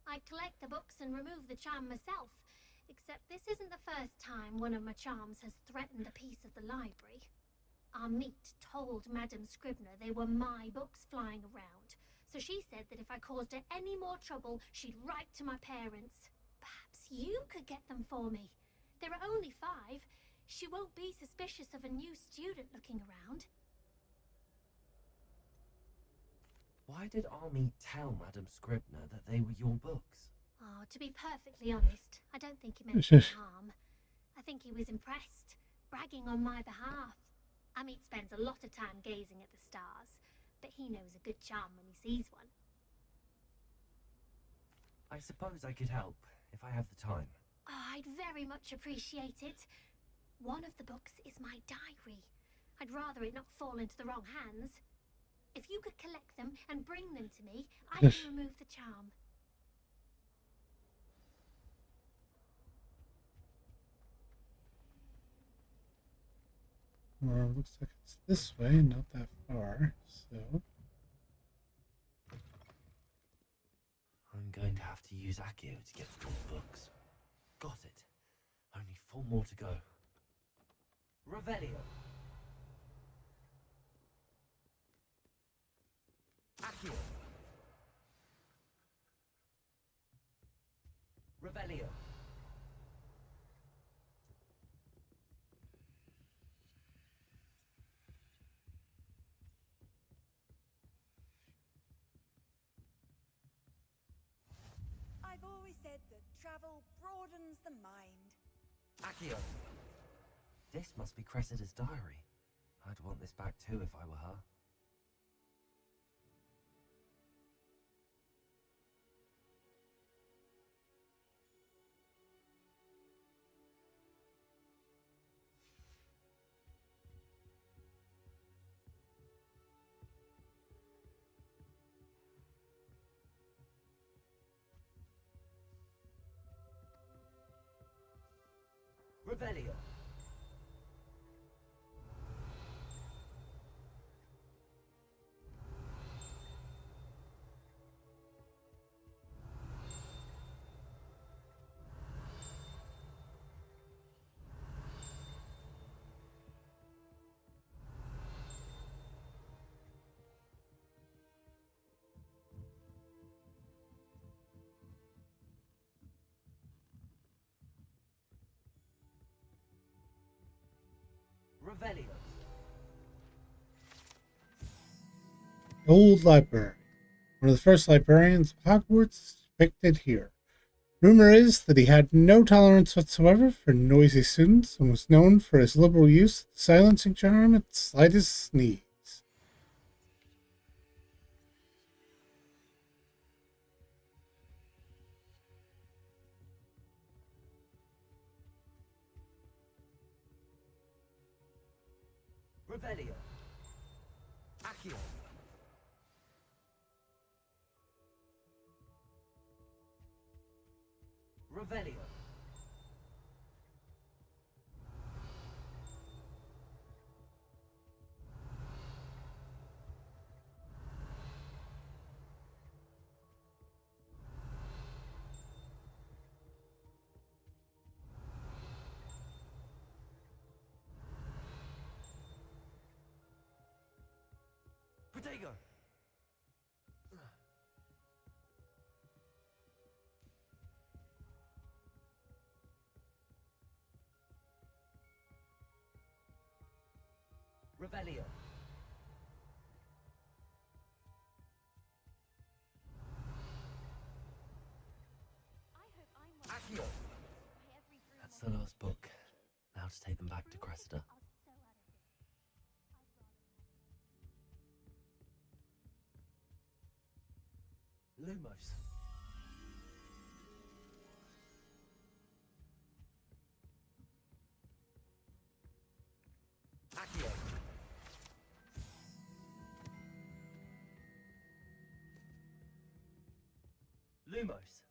I collect the books and remove the charm myself, except this isn't the first time one of my charms has threatened a piece of the library. Our meet told Madame Scribner they were my books flying around, so she said that if I caused her any more trouble, she'd write to my parents. Perhaps you could get them for me. There are only 5. She won't be suspicious of a new student looking around. Why did Army tell Madame Scribner that they were your books? Oh, to be perfectly honest, I don't think he meant any harm. I think he was impressed, bragging on my behalf. Amit spends a lot of time gazing at the stars, but he knows a good charm when he sees one. I suppose I could help, if I have the time. Oh, I'd very much appreciate it. One of the books is my diary. I'd rather it not fall into the wrong hands. If you could collect them and bring them to me, I can remove the charm. Well, looks like it's this way, not that far, so... I'm going to have to use Accio to get through the books. Got it. Only 4 more to go. Revelio. Accio. Revelio. I've always said that travel broadens the mind. Accio. This must be Cressida's diary. I'd want this back too if I were her. Revelio. Revelio. Old library. One of the first librarians of Hogwarts is depicted here. Rumor is that he had no tolerance whatsoever for noisy students and was known for his liberal use of the silencing charm at the slightest sneeze. Revelio. Accio. Revelio. Protego. Revelio. Accio. That's the last book. Now to take them back to Cressida. Lumos. Accio. Lumos.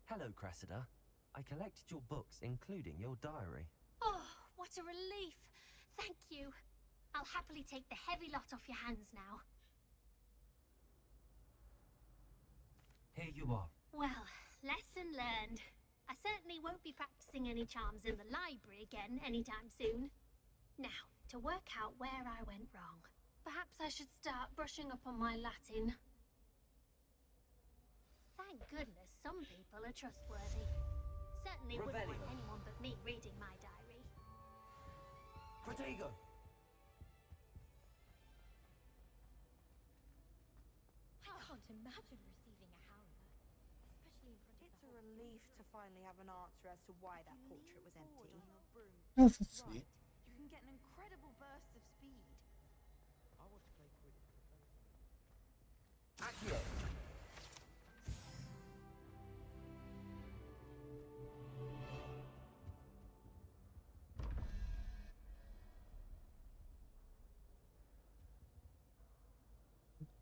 Hello, Cressida. I collected your books, including your diary. Oh, what a relief. Thank you. I'll happily take the heavy lot off your hands now. Here you are. Well, lesson learned. I certainly won't be practicing any charms in the library again anytime soon. Now, to work out where I went wrong. Perhaps I should start brushing up on my Latin. Thank goodness some people are trustworthy. Certainly wouldn't want Revelio. anyone but me reading my diary. Protego! I can't imagine receiving a howler, especially in front of It's a relief to finally have an answer as to why that portrait was empty. Oh, that's sweet. You can get an incredible burst of speed. I want to play Quidditch for fun. Accio!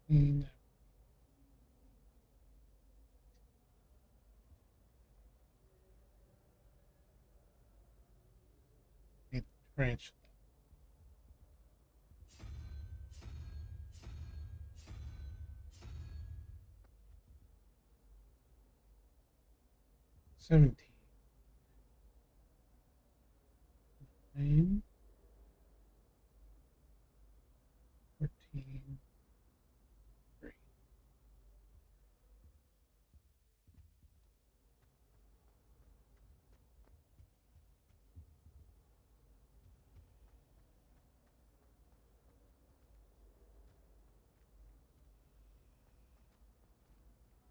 And a tarantula. $17. 9. 14. 3. I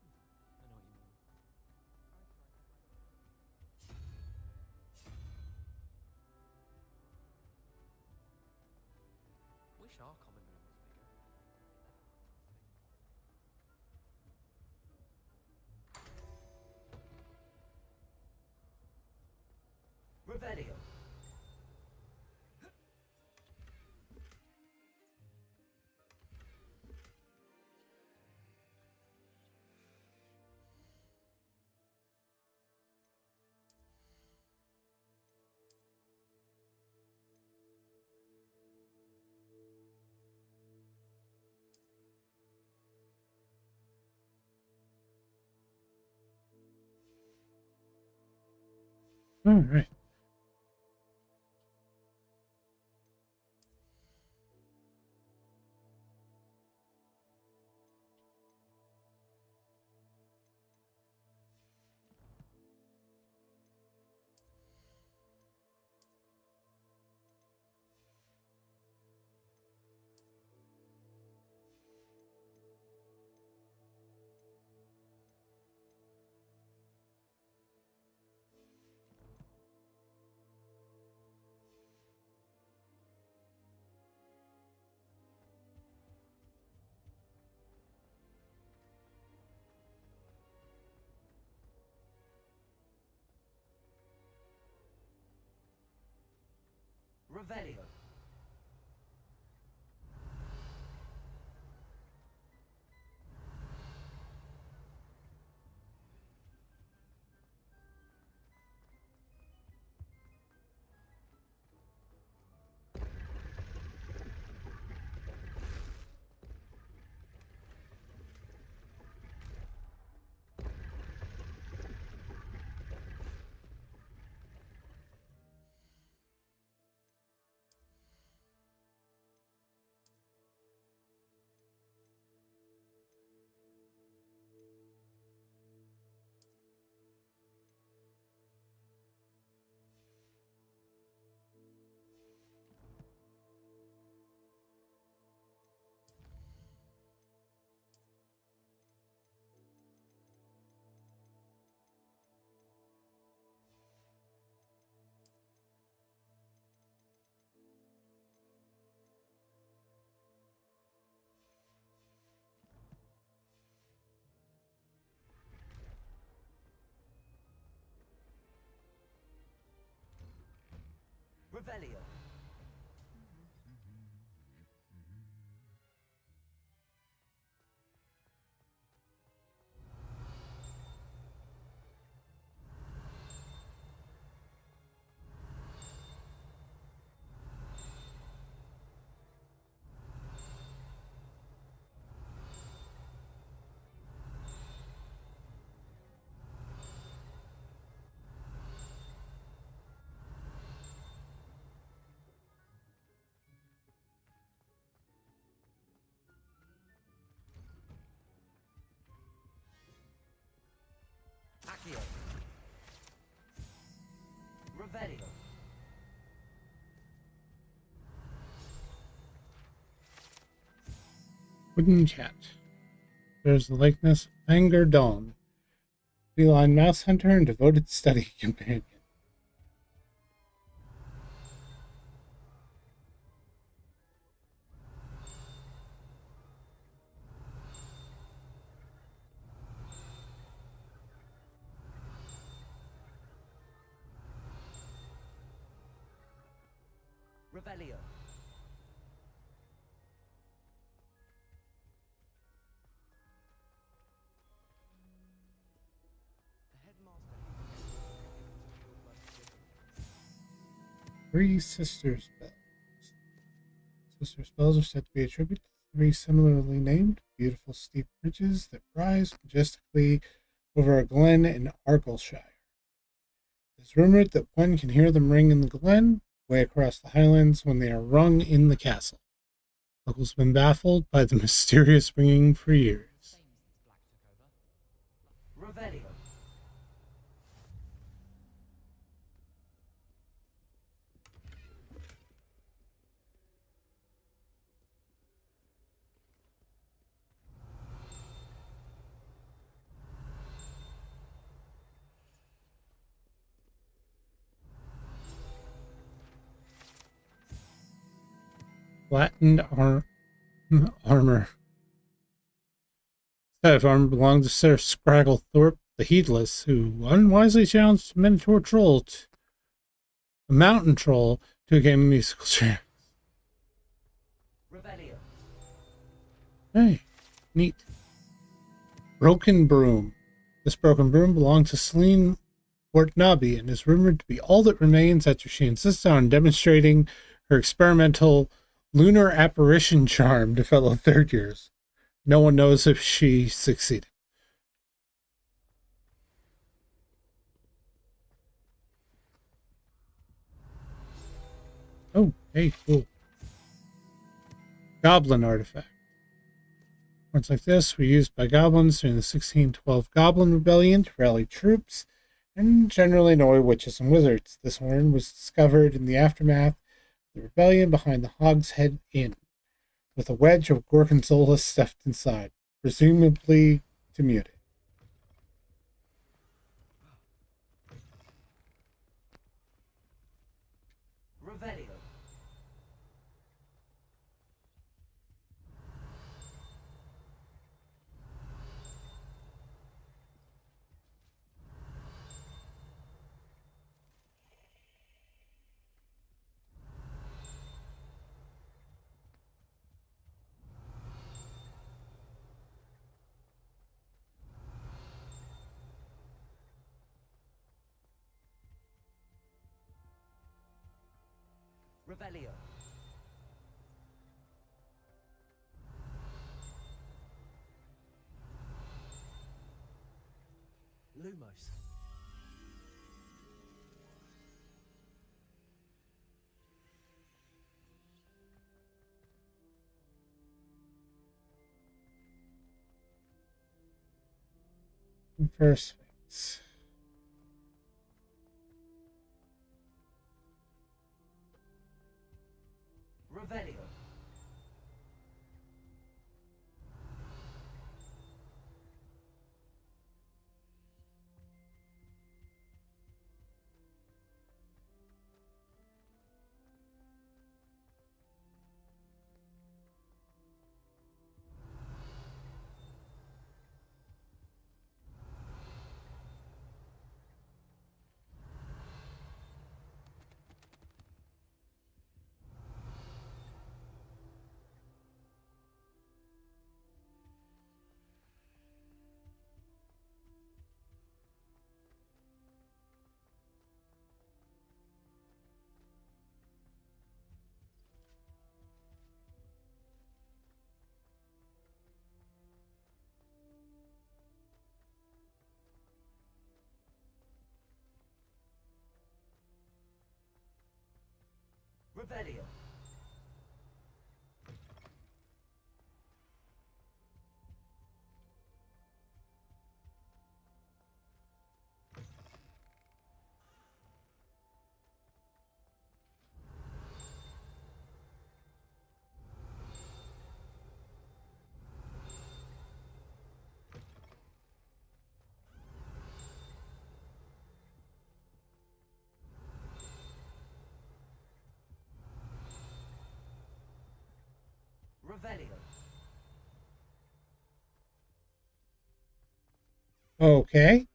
know what you mean. Wish our common room was bigger. It never had enough space. Revelio. All right. Revelio. Revelio. Accio. Revelio. Wooden cat. There's the likeness of Anger Dawn, feline mouse hunter and devoted study companion. Revelio. Three sister spells. Sister spells are said to be attributed to three similarly named, beautiful steep ridges that rise majestically over a glen in Argyllshire. It is rumored that one can hear them ring in the glen, way across the highlands, when they are rung in the castle. Locals have been baffled by the mysterious ringing for years. Revelio. Flattened armor. That of armor belonged to Sir Scragglethorpe the Heedless, who unwisely challenged a Minotaur troll, a mountain troll, to a game of musical chairs. Revelio. Hey, neat. Broken broom. This broken broom belonged to Celine Portnaby and is rumored to be all that remains after she insisted on demonstrating her experimental lunar apparition charm to fellow third years. No one knows if she succeeded. Oh, hey, cool. Goblin artifact. Words like this were used by goblins during the 1612 Goblin Rebellion to rally troops and generally annoy witches and wizards. This horn was discovered in the aftermath of the rebellion behind the Hogshead Inn, with a wedge of gorgonzola stuffed inside, presumably to mute it. Revelio. Revelio. Lumos. First things. Revelio. Revelio. Revelio. Okay.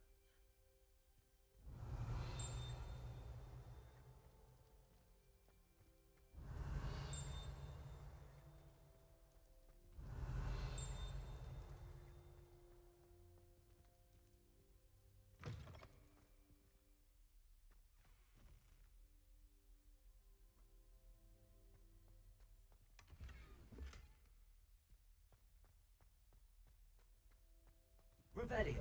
Revelio.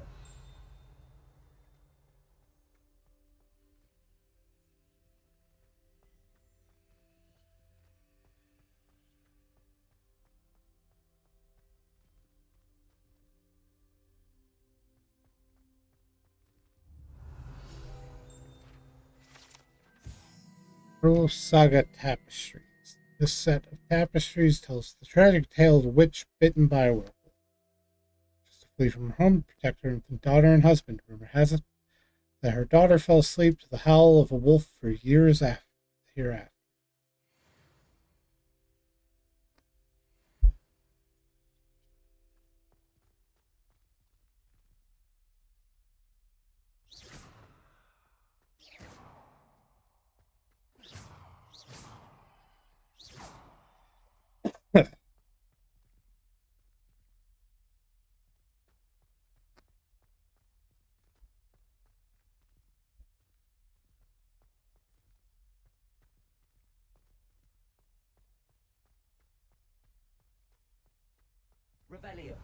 Cruel Saga Tapestries. This set of tapestries tells the tragic tale of a witch bitten by a werewolf. Just to flee from her home, protect her infant daughter and husband. Rumor has it that her daughter fell asleep to the howl of a wolf for years hereafter. Revelio.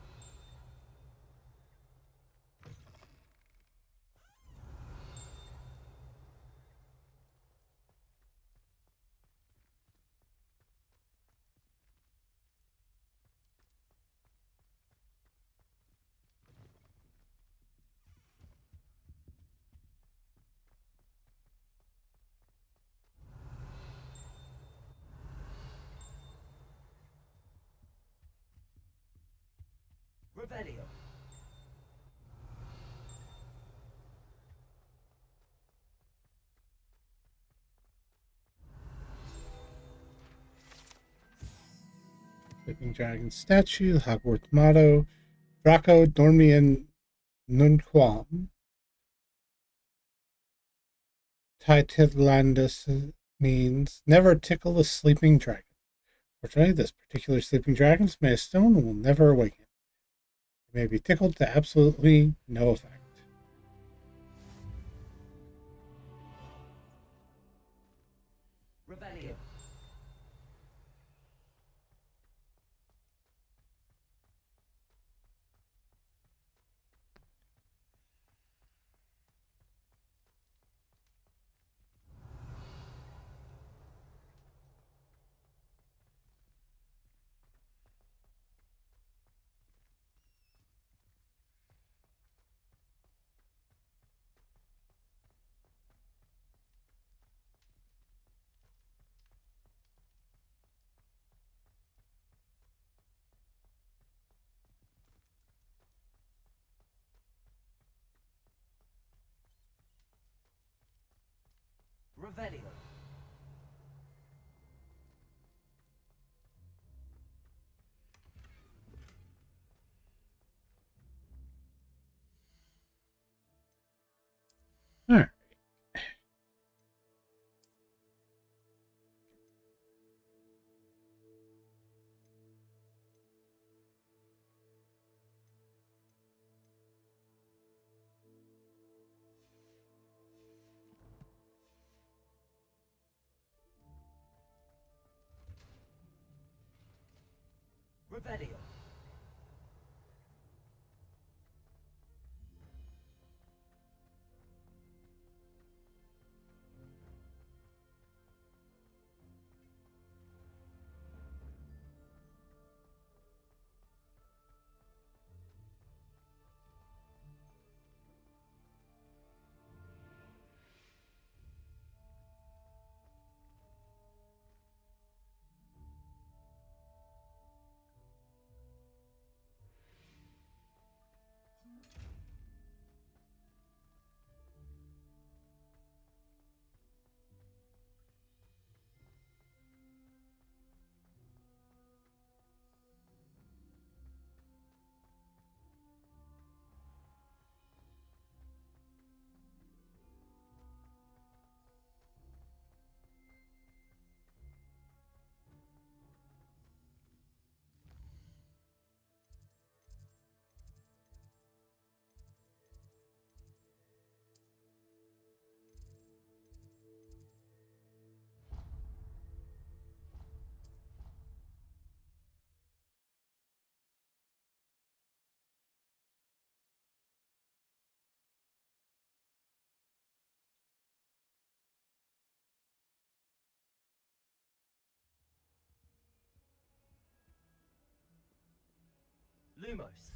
Revelio. Sleeping Dragon statue, the Hogwarts motto, Draco Dormien Nunquam. Titlandus means never tickle the sleeping dragon. Fortunately, this particular sleeping dragon is made of stone and will never awaken. It may be tickled to absolutely no effect. Revelio. Revelio. All right. Revelio. Lumos.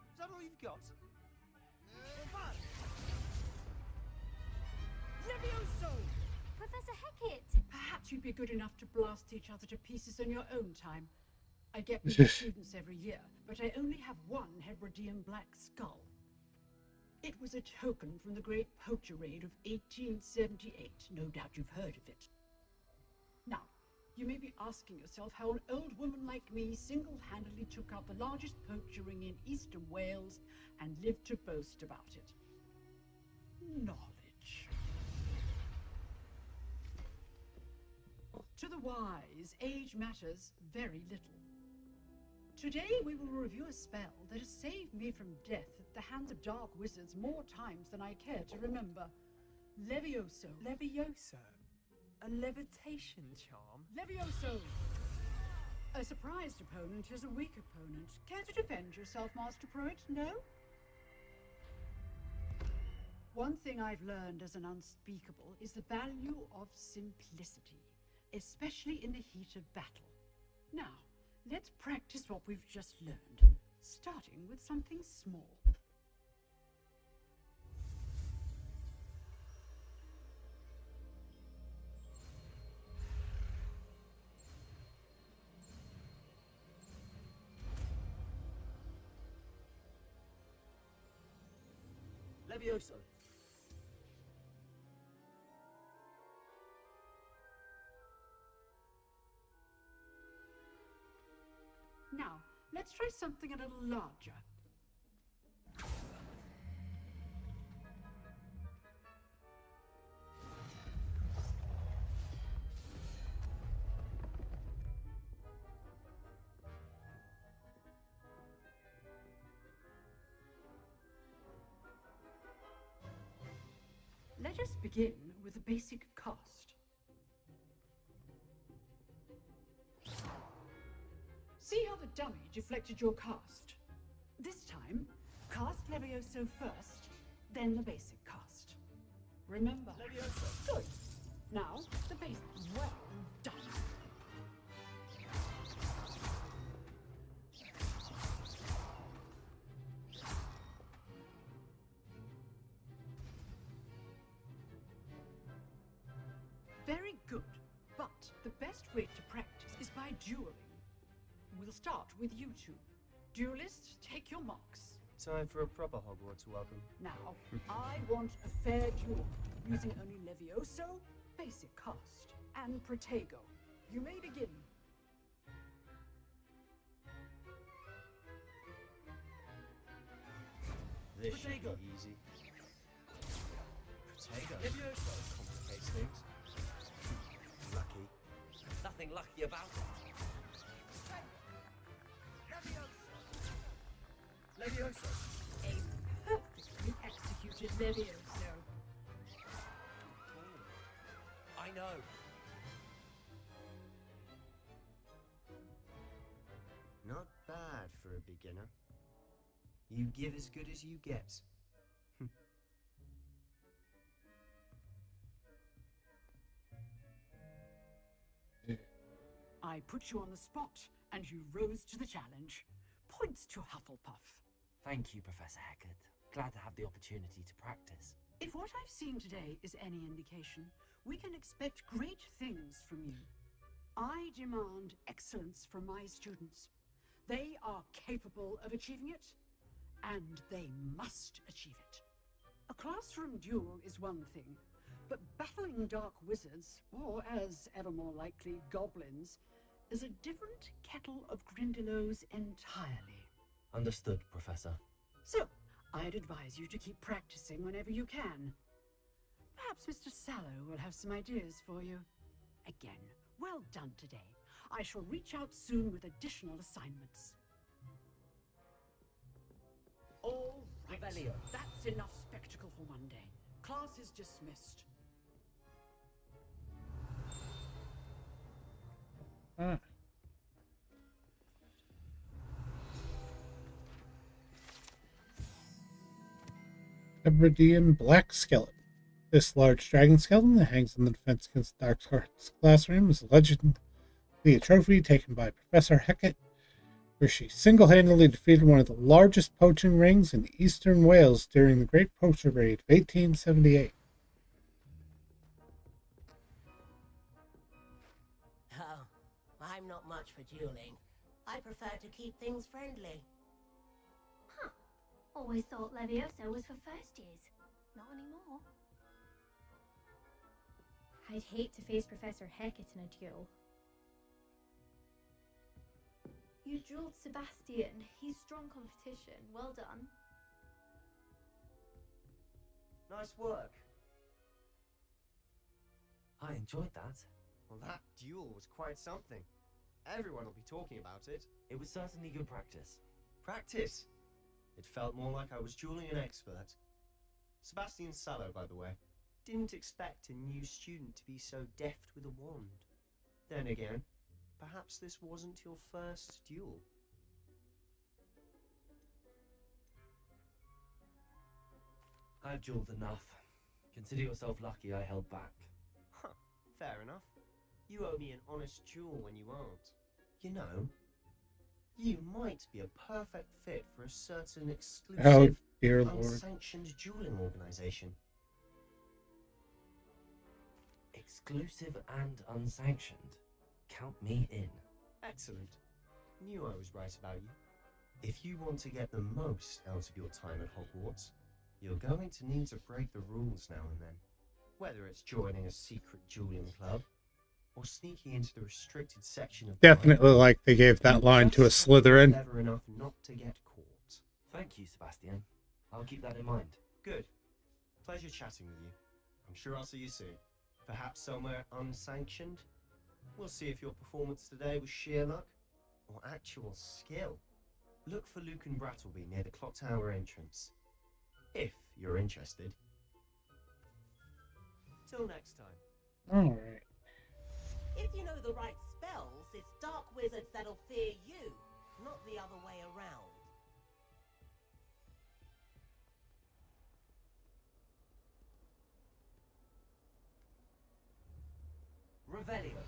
Is that all you've got? Levioso! Professor Hecat! Perhaps you'd be good enough to blast each other to pieces in your own time. I get new students every year, but I only have one Hebridean black skull. It was a token from the Great Poacher Raid of 1878. No doubt you've heard of it. Now, you may be asking yourself how an old woman like me single-handedly took out the largest poacher ring in eastern Wales and lived to boast about it. Knowledge. To the wise, age matters very little. Today we will review a spell that has saved me from death at the hands of dark wizards more times than I care to remember. Levioso. Levioso? A levitation charm? Levioso! A surprised opponent is a weak opponent. Care to defend yourself, Master Pruitt? No? One thing I've learned as an unspeakable is the value of simplicity, especially in the heat of battle. Now, let's practice what we've just learned, starting with something small. Levioso. Now, let's try something a little larger. Let us begin with a basic cast. See how the dummy deflected your cast? This time, cast Levioso first, then the basic cast. Remember? Levioso. Good. Now, the basic. Well done. Very good, but the best way to practice is by dueling. We'll start with you two. Duelists, take your marks. Time for a proper Hogwarts welcome. Now, I want a fair duel, using only Levioso, basic cast, and Protego. You may begin. This should be easy. Protego. Complicates things. Lucky. Nothing lucky about it. Levioso. A perfectly executed Levioso. I know. Not bad for a beginner. You give as good as you get. I put you on the spot, and you rose to the challenge. Points to Hufflepuff. Thank you, Professor Hecat. Glad to have the opportunity to practice. If what I've seen today is any indication, we can expect great things from you. I demand excellence from my students. They are capable of achieving it, and they must achieve it. A classroom duel is one thing, but battling dark wizards, or as ever more likely, goblins, is a different kettle of Grindylows entirely. Understood, Professor. So, I'd advise you to keep practicing whenever you can. Perhaps Mr. Sallow will have some ideas for you. Again, well done today. I shall reach out soon with additional assignments. All right, Revelio. That's enough spectacle for one day. Class is dismissed. Ah. Hebridean black skeleton. This large dragon skeleton that hangs in the Defense Against Dark Arts classroom is allegedly a trophy taken by Professor Hecat, where she single-handedly defeated one of the largest poaching rings in eastern Wales during the Great Poacher Raid of 1878. Oh, I'm not much for dueling. I prefer to keep things friendly. Huh. Always thought Levioso was for first years. Not anymore. I'd hate to face Professor Hecat in a duel. You dueled Sebastian. He's strong competition. Well done. Nice work. I enjoyed that. Well, that duel was quite something. Everyone will be talking about it. It was certainly good practice. Practice? It felt more like I was dueling an expert. Sebastian Sallow, by the way. Didn't expect a new student to be so deft with a wand. Then again, perhaps this wasn't your first duel. I've dueled enough. Consider yourself lucky I held back. Huh, fair enough. You owe me an honest duel when you aren't. You know, you might be a perfect fit for a certain exclusive, dear Lord. unsanctioned dueling organization. Exclusive and unsanctioned. Count me in. Excellent. Knew I was right about you. If you want to get the most out of your time at Hogwarts, you're going to need to break the rules now and then. Whether it's joining a secret dueling club, or sneaking into the restricted section of Definitely like they gave that line to a Slytherin. Clever enough not to get caught. Thank you, Sebastian. I'll keep that in mind. Good. Pleasure chatting with you. I'm sure I'll see you soon. Perhaps somewhere unsanctioned? We'll see if your performance today was sheer luck or actual skill. Look for Luke and Brattleby near the clock tower entrance. If you're interested. Till next time. Alright. If you know the right spells, it's dark wizards that'll fear you, not the other way around. Revelio.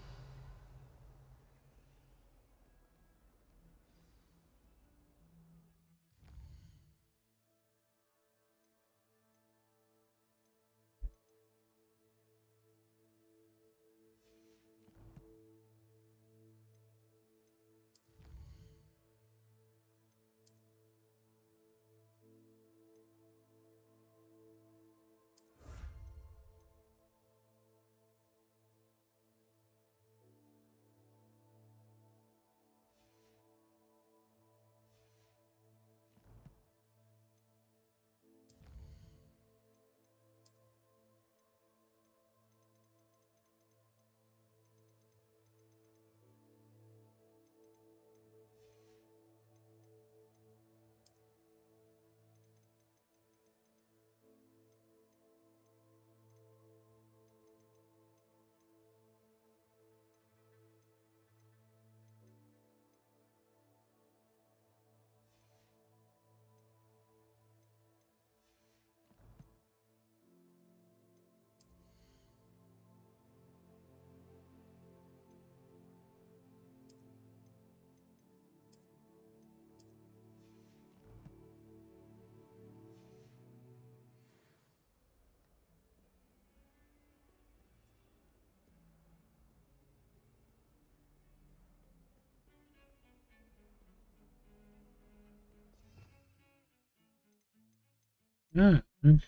Ah, okay.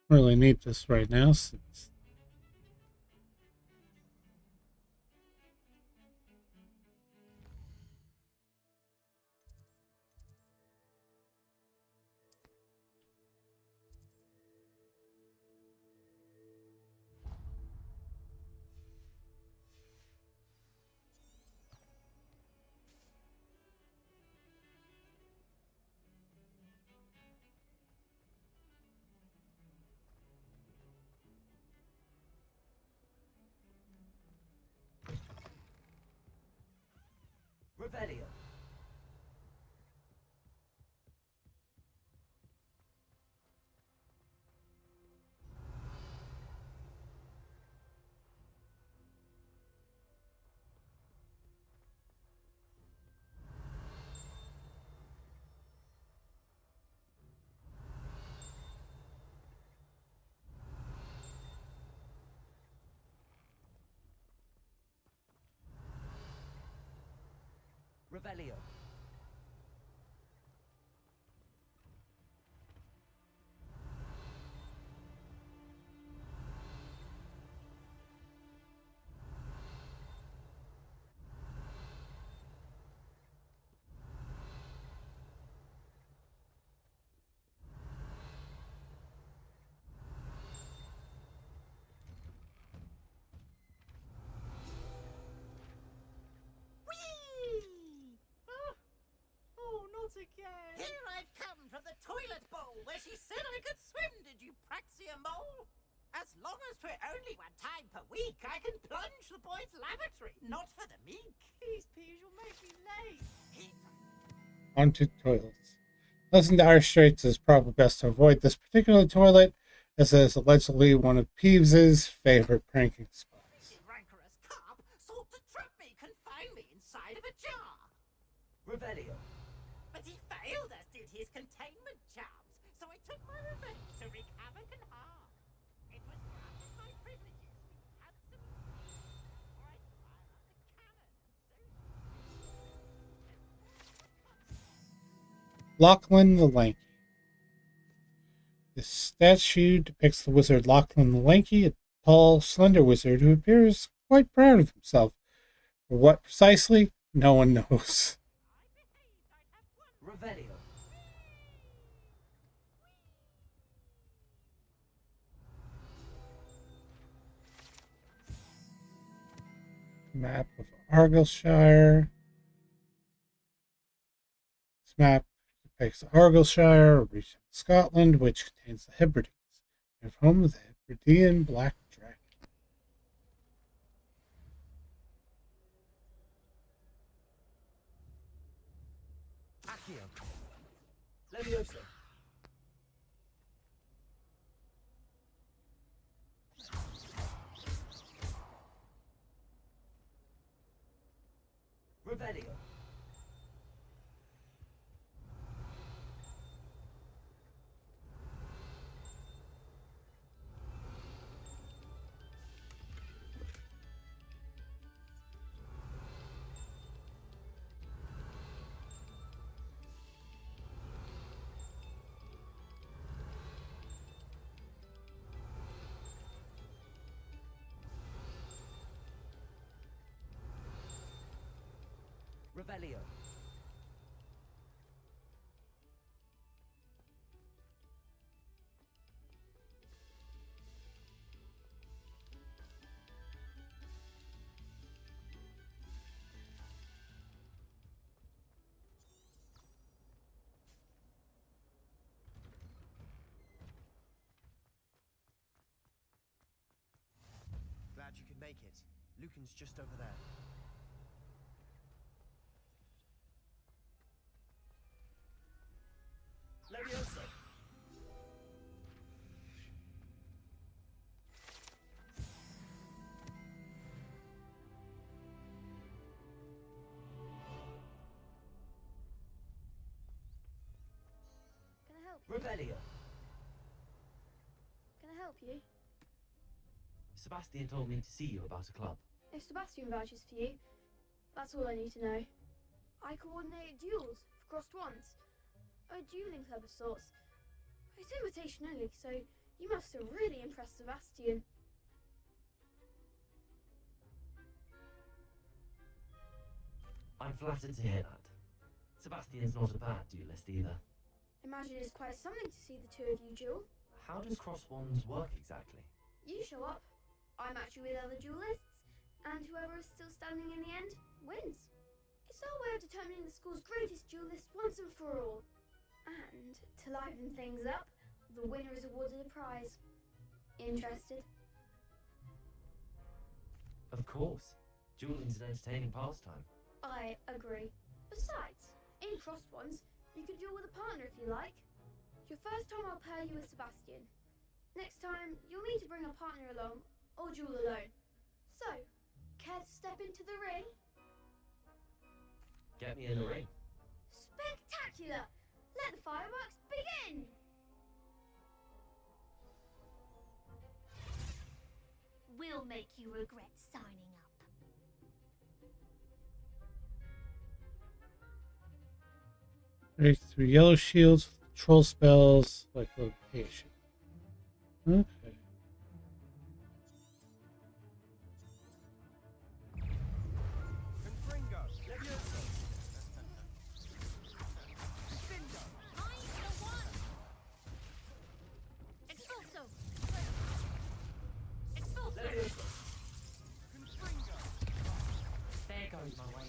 Really need this right now since Revelio. Revelio. Oh, not again. Here I've come from the toilet bowl where she said I could swim, did you praxia mole? As long as for only one time per week, I can plunge the boys' lavatory, not for the meek. Please, Peas, you'll make me late. onto toilets. Listen to Irish Straits is probably best to avoid this particular toilet, as it is allegedly one of Peeves's favorite pranking spots. Rancorous carp sought to trap me, confine me inside of a jar. Revelio. But he failed, as did his containment charms, so I took my revenge to wreak havoc and harm. It was granted my privileges with handsome or I fire the cannon Lachlan the Lanky. This statue depicts the wizard Lachlan the Lanky, a tall, slender wizard who appears quite proud of himself. For what precisely, no one knows. Revelio. Map of Argyllshire. This map depicts Argyllshire, a region of Scotland, which contains the Hebrides, and home of the Hebridean Black Dragon. Accio. Leviosa. Revelio. Revelio. Glad you could make it. Lucan's just over there. Leviosa. Can I help you? Revelio. Can I help you? Sebastian told me to see you about a club. If Sebastian vouches for you, that's all I need to know. I coordinate duels for crossed ones. A dueling club of sorts. It's invitation only, so you must have really impressed Sebastian. I'm flattered to hear that. Sebastian's not a bad duelist either. Imagine it's quite something to see the two of you duel. How does cross wands work exactly? You show up, I match you with other duelists, and whoever is still standing in the end wins. It's our way of determining the school's greatest duelist once and for all. And to liven things up, the winner is awarded a prize. Interested? Of course. Dueling's an entertaining pastime. I agree. Besides, in cross ones, you can duel with a partner if you like. Your first time I'll pair you with Sebastian. Next time, you'll need to bring a partner along, or duel alone. So, care to step into the ring? Get me in the ring. Spectacular! Let the fireworks begin! We'll make you regret signing up. Break through yellow shields with control spells like location. Okay. There goes my way.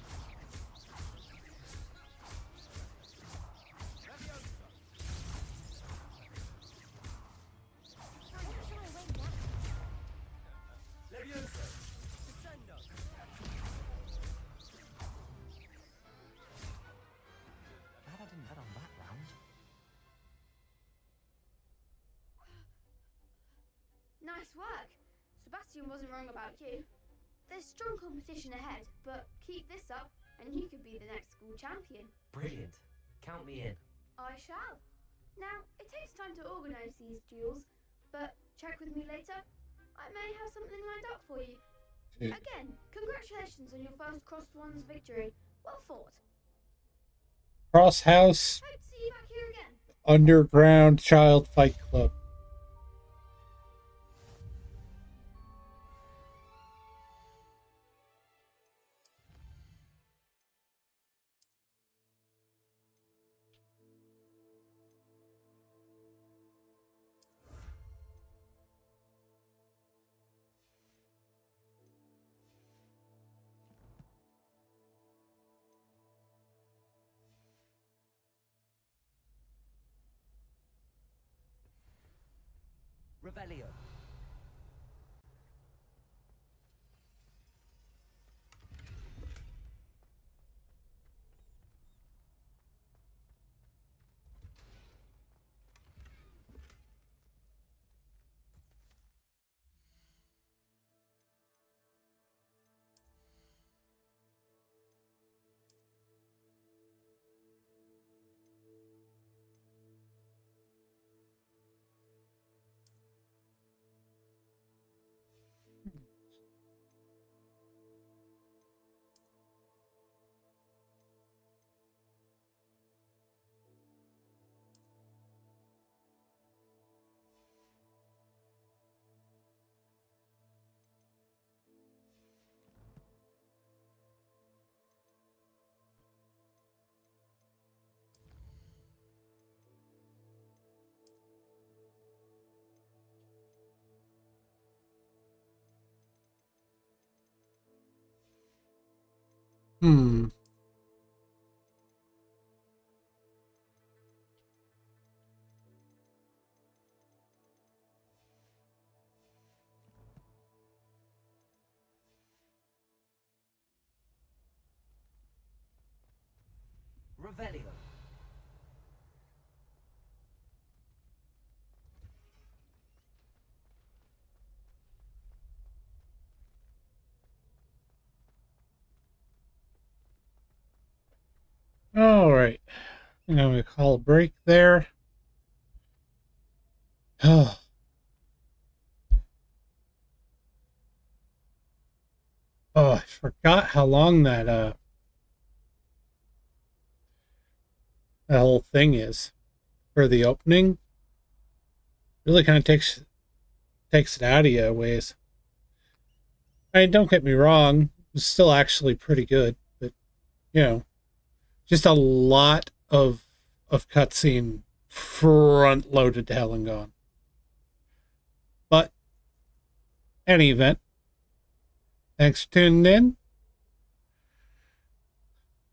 Glad I didn't bet on that round. Nice work. Sebastian wasn't wrong about you. There's strong competition ahead, but keep this up and you could be the next school champion. Brilliant. Count me in. I shall. Now, it takes time to organise these duels, but check with me later. I may have something lined up for you. Again, congratulations on your first Crossed Ones victory. Well fought. Cross House Hope to see you back here again. Underground Child Fight Club. Revelio. Hmm. Revelio. All right. I'm going to call a break there. Oh. Oh, I forgot how long that whole thing is for the opening. Really kind of takes it out of you ways. I mean, don't get me wrong, it's still actually pretty good, but you know, just a lot of cutscene front loaded to hell and gone. But any event, thanks for tuning in.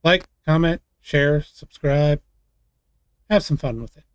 Like, comment, share, subscribe. Have some fun with it.